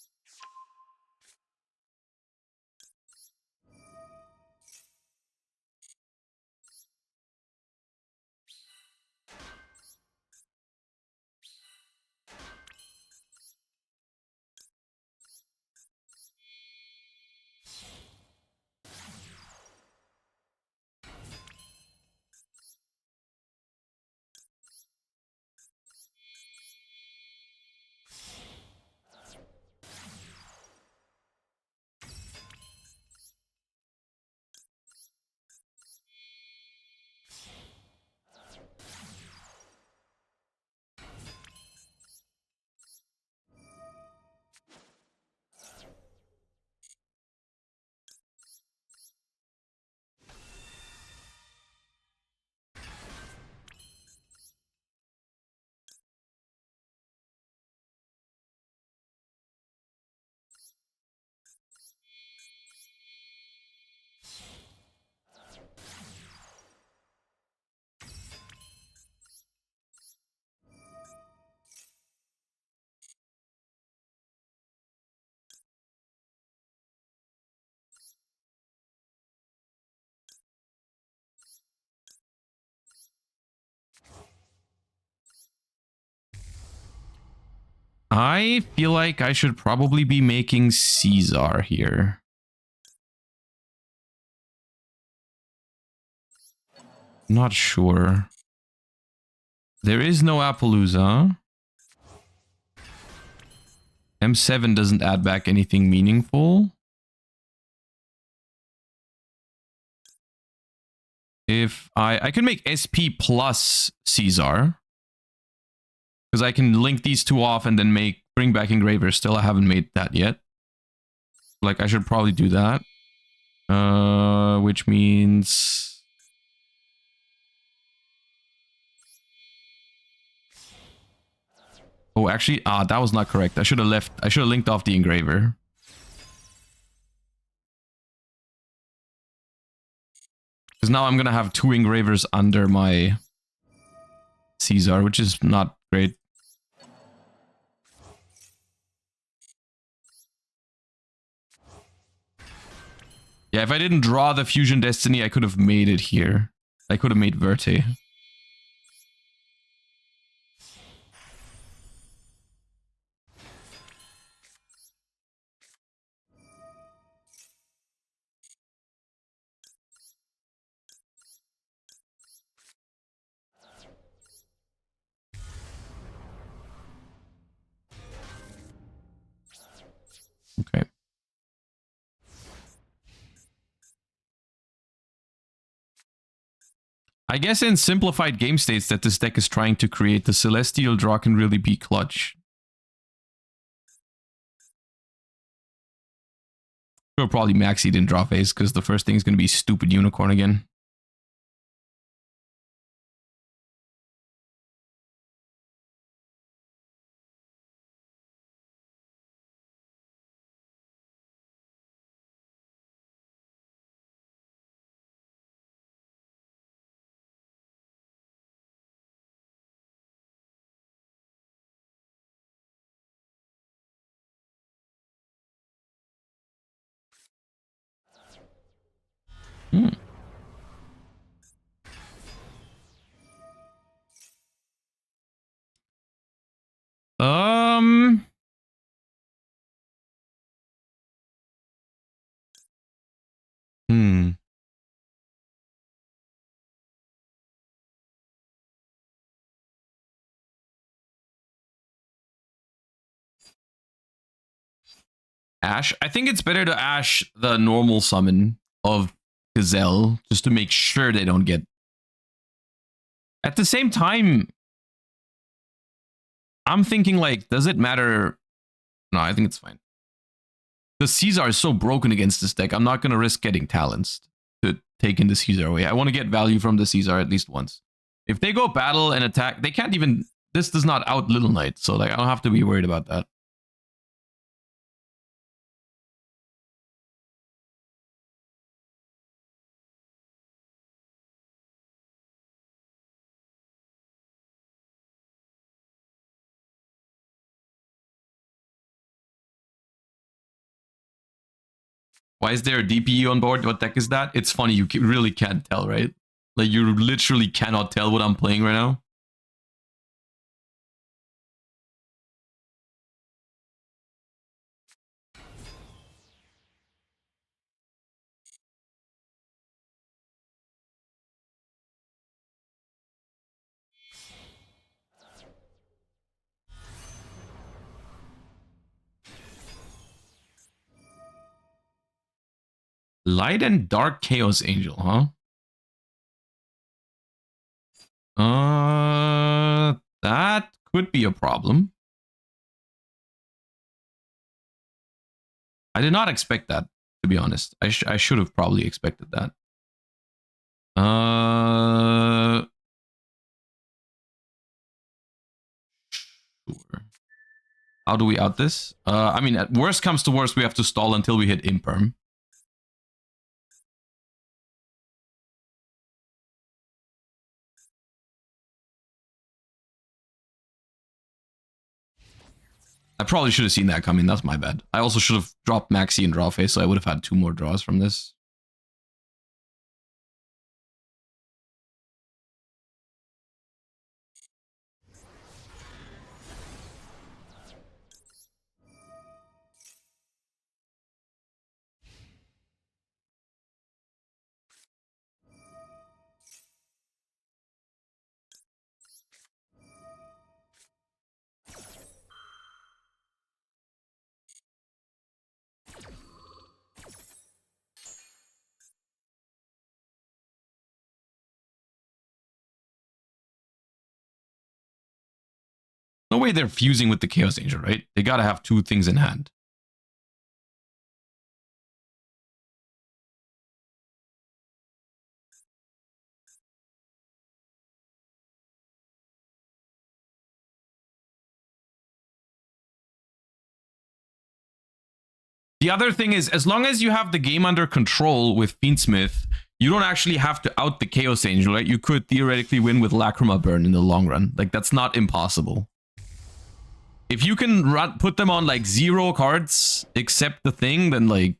I feel like I should probably be making Caesar here. Not sure. There is no Appaloosa. M7 doesn't add back anything meaningful. If I can make SP plus Caesar. Because I can link these two off and then bring back Engraver. Still, I haven't made that yet. Like, I should probably do that. Which means... Oh, actually, that was not correct. I should have linked off the Engraver. Because now I'm going to have two Engravers under my Caesar, which is not great. Yeah, if I didn't draw the Fusion Destiny, I could have made it here. I could have made Verte. Okay. I guess in simplified game states that this deck is trying to create, the Celestial draw can really be clutch. Sure, probably maxi in draw phase because the first thing is going to be stupid unicorn again. Hmm. Hmm. Ash. I think it's better to Ash the normal summon of Gazelle just to make sure they don't get. At the same time, I'm thinking like, does it matter? No, I think it's fine. The Caesar is so broken against this deck. I'm not going to risk getting talents to take in the Caesar away. I want to get value from the Caesar at least once. If they go battle and attack, they can't even... This does not out Little Knight, so like I don't have to be worried about that. Why is there a DPE on board? What deck is that? It's funny, you really can't tell, right? Like, you literally cannot tell what I'm playing right now. Light and Dark Chaos Angel, huh? That could be a problem. I did not expect that, to be honest. I should have probably expected that. Sure. How do we out this? I mean, at worst comes to worst, we have to stall until we hit Imperm. I probably should have seen that coming. That's my bad. I also should have dropped Maxi and draw face, so I would have had 2 more draws from this. No way they're fusing with the Chaos Angel, right? They gotta have 2 things in hand. The other thing is, as long as you have the game under control with Fiendsmith, you don't actually have to out the Chaos Angel, right? You could theoretically win with Lacrima Burn in the long run. Like, that's not impossible. If you can put them on, like, 0 cards, except the thing, then, like...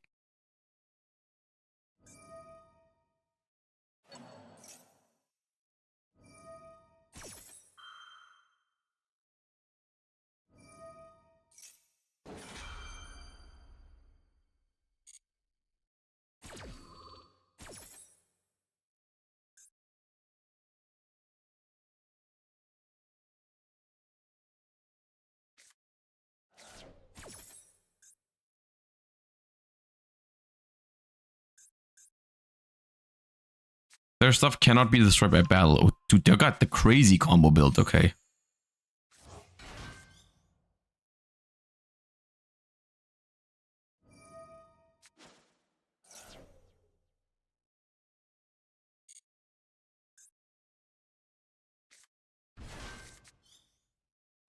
Their stuff cannot be destroyed by battle. Oh, dude, they got the crazy combo build, okay.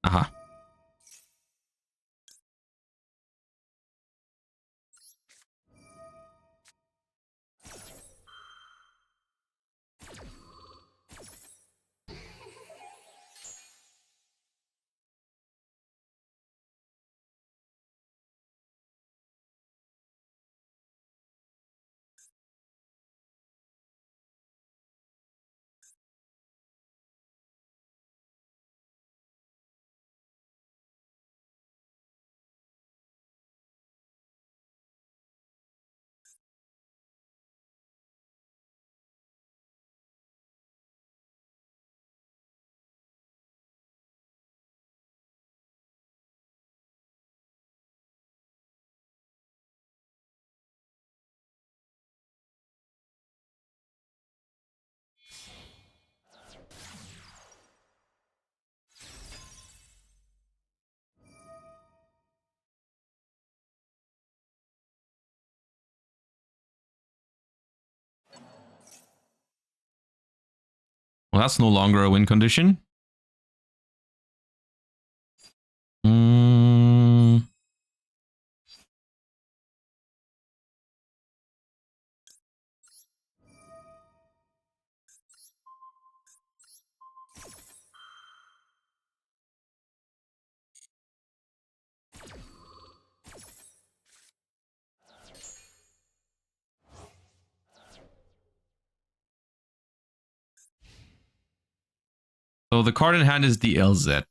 Aha. Well, that's no longer a win condition. So the card in hand is the LZ.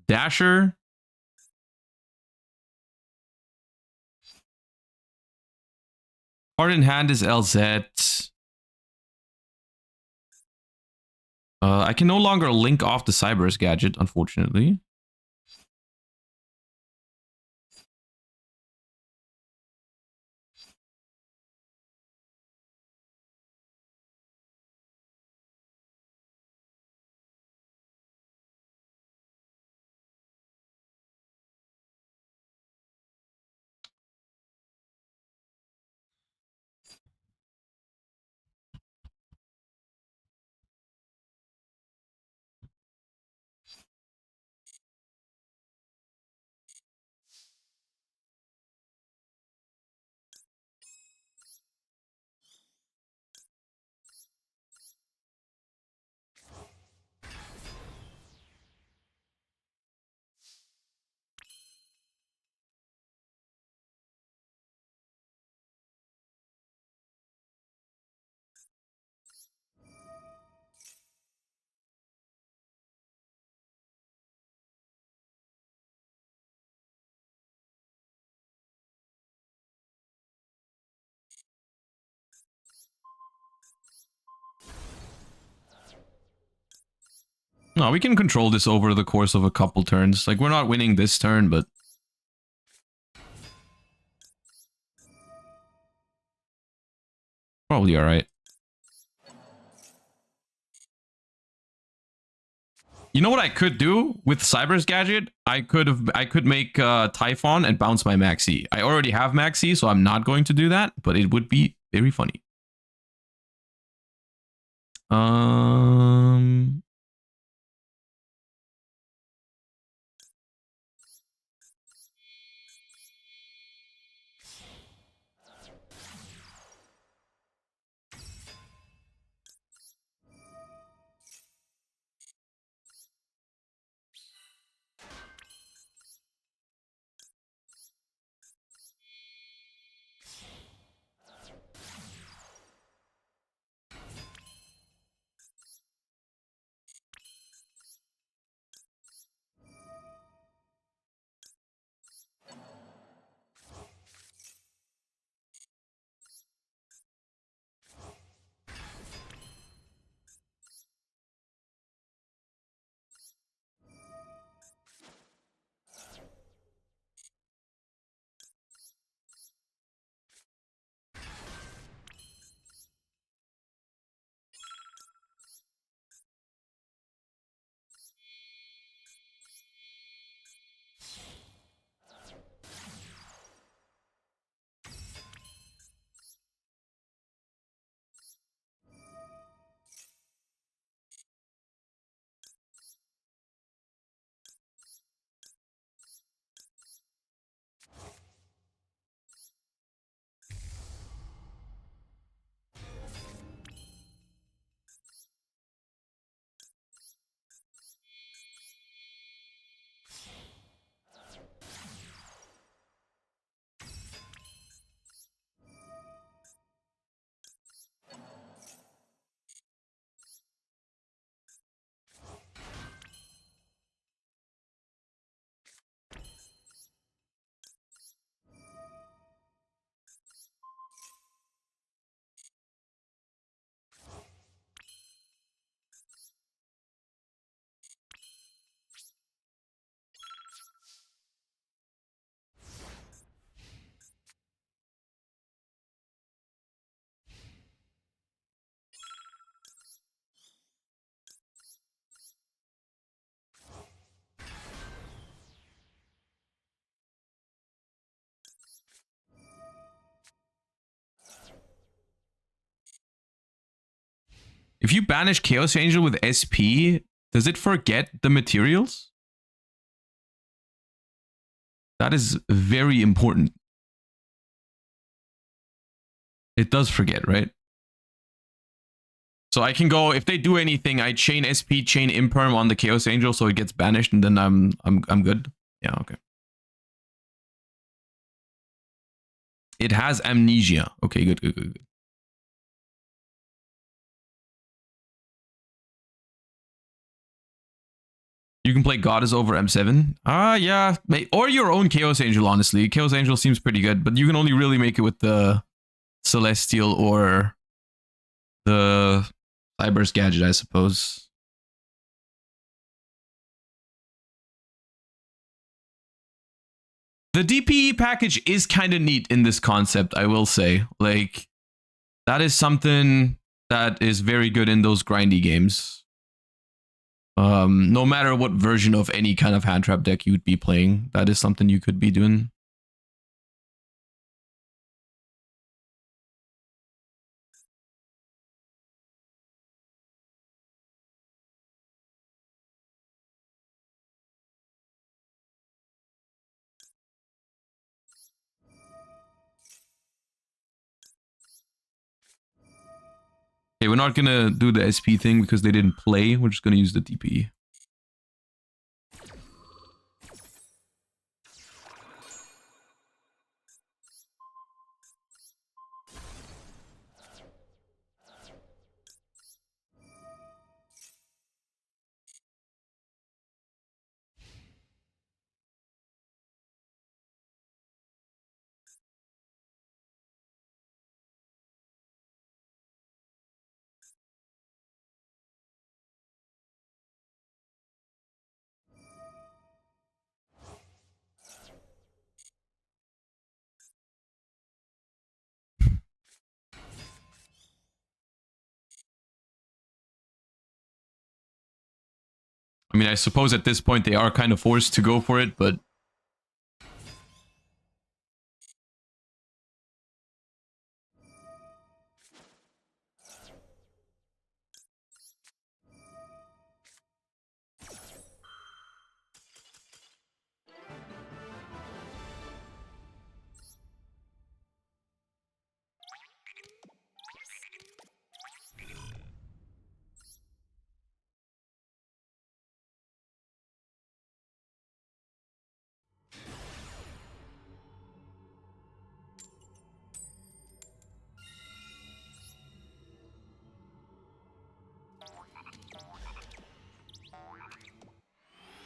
Dasher. Card in hand is LZ. I can no longer link off the Cyber's gadget, unfortunately. No, we can control this over the course of a couple turns. Like, we're not winning this turn, but... probably alright. You know what I could do with Cyber's gadget? I could make Typhon and bounce my Maxi. I already have Maxi, so I'm not going to do that, but it would be very funny. If you banish Chaos Angel with SP, does it forget the materials? That is very important. It does forget, right? So I can go, if they do anything, I chain SP, chain Imperm on the Chaos Angel so it gets banished, and then I'm good. Yeah, okay. It has amnesia. Okay, good. You can play Goddess over M7. Yeah. Or your own Chaos Angel, honestly. Chaos Angel seems pretty good, but you can only really make it with the Celestial or the Cyber's Gadget, I suppose. The DPE package is kind of neat in this concept, I will say. Like, that is something that is very good in those grindy games. No matter what version of any kind of hand trap deck you'd be playing, that is something you could be doing. Okay, we're not gonna do the SP thing because they didn't play. We're just gonna use the DPE. I mean, I suppose at this point they are kind of forced to go for it, but...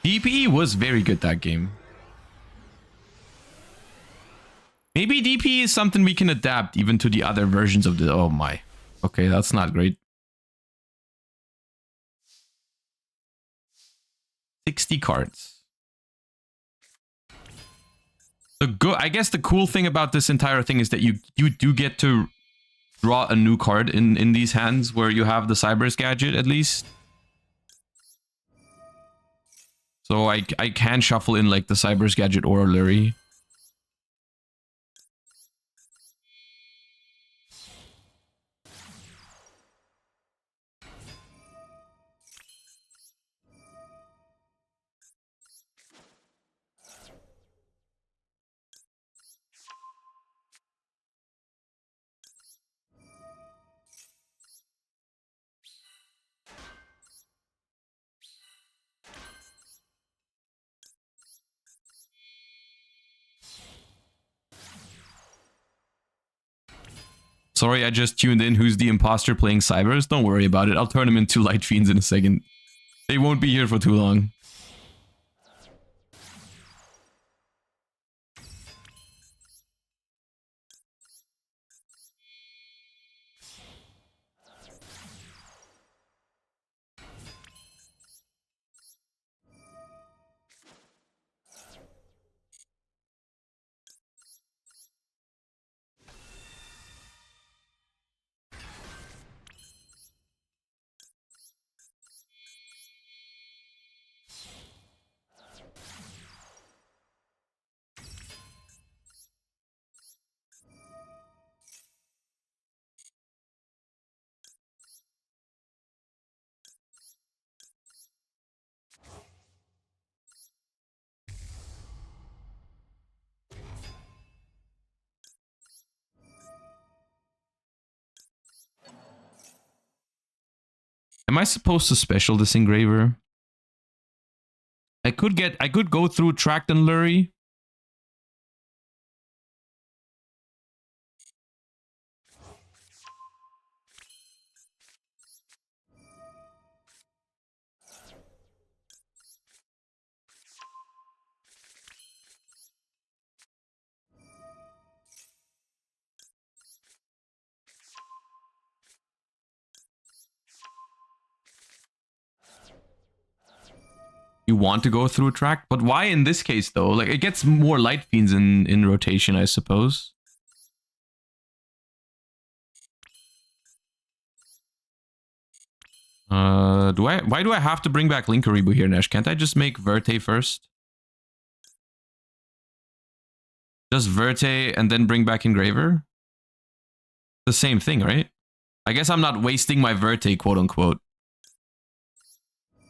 DPE was very good that game. Maybe DPE is something we can adapt even to the other versions of the... Oh my. Okay, that's not great. 60 cards. I guess the cool thing about this entire thing is that you do get to draw a new card in these hands where you have the Cyber's Gadget at least. So I can shuffle in like the Cyber's Gadget or a Lurie. Sorry, I just tuned in. Who's the imposter playing Cybers? Don't worry about it. I'll turn them into Light Fiends in a second. They won't be here for too long. Am I supposed to special this engraver? I could go through Tract and Lurie. You want to go through a track, but why in this case though? Like it gets more light fiends in rotation, I suppose. Why do I have to bring back Linkaribu here, Nesh? Can't I just make Verte first? Just Verte and then bring back Engraver? The same thing, right? I guess I'm not wasting my Verte, quote unquote.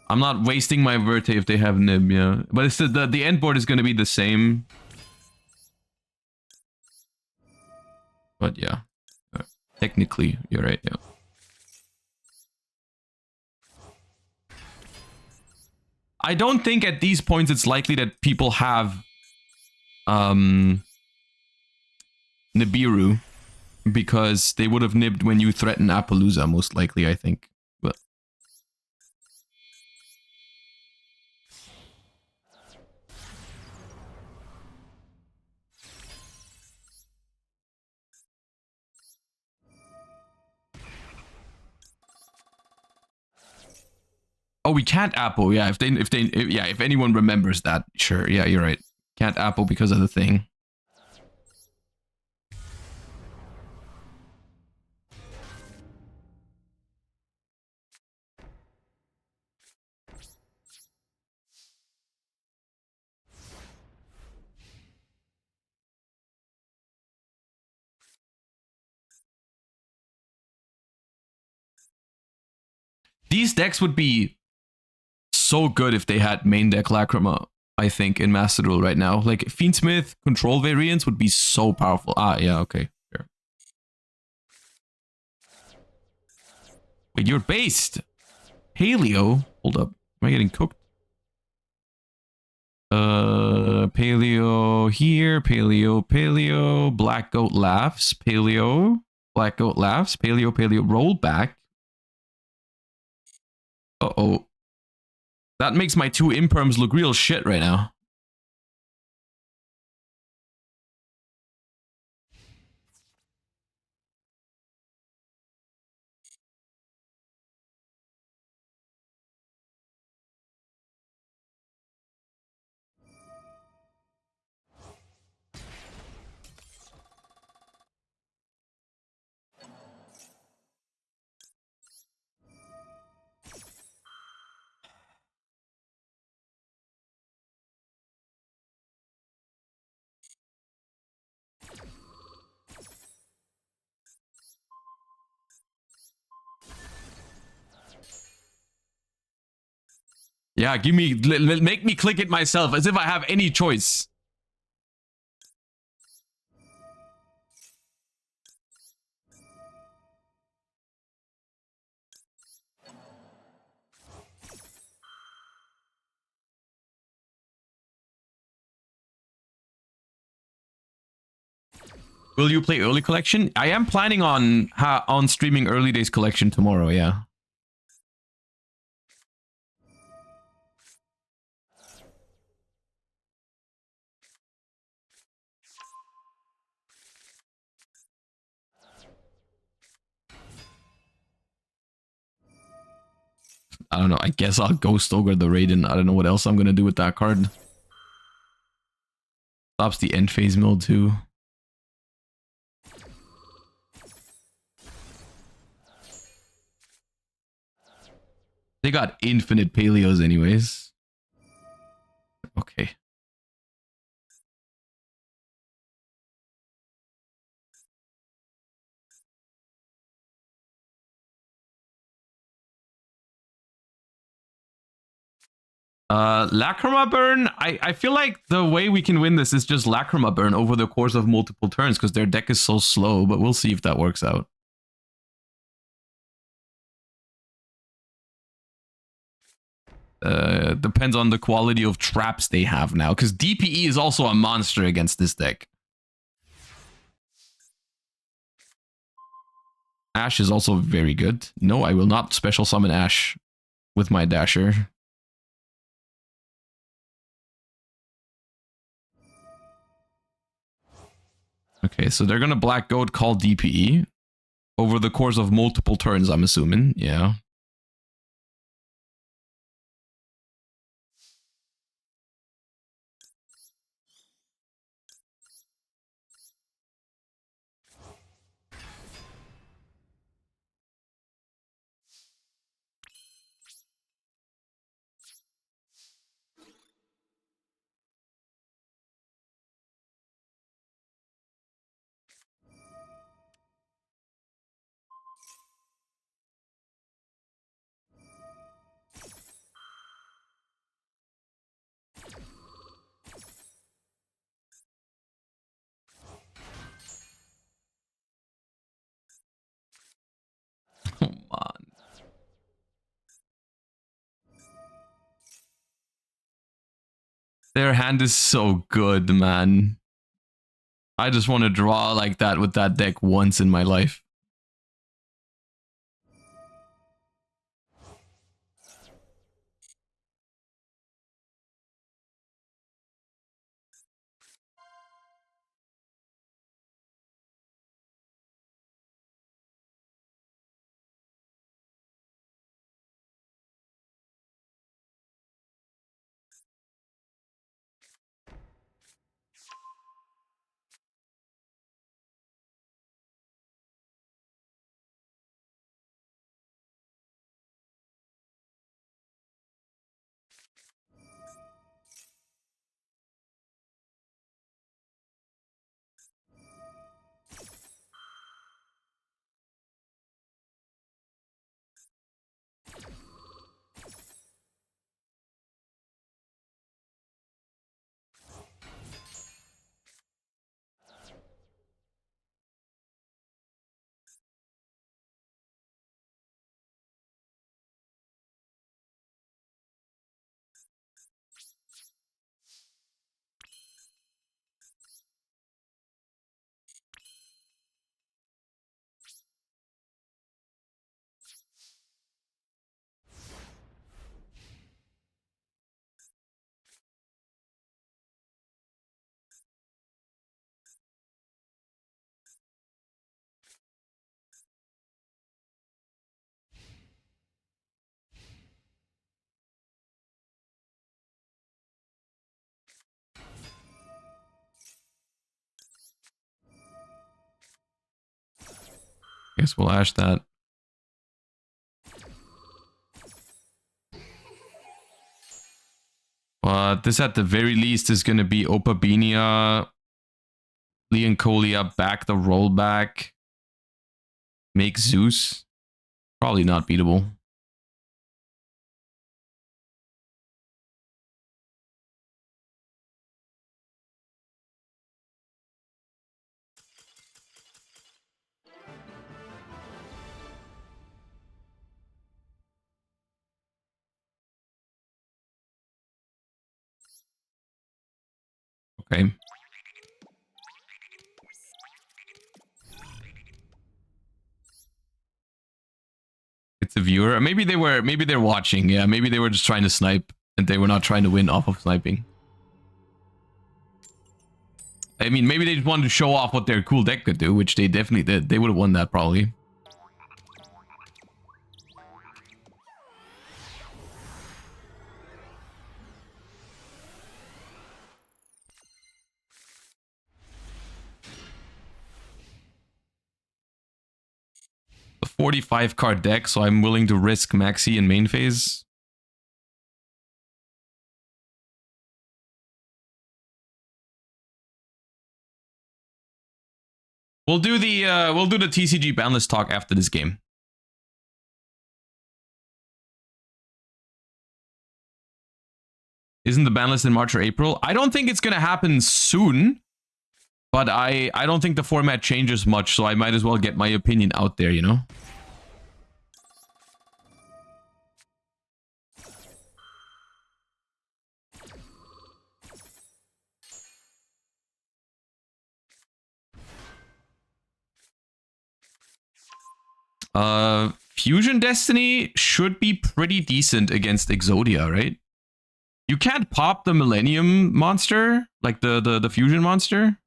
I'm not wasting my Verte if they have Nib, yeah. But it's the end board is going to be the same. But yeah, technically, you're right, yeah. I don't think at these points it's likely that people have Nibiru, because they would have nibbed when you threaten Appaloosa, most likely, I think. But oh, we can't Apple, yeah. If anyone remembers that, sure, yeah, you're right. Can't Apple because of the thing. These decks would be so good if they had main deck Lacrima, I think, in Master Duel right now. Like, Fiendsmith control variants would be so powerful. Ah, yeah, okay. Sure. Wait, you're based. Paleo? Hold up. Am I getting cooked? Paleo here. Paleo. Black Goat laughs. Paleo. Black Goat laughs. Paleo. Roll back. Uh-oh. That makes my two imperms look real shit right now. Yeah, give me, make me click it myself as if I have any choice. Will you play early collection? I am planning on streaming early days collection tomorrow, yeah. I don't know. I guess I'll Ghost Ogre the Raiden. I don't know what else I'm going to do with that card. Stops the end phase mill too. They got infinite Paleos anyways. Okay. Lacrima Burn, I feel like the way we can win this is just Lacrima Burn over the course of multiple turns because their deck is so slow, but we'll see if that works out. Depends on the quality of traps they have now. Because DPE is also a monster against this deck. Ash is also very good. No, I will not special summon Ash with my Dasher. Okay, so they're gonna Black Goat call DPE over the course of multiple turns, I'm assuming. Yeah. Come on. Their hand is so good, man. I just want to draw like that with that deck once in my life. Guess we'll Ash that. But this at the very least is going to be Opabinia, Leoncolia, back the rollback, make Zeus. Probably not beatable. Okay. It's a viewer. Maybe they're watching. Yeah, maybe they were just trying to snipe and they were not trying to win off of sniping. I mean, maybe they just wanted to show off what their cool deck could do, which they definitely did. They would have won that probably. A 45 card deck, so I'm willing to risk Maxi in main phase. We'll do the TCG Banlist Talk after this game. Isn't the ban list in March or April? I don't think it's gonna happen soon, but I don't think the format changes much, so I might as well get my opinion out there, you know? Fusion Destiny should be pretty decent against Exodia, right? You can't pop the Millennium monster, like the fusion monster,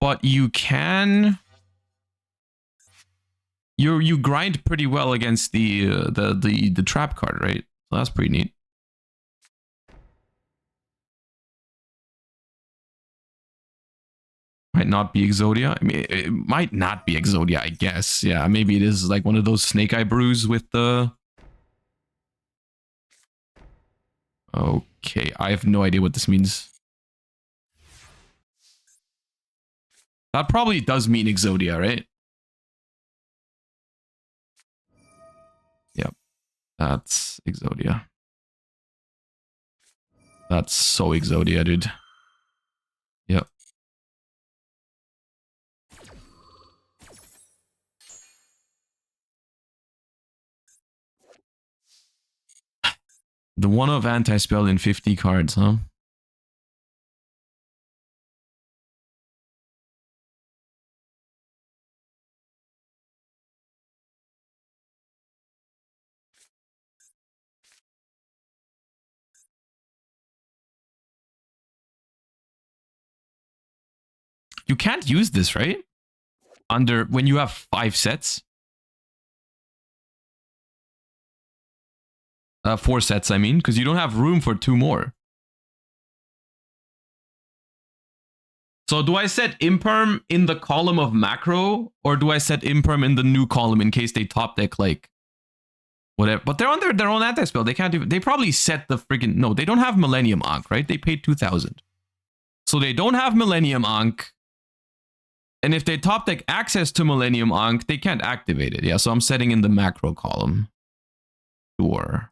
but you can. You grind pretty well against the trap card, right? So that's pretty neat. Might not be Exodia. I mean, it might not be Exodia, I guess. Yeah, maybe it is like one of those Snake Eye brews with the. Okay, I have no idea what this means. That probably does mean Exodia, right? Yep. That's Exodia. That's so Exodia, dude. Yep. The one of anti-spell in 50 cards, huh? You can't use this, right? Under when you have 5 sets. 4 sets, I mean, because you don't have room for 2 more. So do I set imperm in the column of macro, or do I set imperm in the new column in case they top deck like whatever? But they're on their own anti-spell. They can't even. They probably set the freaking. No, they don't have Millennium Ankh, right? They paid 2,000. So they don't have Millennium Ankh. And if they top deck access to Millennium Ankh, they can't activate it. Yeah, so I'm setting in the macro column. Sure.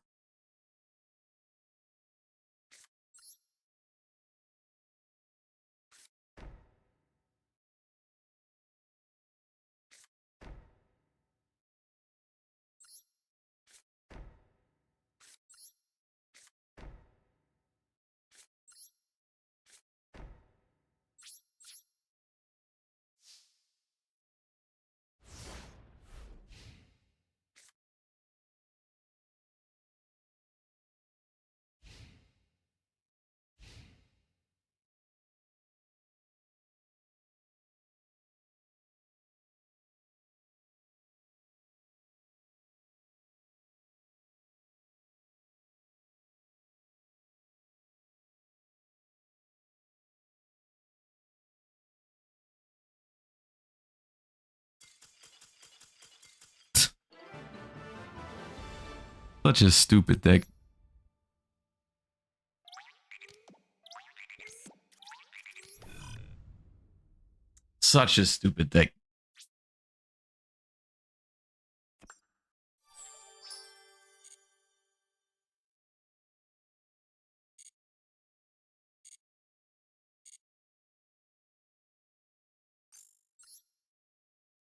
Such a stupid deck. Such a stupid deck.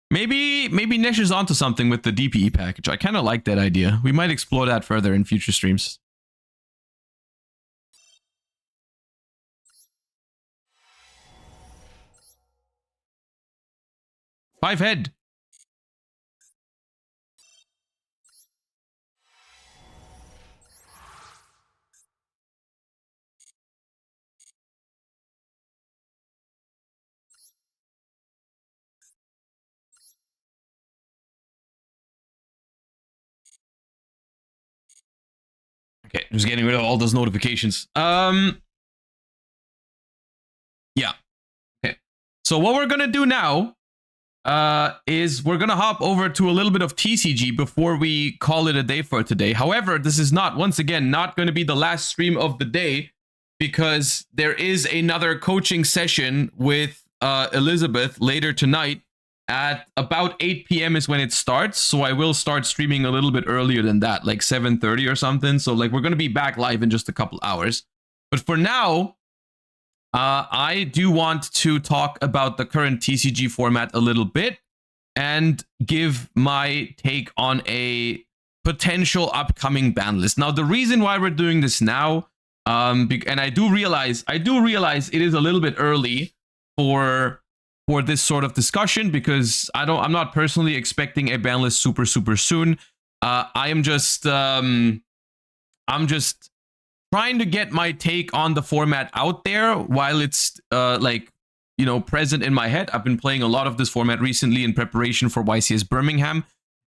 Maybe Nish is onto something with the DPE package. I kind of like that idea. We might explore that further in future streams. Five head. Okay, just getting rid of all those notifications. Yeah. Okay. So what we're gonna do now is we're gonna hop over to a little bit of TCG before we call it a day for today. However, this is not, once again, not going to be the last stream of the day because there is another coaching session with Elizabeth later tonight at about 8 p.m. is when it starts. So I will start streaming a little bit earlier than that, like 7:30 or something. So like we're going to be back live in just a couple hours. But for now, I do want to talk about the current TCG format a little bit and give my take on a potential upcoming ban list. Now, the reason why we're doing this now, and I do realize it is a little bit early for for this sort of discussion because I'm not personally expecting a ban list super soon. I'm just trying to get my take on the format out there while it's like, you know, present in my head. I've been playing a lot of this format recently in preparation for YCS Birmingham,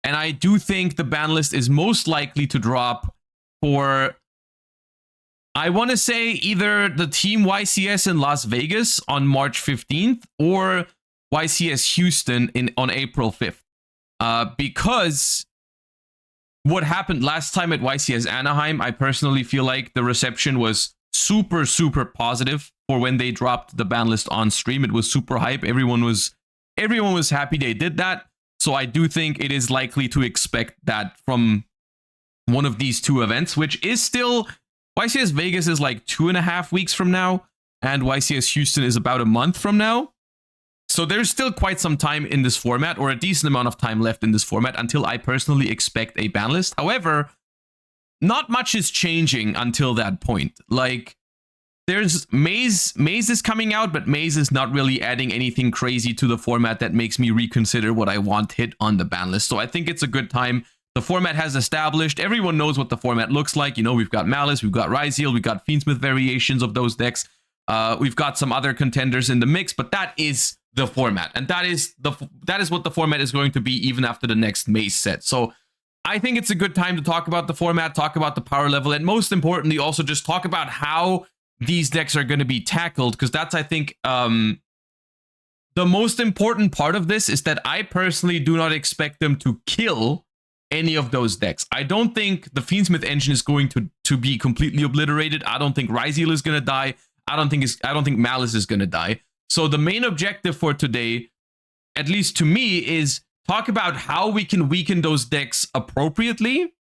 and I do think the ban list is most likely to drop for, I want to say, either the Team YCS in Las Vegas on March 15th or YCS Houston on April 5th. Because what happened last time at YCS Anaheim, I personally feel like the reception was super positive for when they dropped the ban list on stream. It was super hype. Everyone was happy they did that. So I do think it is likely to expect that from one of these two events, which is still, YCS Vegas is like 2.5 weeks from now, and YCS Houston is about a month from now. So there's still quite some time in this format, or a decent amount of time left in this format, until I personally expect a ban list. However, not much is changing until that point. Like, there's Maze is coming out, but Maze is not really adding anything crazy to the format that makes me reconsider what I want hit on the ban list. So I think it's a good time. The format has established. Everyone knows what the format looks like. You know, we've got Malice, we've got Ryzeal, we've got Fiendsmith variations of those decks. We've got some other contenders in the mix, but that is the format, and that is what the format is going to be even after the next Maze set. So I think it's a good time to talk about the format, talk about the power level, and most importantly, also just talk about how these decks are going to be tackled, because that's, I think, the most important part of this is that I personally do not expect them to kill any of those decks. I don't think the Fiendsmith engine is going to be completely obliterated. I don't think Ryzeal is going to die. I don't think Malice is going to die. So the main objective for today, at least to me, is talk about how we can weaken those decks appropriately,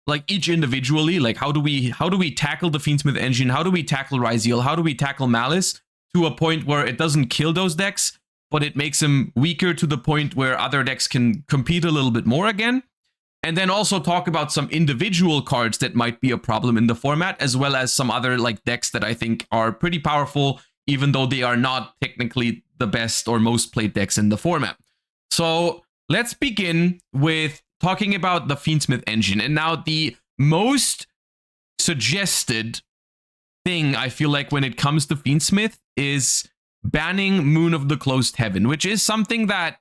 like each individually. Like, how do we tackle the Fiendsmith engine? How do we tackle Ryzeal? How do we tackle Malice to a point where it doesn't kill those decks, but it makes them weaker to the point where other decks can compete a little bit more again? And then also talk about some individual cards that might be a problem in the format, as well as some other like decks that I think are pretty powerful, even though they are not technically the best or most played decks in the format. So let's begin with talking about the Fiendsmith engine. And now the most suggested thing I feel like when it comes to Fiendsmith is banning Moon of the Closed Heaven, which is something that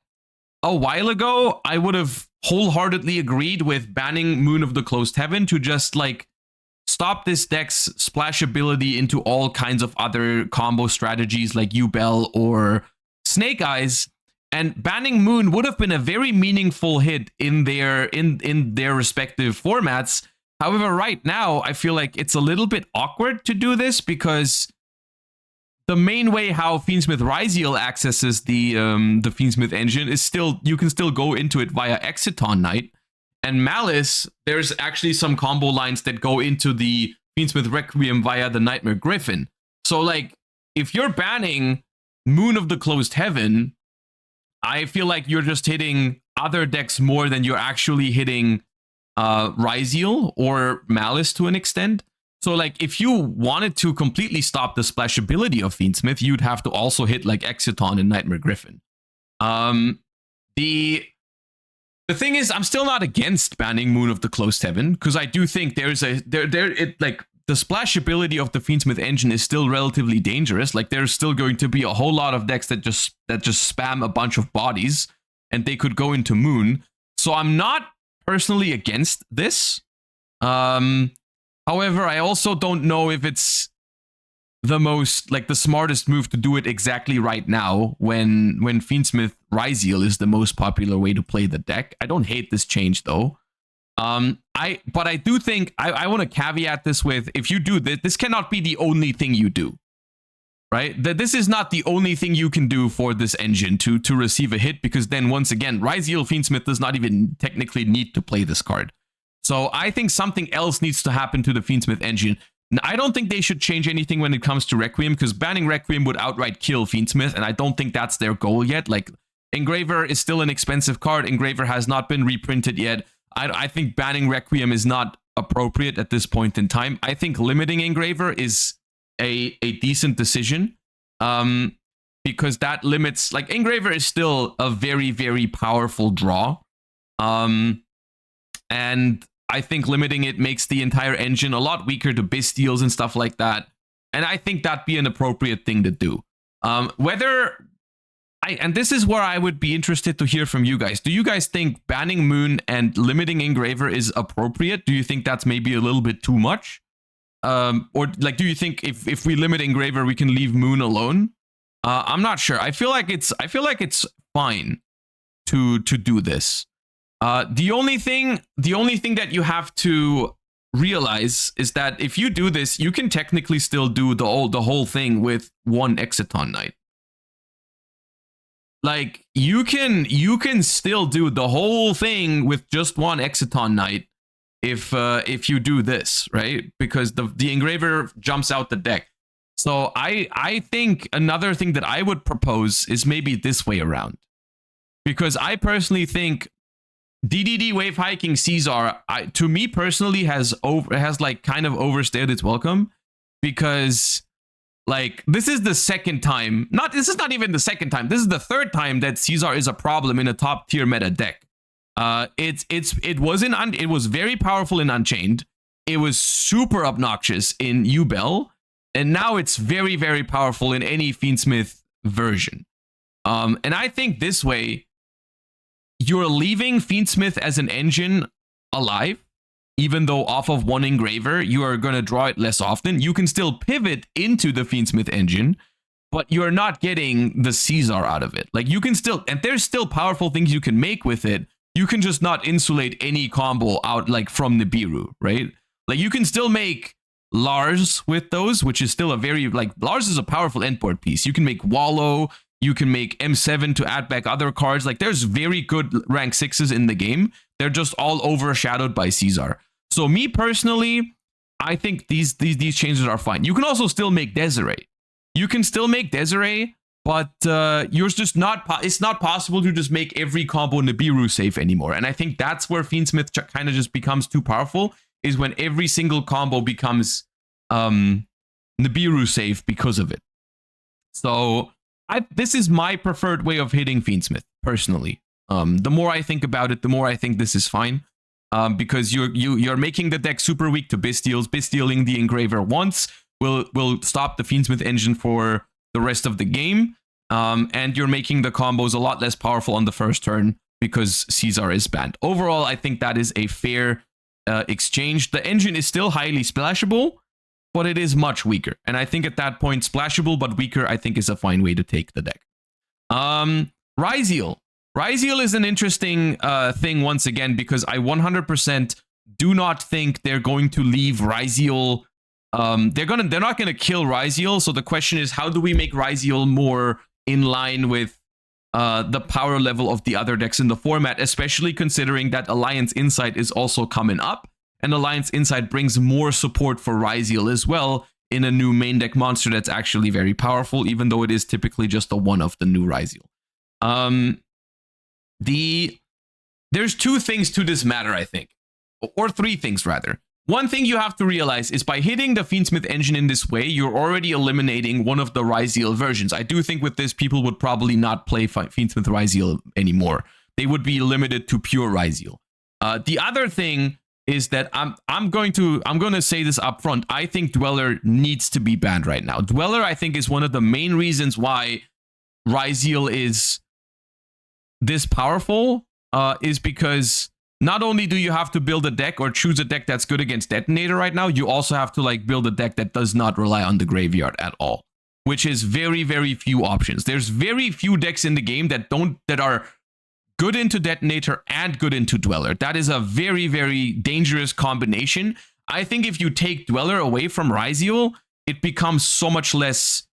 a while ago I would have wholeheartedly agreed with, banning Moon of the Closed Heaven to just like stop this deck's splashability into all kinds of other combo strategies like Yubel or Snake Eyes. And banning Moon would have been a very meaningful hit in their respective formats. However, right now I feel like it's a little bit awkward to do this, because the main way how Fiendsmith Ryzeal accesses the Fiendsmith engine is still, you can still go into it via Exciton Knight. And Malice, there's actually some combo lines that go into the Fiendsmith Requiem via the Nightmare Griffin. So like, if you're banning Moon of the Closed Heaven, I feel like you're just hitting other decks more than you're actually hitting Ryzeal or Malice to an extent. So like, if you wanted to completely stop the splashability of Fiendsmith, you'd have to also hit like Exciton and Nightmare Griffin. The thing is, I'm still not against banning Moon of the Closed Heaven, because I do think there's like the splashability of the Fiendsmith engine is still relatively dangerous. Like, there's still going to be a whole lot of decks that just spam a bunch of bodies, and they could go into Moon. So I'm not personally against this. However, I also don't know if it's the smartest move to do it exactly right now when Fiendsmith Ryzeal is the most popular way to play the deck. I don't hate this change though. But I do think I want to caveat this with, if you do this, this cannot be the only thing you do, right? That this is not the only thing you can do for this engine to receive a hit, because then once again, Ryzeal Fiendsmith does not even technically need to play this card. So I think something else needs to happen to the Fiendsmith engine. I don't think they should change anything when it comes to Requiem, because banning Requiem would outright kill Fiendsmith, and I don't think that's their goal yet. Like, Engraver is still an expensive card. Engraver has not been reprinted yet. I think banning Requiem is not appropriate at this point in time. I think limiting Engraver is a decent decision. because that limits, like, Engraver is still a very, very powerful draw. And I think limiting it makes the entire engine a lot weaker to Bystials and stuff like that. And I think that'd be an appropriate thing to do. And this is where I would be interested to hear from you guys. Do you guys think banning Moon and limiting Engraver is appropriate? Do you think that's maybe a little bit too much? Or like, do you think if we limit Engraver, we can leave Moon alone? I'm not sure. I feel like it's fine to do this. The only thing that you have to realize is that if you do this, you can technically still do the whole thing with one Exciton Knight. Like, you can still do the whole thing with just one Exciton Knight if you do this, right? Because the Engraver jumps out the deck. So I think another thing that I would propose is maybe this way around. Because I personally think DDD wave hiking Caesar, to me personally, has like kind of overstayed its welcome, because like, this is the second time, this is not even the second time, this is the third time that Caesar is a problem in a top tier meta deck. It was very powerful in Unchained. It was super obnoxious in Yubel, and now it's very, very powerful in any Fiendsmith version. And I think this way, you're leaving Fiendsmith as an engine alive, even though off of one Engraver, you are going to draw it less often. You can still pivot into the Fiendsmith engine, but you're not getting the Caesar out of it. Like, you can still, and there's still powerful things you can make with it. You can just not insulate any combo out, like, from Nibiru, right? Like, you can still make Lars with those, which is still a very, like, Lars is a powerful endboard piece. You can make Wallow. You can make M7 to add back other cards. Like, there's very good rank 6s in the game. They're just all overshadowed by Caesar. So me personally, I think these changes are fine. You can also still make Desiree. You can still make Desiree, but you're just not. It's not possible to just make every combo Nibiru safe anymore. And I think that's where Fiendsmith kind of just becomes too powerful, is when every single combo becomes Nibiru safe because of it. So this is my preferred way of hitting Fiendsmith, personally. The more I think about it, the more I think this is fine. Because you're making the deck super weak to Bystials. Bystialing the Engraver once will stop the Fiendsmith engine for the rest of the game. And you're making the combos a lot less powerful on the first turn because Caesar is banned. Overall, I think that is a fair exchange. The engine is still highly splashable, but it is much weaker. And I think at that point, splashable but weaker, I think, is a fine way to take the deck. Ryziel. Ryziel is an interesting thing once again, because I 100% do not think they're going to leave Ryziel. They're not gonna kill Ryziel. So the question is, how do we make Ryziel more in line with the power level of the other decks in the format, especially considering that Alliance Insight is also coming up, and Alliance Insight brings more support for Ryziel as well in a new main deck monster that's actually very powerful, even though it is typically just a one of the new Ryziel. There's two things to this matter, I think, or three things rather. One thing you have to realize is by hitting the Fiendsmith engine in this way, you're already eliminating one of the Ryziel versions. I do think with this, people would probably not play Fiendsmith Ryziel anymore. They would be limited to pure Ryziel. The other thing is that I'm going to say this up front. I think Dweller needs to be banned right now. Dweller, I think, is one of the main reasons why Ryziel is this powerful, is because not only do you have to build a deck or choose a deck that's good against Detonator right now, you also have to like build a deck that does not rely on the graveyard at all, which is very, very few options. There's very few decks in the game that are good into Detonator and good into Dweller. That is a very, very dangerous combination. I think if you take Dweller away from Ryziel, it becomes so much less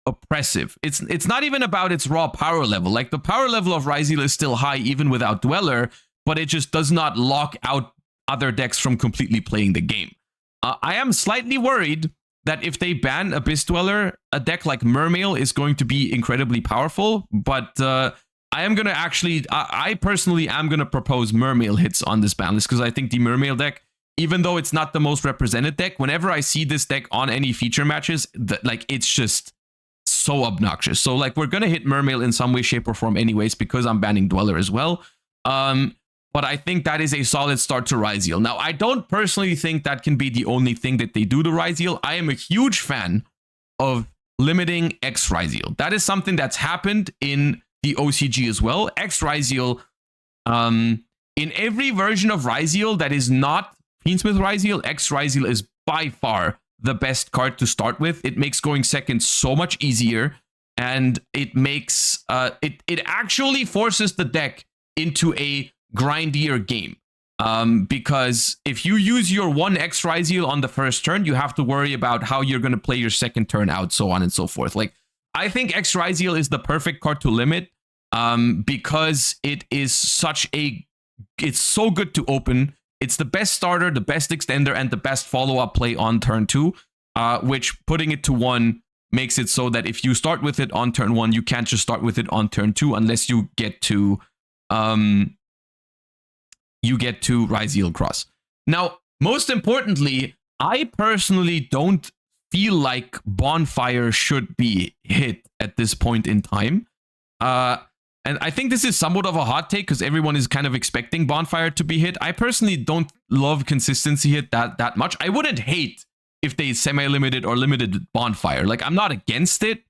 oppressive. It's not even about its raw power level. Like, the power level of Ryziel is still high even without Dweller, but it just does not lock out other decks from completely playing the game. I am slightly worried that if they ban Abyss Dweller, a deck like Mermail is going to be incredibly powerful, but I personally am going to propose Mermail hits on this ban list, because I think the Mermail deck, even though it's not the most represented deck, whenever I see this deck on any feature matches, it's just so obnoxious. So like we're gonna hit Mermail in some way, shape, or form anyways, because I'm banning Dweller as well. But I think that is a solid start to Ryzeal. Now, I don't personally think that can be the only thing that they do to Ryzeal. I am a huge fan of limiting X Ryzeal. That is something that's happened in the OCG as well. X Ryzeal, in every version of Ryzeal that is not Fiendsmith Ryzeal, X Ryzeal is by far the best card to start with. It makes going second so much easier, and it makes it actually forces the deck into a grindier game. Because if you use your one X Ryzeal on the first turn, you have to worry about how you're going to play your second turn out, so on and so forth. Like, I think X Ryzeal is the perfect card to limit, because it is it's so good to open. It's the best starter, the best extender, and the best follow-up play on turn 2, which, putting it to 1, makes it so that if you start with it on turn 1, you can't just start with it on turn 2 unless you get to Ryzeal Cross. Now, most importantly, I personally don't feel like Bonfire should be hit at this point in time. And I think this is somewhat of a hot take because everyone is kind of expecting Bonfire to be hit. I personally don't love consistency hit that much. I wouldn't hate if they semi-limited or limited Bonfire. Like, I'm not against it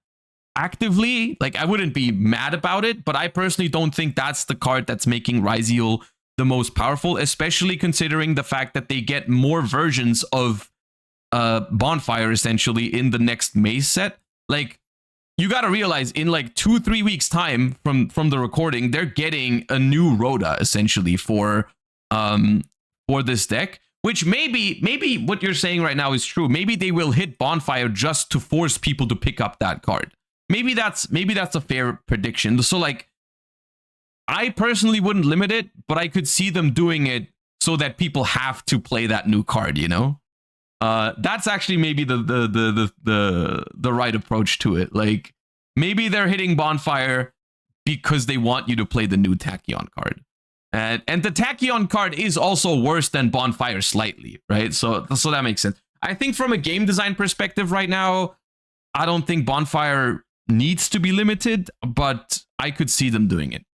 actively. Like, I wouldn't be mad about it, but I personally don't think that's the card that's making Ryzeal the most powerful, especially considering the fact that they get more versions of Bonfire essentially in the next Maze set. Like, you got to realize in like 2-3 weeks time from the recording, they're getting a new Rhoda essentially for this deck, which maybe what you're saying right now is true. Maybe they will hit Bonfire just to force people to pick up that card. Maybe that's a fair prediction. So like, I personally wouldn't limit it, but I could see them doing it so that people have to play that new card, you know? That's actually maybe the right approach to it. Like, maybe they're hitting Bonfire because they want you to play the new Tachyon card. And the Tachyon card is also worse than Bonfire slightly, right? So that makes sense. I think from a game design perspective right now, I don't think Bonfire needs to be limited, but I could see them doing it.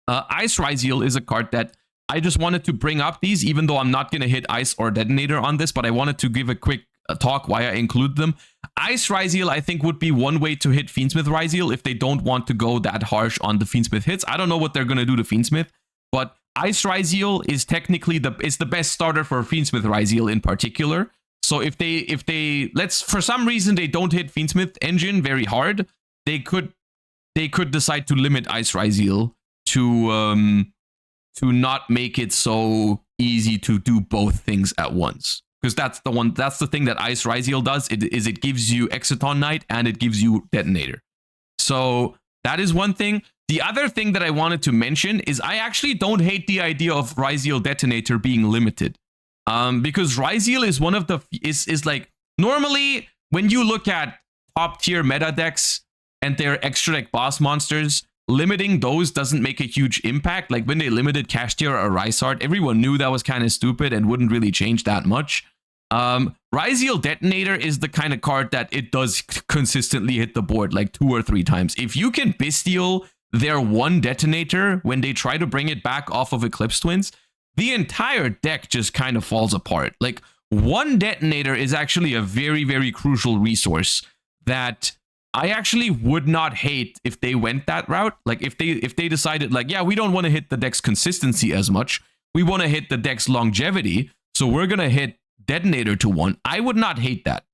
Ice Ryzeal is a card that I just wanted to bring up these, even though I'm not going to hit Ice or Detonator on this, but I wanted to give a quick talk why I include them. Ice Ryzeal, I think, would be one way to hit Fiendsmith Ryzeal if they don't want to go that harsh on the Fiendsmith hits. I don't know what they're going to do to Fiendsmith, but Ice Ryzeal is technically the best starter for Fiendsmith Ryzeal in particular. So if they for some reason they don't hit Fiendsmith engine very hard, they could decide to limit Ice Ryzeal to not make it so easy to do both things at once, because that's the thing that Ice Ryzeal does. It gives you Exciton Knight and it gives you Detonator. So that is one thing. The other thing that I wanted to mention is I actually don't hate the idea of Ryzeal Detonator being limited, because Ryzeal is one of the is like, normally when you look at top tier meta decks and their extra deck boss monsters, limiting those doesn't make a huge impact. Like when they limited Kashtira or Rysart, everyone knew that was kind of stupid and wouldn't really change that much. Ryzeal Detonator is the kind of card that it does consistently hit the board like 2 or 3 times. If you can Bestial their one Detonator when they try to bring it back off of Eclipse Twins, the entire deck just kind of falls apart. Like, one Detonator is actually a very, very crucial resource that I actually would not hate if they went that route. Like, if they decided, like, yeah, we don't want to hit the deck's consistency as much, we want to hit the deck's longevity, so we're gonna hit Detonator to 1. I would not hate that.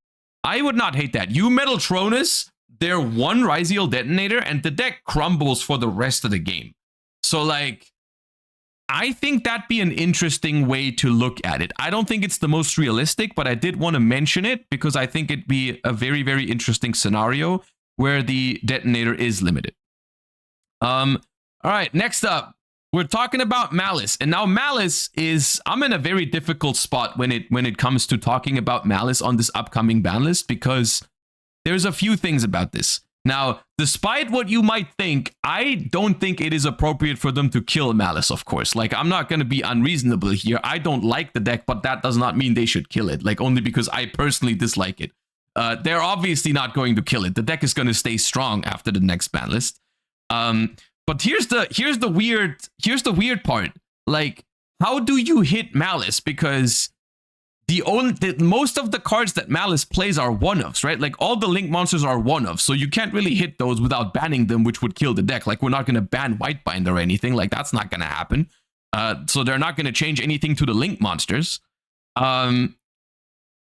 I would not hate that. You Metal Tronus, they're one Ryzeal Detonator, and the deck crumbles for the rest of the game. So, like, I think that'd be an interesting way to look at it. I don't think it's the most realistic, but I did want to mention it because I think it'd be a very, very interesting scenario where the Detonator is limited. All right, next up, we're talking about Malice. And now Malice is, I'm in a very difficult spot when it comes to talking about Malice on this upcoming ban list, because there's a few things about this. Now, despite what you might think, I don't think it is appropriate for them to kill Malice, of course. Like, I'm not going to be unreasonable here. I don't like the deck, but that does not mean they should kill it. Like, only because I personally dislike it. they're obviously not going to kill it. The deck is going to stay strong after the next ban list. But here's the weird part. Like, how do you hit Malice? Because most of the cards that Malice plays are one-offs, right? Like, all the link monsters are one-offs, so you can't really hit those without banning them, which would kill the deck. Like, we're not going to ban Whitebind or anything. Like, that's not going to happen. So they're not going to change anything to the link monsters.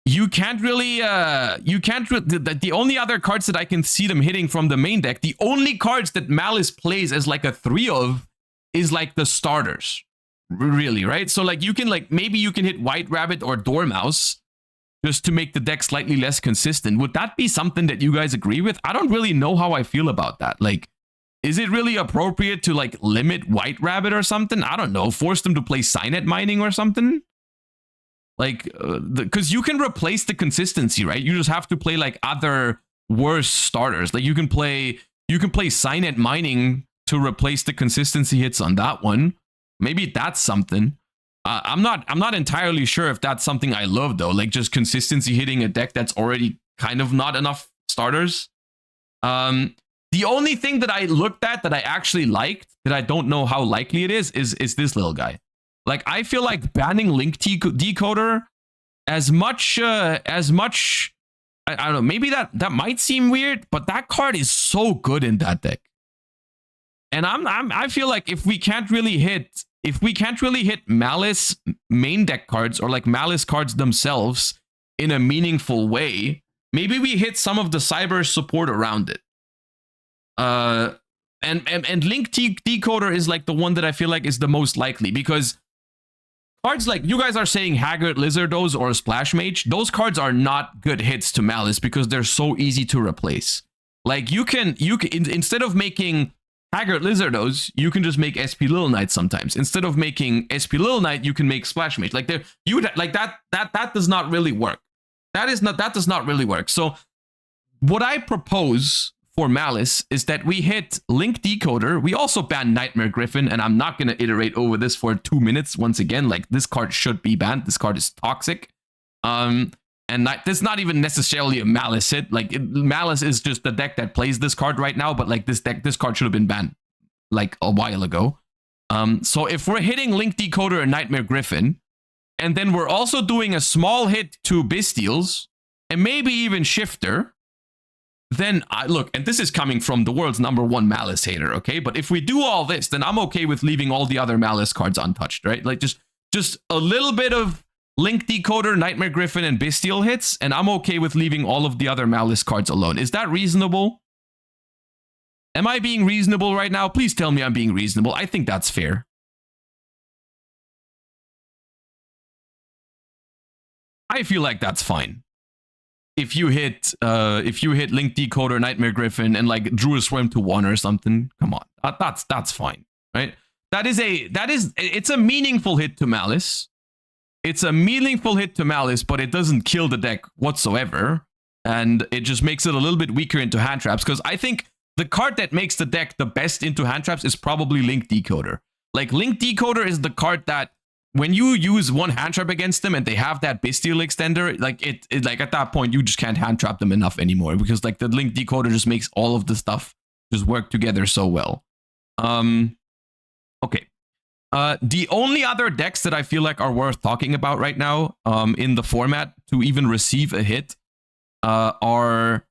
You can't really, the only other cards that I can see them hitting from the main deck, the only cards that Malice plays as like a 3 of is like the starters. Really, right? So like you can maybe you can hit White Rabbit or Dormouse just to make the deck slightly less consistent. Would that be something that you guys agree with? I don't really know how I feel about that. Like, is it really appropriate to like limit White Rabbit or something? I don't know. Force them to play Signet Mining or something? Like, because you can replace the consistency, right? You just have to play like other worse starters. Like you can play Signet Mining to replace the consistency hits on that one. Maybe that's something. I'm not entirely sure if that's something I love though. Like just consistency hitting a deck that's already kind of not enough starters. The only thing that I looked at that I actually liked, that I don't know how likely it is this little guy. Like I feel like banning Link Decoder as much I don't know, maybe that might seem weird, but that card is so good in that deck. And I feel like if we can't really hit Malice main deck cards or like Malice cards themselves in a meaningful way, maybe we hit some of the cyber support around it. And Link Decoder is like the one that I feel like is the most likely, because cards like you guys are saying Haggard Lizardos or Splash Mage, those cards are not good hits to Malice because they're so easy to replace. Like you can instead of making Haggard Lizardos, you can just make SP Little Knight sometimes. Instead of making SP Little Knight, you can make Splash Mage. Like that does not really work. That does not really work. So what I propose for Malice is that we hit Link Decoder. We also ban Nightmare Griffin, and I'm not going to iterate over this for 2 minutes once again. Like, this card should be banned. This card is toxic. And this is not even necessarily a Malice hit. Like, Malice is just the deck that plays this card right now, but like this card should have been banned like a while ago. So if we're hitting Link Decoder and Nightmare Griffin, and then we're also doing a small hit to Bestials, and maybe even Shifter, then look, and this is coming from the world's #1 Malice hater, okay? But if we do all this, then I'm okay with leaving all the other Malice cards untouched, right? Like just a little bit of Link Decoder, Nightmare Griffin, and Bestial hits, and I'm okay with leaving all of the other Malice cards alone. Is that reasonable? Am I being reasonable right now? Please tell me I'm being reasonable. I think that's fair. I feel like that's fine. If you hit Link Decoder, Nightmare Griffin, and like drew a Swarm to 1 or something, come on, that's fine, right? It's a meaningful hit to Malice. It's a meaningful hit to Malice, but it doesn't kill the deck whatsoever, and it just makes it a little bit weaker into hand traps. Because I think the card that makes the deck the best into hand traps is probably Link Decoder. Like Link Decoder is the card that, when you use one hand trap against them and they have that Bestial extender, like it like at that point you just can't hand trap them enough anymore, because like the Link Decoder just makes all of the stuff just work together so well. Okay. The only other decks that I feel like are worth talking about right now in the format to even receive a hit are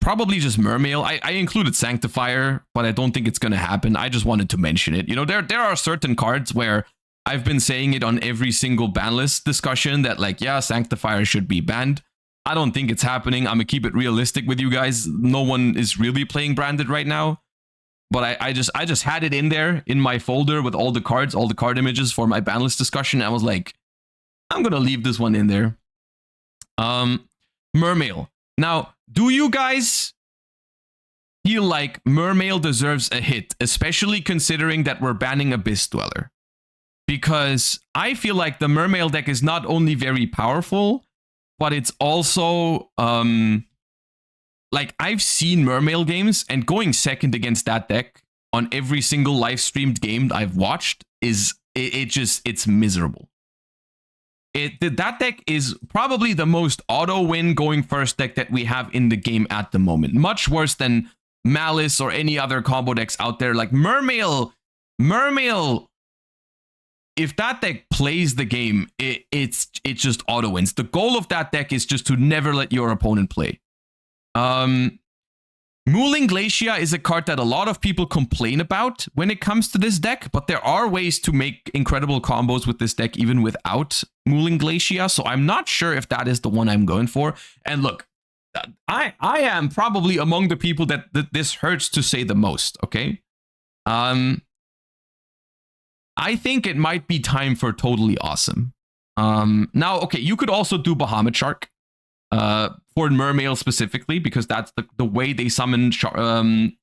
probably just Mermail. I included Sanctifier, but I don't think it's going to happen. I just wanted to mention it. You know, there are certain cards where I've been saying it on every single ban list discussion that like, yeah, Sanctifier should be banned. I don't think it's happening. I'm going to keep it realistic with you guys. No one is really playing branded right now. But I just had it in there in my folder with all the cards, all the card images for my ban list discussion. I was like, I'm going to leave this one in there. Mermail. Now, do you guys feel like Mermail deserves a hit, especially considering that we're banning Abyss Dweller? Because I feel like the Mermail deck is not only very powerful, but it's also, like, I've seen Mermail games, and going second against that deck on every single live streamed game I've watched is, it's miserable. that deck is probably the most auto-win going first deck that we have in the game at the moment. Much worse than Malice or any other combo decks out there. Like Mermail, if that deck plays the game, it just auto-wins. The goal of that deck is just to never let your opponent play. Mooling Glacier is a card that a lot of people complain about when it comes to this deck, but there are ways to make incredible combos with this deck even without Mooling Glacier, so I'm not sure if that is the one I'm going for. And look, I am probably among the people that this hurts to say the most, okay? I think it might be time for Totally Awesome. Now, okay, you could also do Bahamut Shark. For Mermail specifically, because that's the way they summon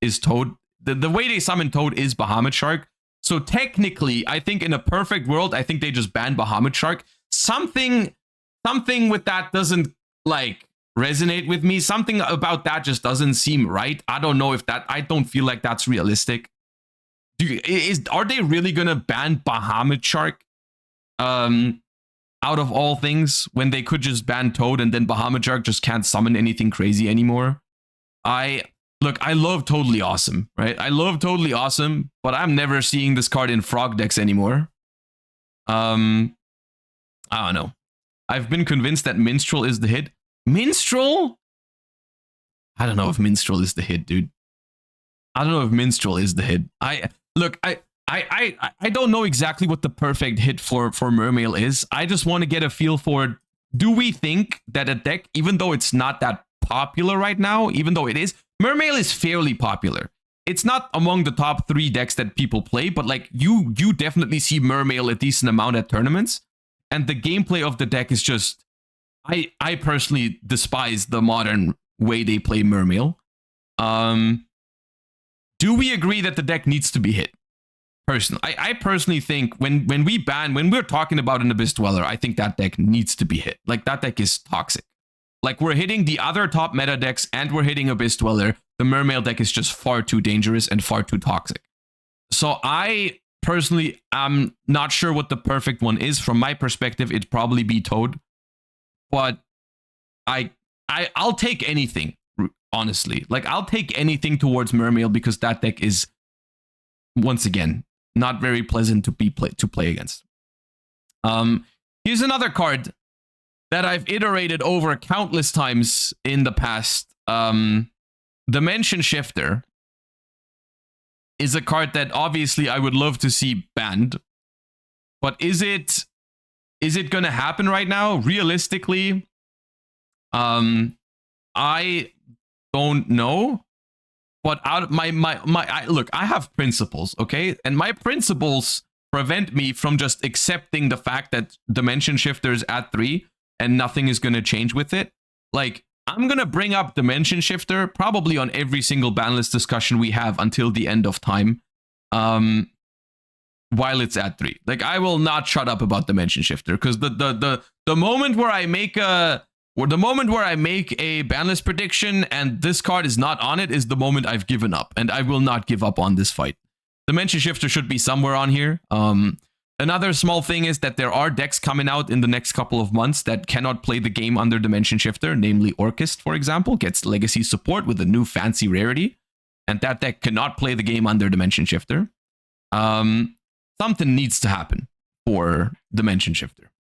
is Toad. The way they summon Toad is Bahamut Shark. So technically, I think in a perfect world, I think they just ban Bahamut Shark. Something with that doesn't like resonate with me. Something about that just doesn't seem right. I don't know if that. I don't feel like that's realistic. Are they really gonna ban Bahamut Shark? Out of all things, when they could just ban Toad and then Bahamut Shark just can't summon anything crazy anymore. Look, I love Totally Awesome, right? I love Totally Awesome, but I'm never seeing this card in frog decks anymore. I don't know. I've been convinced that Minstrel is the hit. Minstrel? I don't know if Minstrel is the hit, dude. I don't know if Minstrel is the hit. I don't know exactly what the perfect hit for Mermail is. I just want to get a feel for, do we think that a deck, even though it's not that popular right now, even though it is, Mermail is fairly popular. It's not among the top 3 decks that people play, but like you definitely see Mermail a decent amount at tournaments. And the gameplay of the deck is just, I personally despise the modern way they play Mermail. Do we agree that the deck needs to be hit? Personally, I personally think when we're talking about an Abyss Dweller, I think that deck needs to be hit. Like, that deck is toxic. Like, we're hitting the other top meta decks and we're hitting Abyss Dweller. The Mermail deck is just far too dangerous and far too toxic. So I personally am not sure what the perfect one is. From my perspective, it'd probably be Toad. But I'll take anything, honestly. Like, I'll take anything towards Mermail because that deck is, once again, not very pleasant to play against. Here's another card that I've iterated over countless times in the past. Dimension Shifter is a card that obviously I would love to see banned. But is it gonna happen right now? Realistically, I don't know. But out of look, I have principles, okay? And my principles prevent me from just accepting the fact that Dimension Shifter is at 3 and nothing is going to change with it. Like, I'm going to bring up Dimension Shifter probably on every single banlist discussion we have until the end of time, while it's at 3. Like, I will not shut up about Dimension Shifter, because the moment where I make a banlist prediction and this card is not on it is the moment I've given up, and I will not give up on this fight. Dimension Shifter should be somewhere on here. Another small thing is that there are decks coming out in the next couple of months that cannot play the game under Dimension Shifter, namely Orchist, for example, gets legacy support with a new fancy rarity, and that deck cannot play the game under Dimension Shifter. Something needs to happen for Dimension Shifter.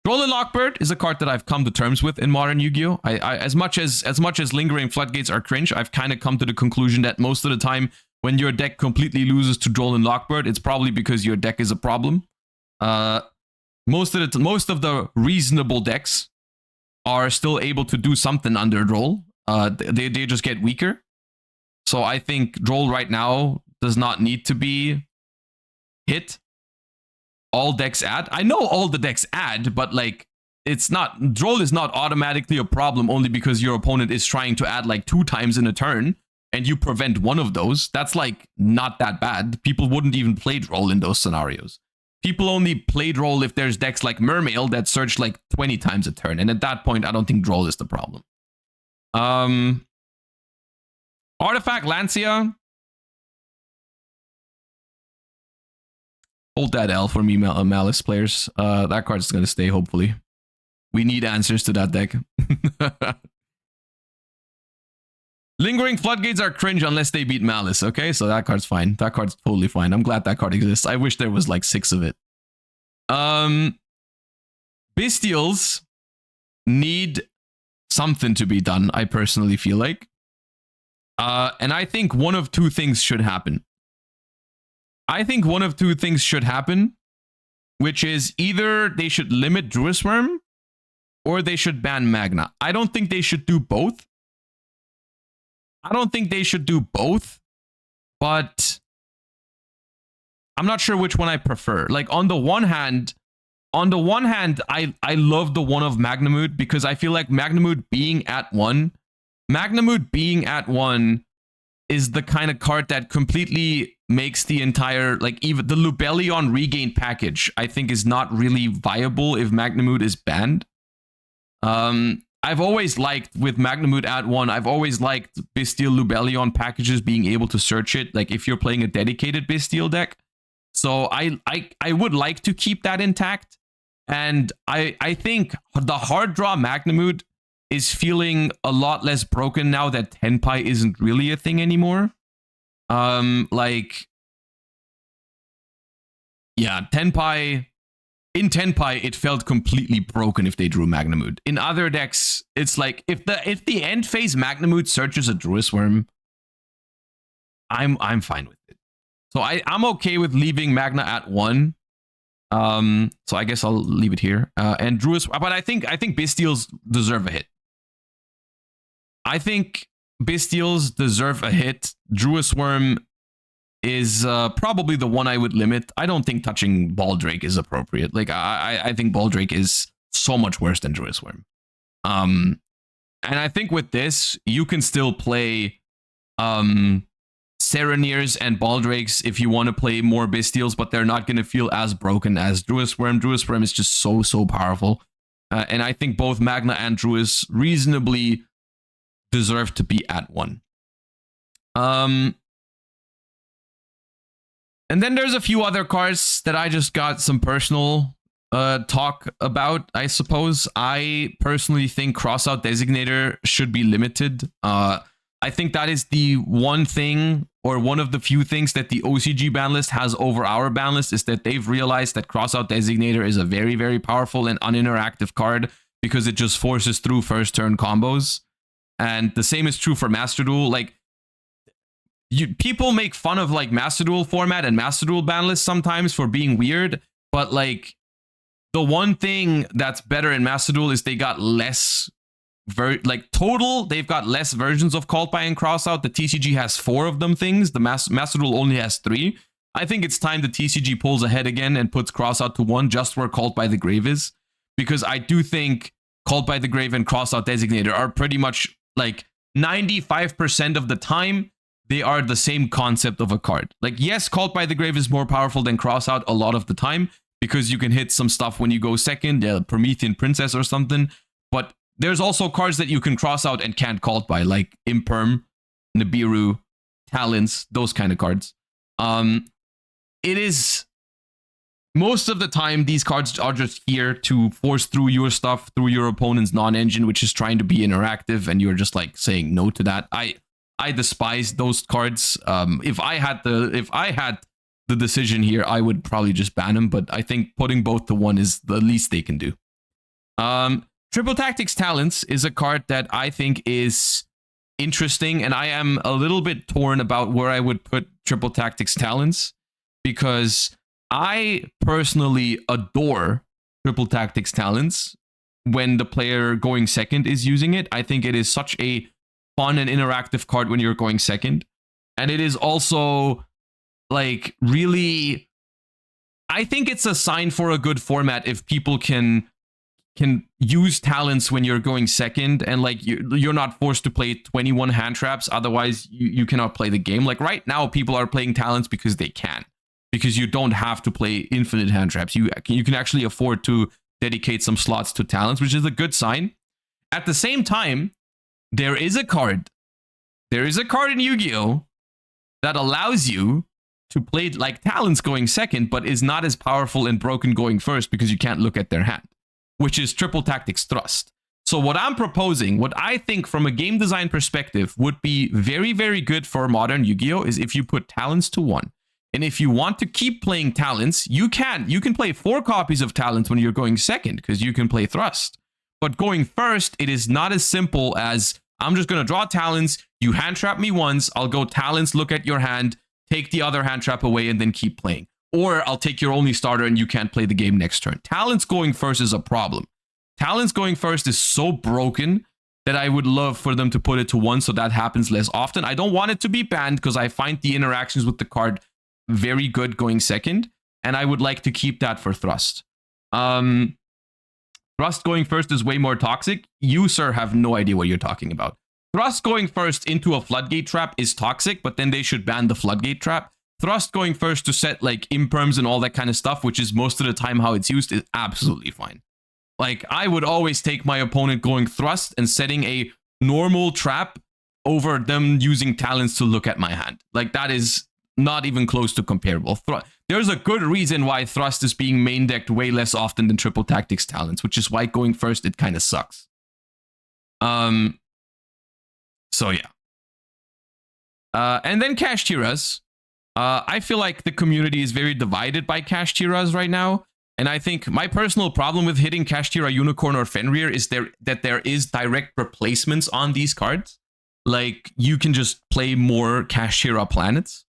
Droll and Lockbird is a card that I've come to terms with in modern Yu-Gi-Oh! As much as Lingering Floodgates are cringe, I've kind of come to the conclusion that most of the time when your deck completely loses to Droll and Lockbird, it's probably because your deck is a problem. Most of the reasonable decks are still able to do something under Droll. They just get weaker. So I think Droll right now does not need to be hit. All decks add. I know all the decks add, but like, it's not, Droll is not automatically a problem only because your opponent is trying to add like 2 times in a turn and you prevent one of those. That's like not that bad. People wouldn't even play Droll in those scenarios. People only play Droll if there's decks like Mermail that search like 20 times a turn, and at that point I don't think Droll is the problem. Artifact Lancia. Hold that L for me, Malice players. That card's going to stay, hopefully. We need answers to that deck. Lingering Floodgates are cringe unless they beat Malice, okay? So that card's fine. That card's totally fine. I'm glad that card exists. I wish there was like 6 of it. Bestials need something to be done, I personally feel like. And I think one of two things should happen. Which is either they should limit Druisworm or they should ban Magna. I don't think they should do both. But I'm not sure which one I prefer. Like on the one hand, I love the one of Magnamood because I feel like Magnamood being at 1 is the kind of card that completely makes the entire, like even the Lubellion regain package, I think is not really viable if Magnamood is banned. I've always liked with Magnamood at 1, I've always liked Bestial Lubellion packages being able to search it, like if you're playing a dedicated Bestial deck. So I would like to keep that intact. And I think the hard draw Magnamood is feeling a lot less broken now that Tenpai isn't really a thing anymore. Like, yeah, Tenpai, in Tenpai, it felt completely broken if they drew Magnamood. In other decks, it's like, if the end phase Magnamood searches a Druisworm, I'm fine with it. So I'm okay with leaving Magna at 1. So I guess I'll leave it here. And Druisworm, but I think Bestials deserve a hit. Druisworm is probably the one I would limit. I don't think touching Baldrake is appropriate. Like I think Baldrake is so much worse than Druisworm. And I think with this, you can still play Sereniers and Baldrakes if you want to play more Bestials, but they're not going to feel as broken as Druisworm. Druisworm is just so powerful. And I think both Magna and Druis reasonably deserve to be at 1. And then there's a few other cards that I just got some personal talk about, I suppose. I personally think Crossout Designator should be limited. I think that is the one thing, or one of the few things that the OCG ban list has over our ban list, is that they've realized that Crossout Designator is a very powerful and uninteractive card because it just forces through first turn combos. And the same is true for Master Duel. Like, people make fun of like Master Duel format and Master Duel ban lists sometimes for being weird, but like the one thing that's better in Master Duel is they got less they've got less versions of Cult by and Crossout. The TCG has 4 of them things. The Master Duel only has 3. I think it's time the TCG pulls ahead again and puts Crossout to 1 just where Cult by the Grave is, because I do think Cult by the Grave and Crossout Designator are pretty much like 95% of the time they are the same concept of a card. Like, yes, Cult by the Grave is more powerful than Crossout a lot of the time because you can hit some stuff when you go second, Promethean Princess or something, but there's also cards that you can cross out and can't Cult by, like Imperm, Nibiru, Talents, those kind of cards. It is, most of the time, these cards are just here to force through your stuff through your opponent's non-engine, which is trying to be interactive, and you're just like saying no to that. I despise those cards. If I had the decision here, I would probably just ban them, but I think putting both to 1 is the least they can do. Triple Tactics Talents is a card that I think is interesting, and I am a little bit torn about where I would put Triple Tactics Talents, because I personally adore Triple Tactics Talents when the player going second is using it. I think it is such a fun and interactive card when you're going second. And it is also like really, I think it's a sign for a good format if people can use talents when you're going second, and like you're not forced to play 21 hand traps, otherwise you cannot play the game. Like right now people are playing talents because they can, because you don't have to play infinite hand traps. You can actually afford to dedicate some slots to talents, which is a good sign. At the same time, there is a card in Yu-Gi-Oh that allows you to play like Talons going second, but is not as powerful and broken going first because you can't look at their hand, which is Triple Tactics Thrust. So what I'm proposing, what I think from a game design perspective would be very, very good for modern Yu-Gi-Oh! Is if you put Talons to 1. And if you want to keep playing Talons, you can. You can play 4 copies of Talons when you're going second because you can play Thrust. But going first, it is not as simple as I'm just going to draw Talons, you hand trap me once, I'll go Talons, look at your hand, take the other hand trap away, and then keep playing. Or I'll take your only starter and you can't play the game next turn. Talons going first is a problem. Talons going first is so broken that I would love for them to put it to 1 so that happens less often. I don't want it to be banned because I find the interactions with the card very good going second, and I would like to keep that for Thrust. Thrust going first is way more toxic. You, sir, have no idea what you're talking about. Thrust going first into a Floodgate trap is toxic, but then they should ban the Floodgate trap. Thrust going first to set like imperms and all that kind of stuff, which is most of the time how it's used, is absolutely fine. Like, I would always take my opponent going Thrust and setting a normal trap over them using Talons to look at my hand. Like, that is not even close to comparable. There's a good reason why Thrust is being main decked way less often than Triple Tactics Talons, which is why going first, it kind of sucks. So yeah. And then Cash Tiras. I feel like the community is very divided by Cash Tiras right now. And I think my personal problem with hitting Cash Tira Unicorn or Fenrir is that there is direct replacements on these cards. Like, you can just play more Cash Tira planets.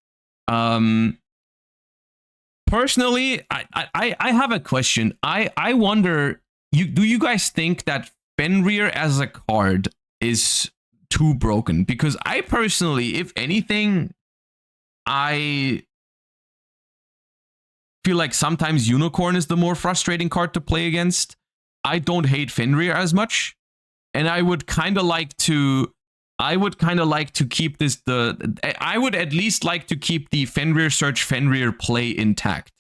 Personally, I have a question. I wonder, do you guys think that Fenrir as a card is too broken? Because I personally, if anything, I feel like sometimes Unicorn is the more frustrating card to play against. I don't hate Fenrir as much, and I would kind of like to keep this, I would at least like to keep the Fenrir search Fenrir play intact,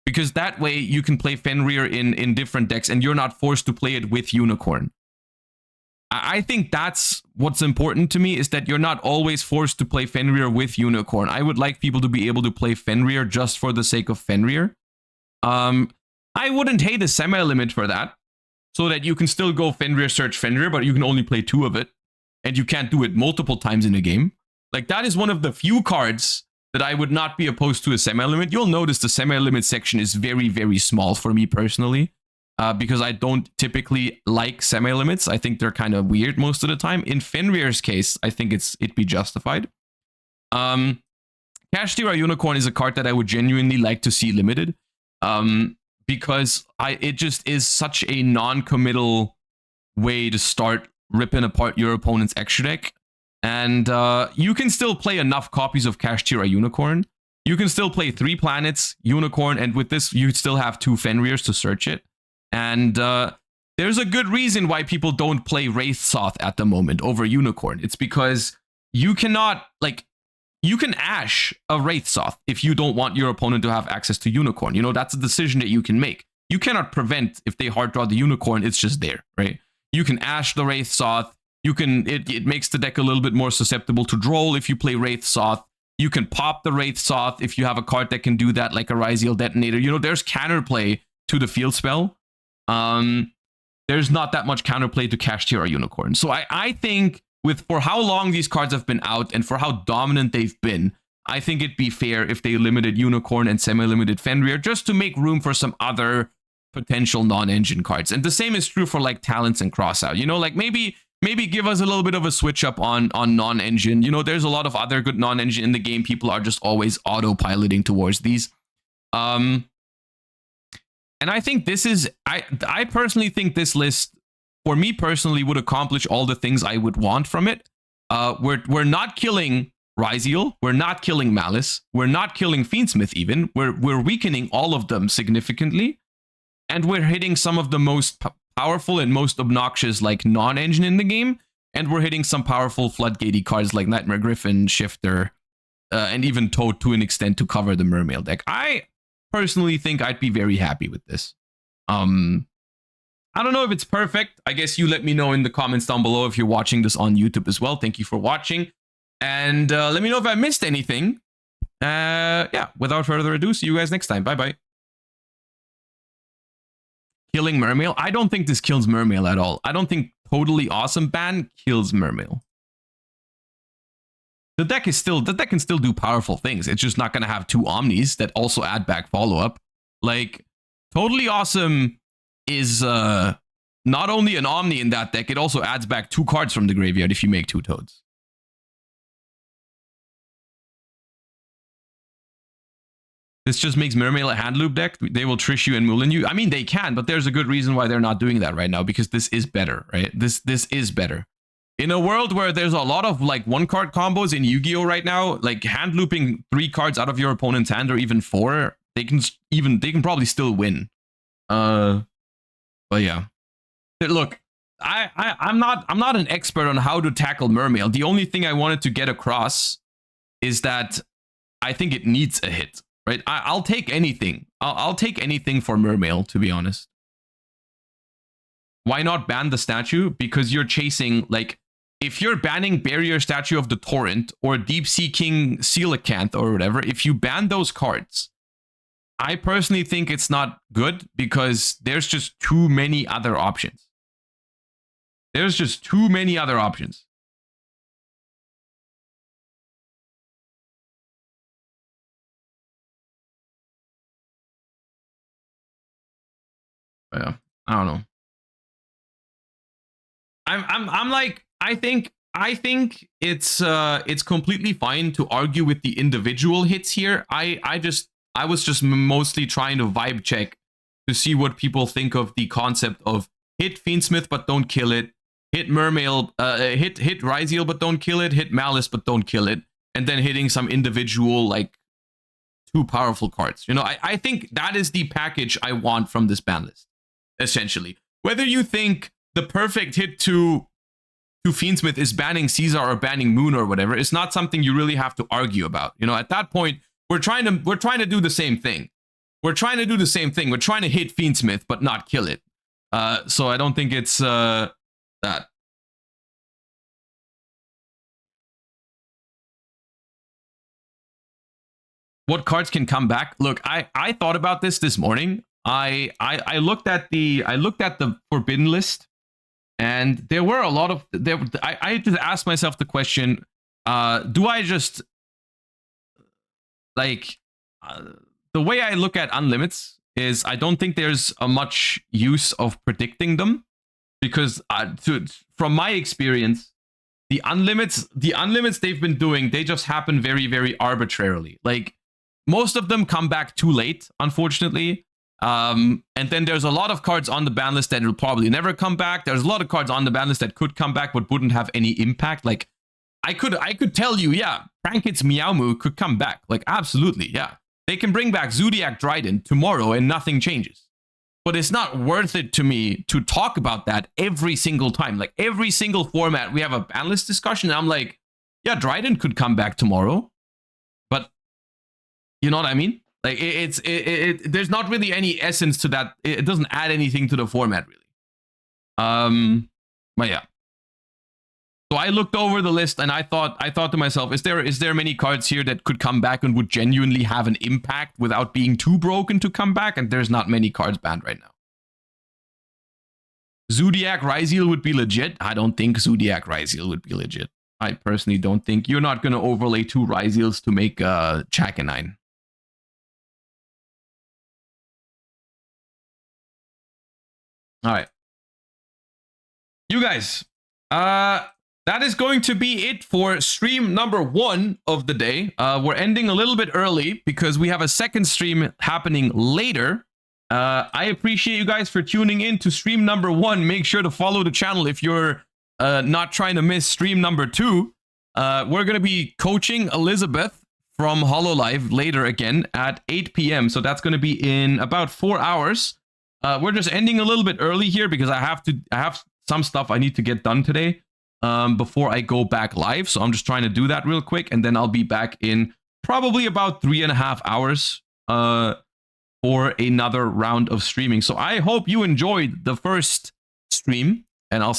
because that way you can play Fenrir in different decks and you're not forced to play it with Unicorn. I think that's what's important to me, is that you're not always forced to play Fenrir with Unicorn. I would like people to be able to play Fenrir just for the sake of Fenrir. I wouldn't hate a semi-limit for that, so that you can still go Fenrir search Fenrir, but you can only play 2 of it. And you can't do it multiple times in a game. Like, that is one of the few cards that I would not be opposed to a semi-limit. You'll notice the semi-limit section is very, very small for me personally, because I don't typically like semi-limits. I think they're kind of weird most of the time. In Fenrir's case, I think it'd be justified. Cash Tira Unicorn is a card that I would genuinely like to see limited, because it just is such a non-committal way to start ripping apart your opponent's extra deck. And you can still play enough copies of Cash Tira Unicorn. You can still play 3 planets, Unicorn, and with this, you still have 2 Fenrirs to search it. And there's a good reason why people don't play Wraith Soth at the moment over Unicorn. It's because you cannot, like, you can Ash a Wraith Soth if you don't want your opponent to have access to Unicorn. You know, that's a decision that you can make. You cannot prevent if they hard draw the Unicorn, it's just there, right? You can Ash the Wraith Soth. You can, it makes the deck a little bit more susceptible to Droll if you play Wraith Soth. You can pop the Wraith Soth if you have a card that can do that, like a Ryziel Detonator. You know, there's counterplay to the field spell. There's not that much counterplay to Cash Tira Unicorn. So I think for how long these cards have been out and for how dominant they've been, I think it'd be fair if they limited Unicorn and semi-limited Fenrir just to make room for some other potential non-engine cards. And the same is true for like Talents and Crossout. You know, like maybe give us a little bit of a switch up on non-engine. You know, there's a lot of other good non-engine in the game. People are just always autopiloting towards these. And I think this is, I personally think this list, for me personally, would accomplish all the things I would want from it. We're not killing Ryziel. We're not killing Malice. We're not killing Fiendsmith even. We're weakening all of them significantly. And we're hitting some of the most powerful and most obnoxious, like, non-engine in the game. And we're hitting some powerful floodgatey cards like Nightmare Griffin, Shifter, and even Toad to an extent to cover the Mermail deck. I personally think I'd be very happy with this. I don't know if it's perfect. I guess you let me know in the comments down below if you're watching this on YouTube as well. Thank you for watching. And let me know if I missed anything. Yeah, without further ado, see you guys next time. Bye-bye. Killing Mermail? I don't think this kills Mermail at all. I don't think Totally Awesome ban kills Mermail. The deck can still do powerful things. It's just not going to have 2 Omnis that also add back follow-up. Like, Totally Awesome is not only an Omni in that deck, it also adds back 2 cards from the graveyard if you make 2 Toads. This just makes Mermail a hand loop deck. They will Trish you and Moulin you. I mean, they can, but there's a good reason why they're not doing that right now, because this is better, right? This is better. In a world where there's a lot of like 1-card combos in Yu-Gi-Oh right now, like hand looping 3 cards out of your opponent's hand or even 4, they can probably still win. But yeah. Look, I'm not an expert on how to tackle Mermail. The only thing I wanted to get across is that I think it needs a hit. Right? I'll take anything. I'll take anything for Mermail, to be honest. Why not ban the statue? Because you're chasing, like, if you're banning Barrier Statue of the Torrent or Deep Sea King Coelacanth or whatever, if you ban those cards, I personally think it's not good because there's just too many other options. There's just too many other options. Yeah, I don't know. I'm like, I think it's completely fine to argue with the individual hits here. I was just mostly trying to vibe check to see what people think of the concept of hit Fiendsmith but don't kill it, hit Mermail, hit Ryziel but don't kill it, hit Malice but don't kill it, and then hitting some individual like 2 powerful cards. You know, I think that is the package I want from this ban list. Essentially, whether you think the perfect hit to Fiendsmith is banning Caesar or banning Moon or whatever, it's not something you really have to argue about. You know, at that point, we're trying to do the same thing. We're trying to do the same thing. We're trying to hit Fiendsmith but not kill it. So I don't think it's that. What cards can come back? Look, I thought about this morning. I looked at the forbidden list, and there were a lot of I just asked myself the question, do I just like the way I look at unlimits is I don't think there's a much use of predicting them, because from my experience, the unlimits they've been doing, they just happen very, very arbitrarily. Like, most of them come back too late, unfortunately. And then there's a lot of cards on the ban list that will probably never come back. There's a lot of cards on the ban list that could come back but wouldn't have any impact. Like, I could tell you, yeah, Prankit's Meowmoo could come back. Like, absolutely, yeah. They can bring back Zodiac Dryden tomorrow and nothing changes. But it's not worth it to me to talk about that every single time. Like, every single format, we have a ban list discussion, and I'm like, yeah, Dryden could come back tomorrow. But, you know what I mean? Like, there's not really any essence to that. It doesn't add anything to the format, really. But yeah. So I looked over the list and I thought to myself, is there many cards here that could come back and would genuinely have an impact without being too broken to come back? And there's not many cards banned right now. Zodiac Ryziel would be legit. I don't think Zodiac Ryziel would be legit. I personally don't think. You're not going to overlay 2 Ryziels to make Chakanine. All right. You guys, that is going to be it for stream number 1 of the day. We're ending a little bit early because we have a second stream happening later. I appreciate you guys for tuning in to stream number 1. Make sure to follow the channel if you're not trying to miss stream number 2. We're going to be coaching Elizabeth from HoloLive later again at 8 p.m. So that's going to be in about 4 hours. We're just ending a little bit early here because I have some stuff I need to get done today before I go back live. So I'm just trying to do that real quick, and then I'll be back in probably about 3.5 hours for another round of streaming. So I hope you enjoyed the first stream, and I'll see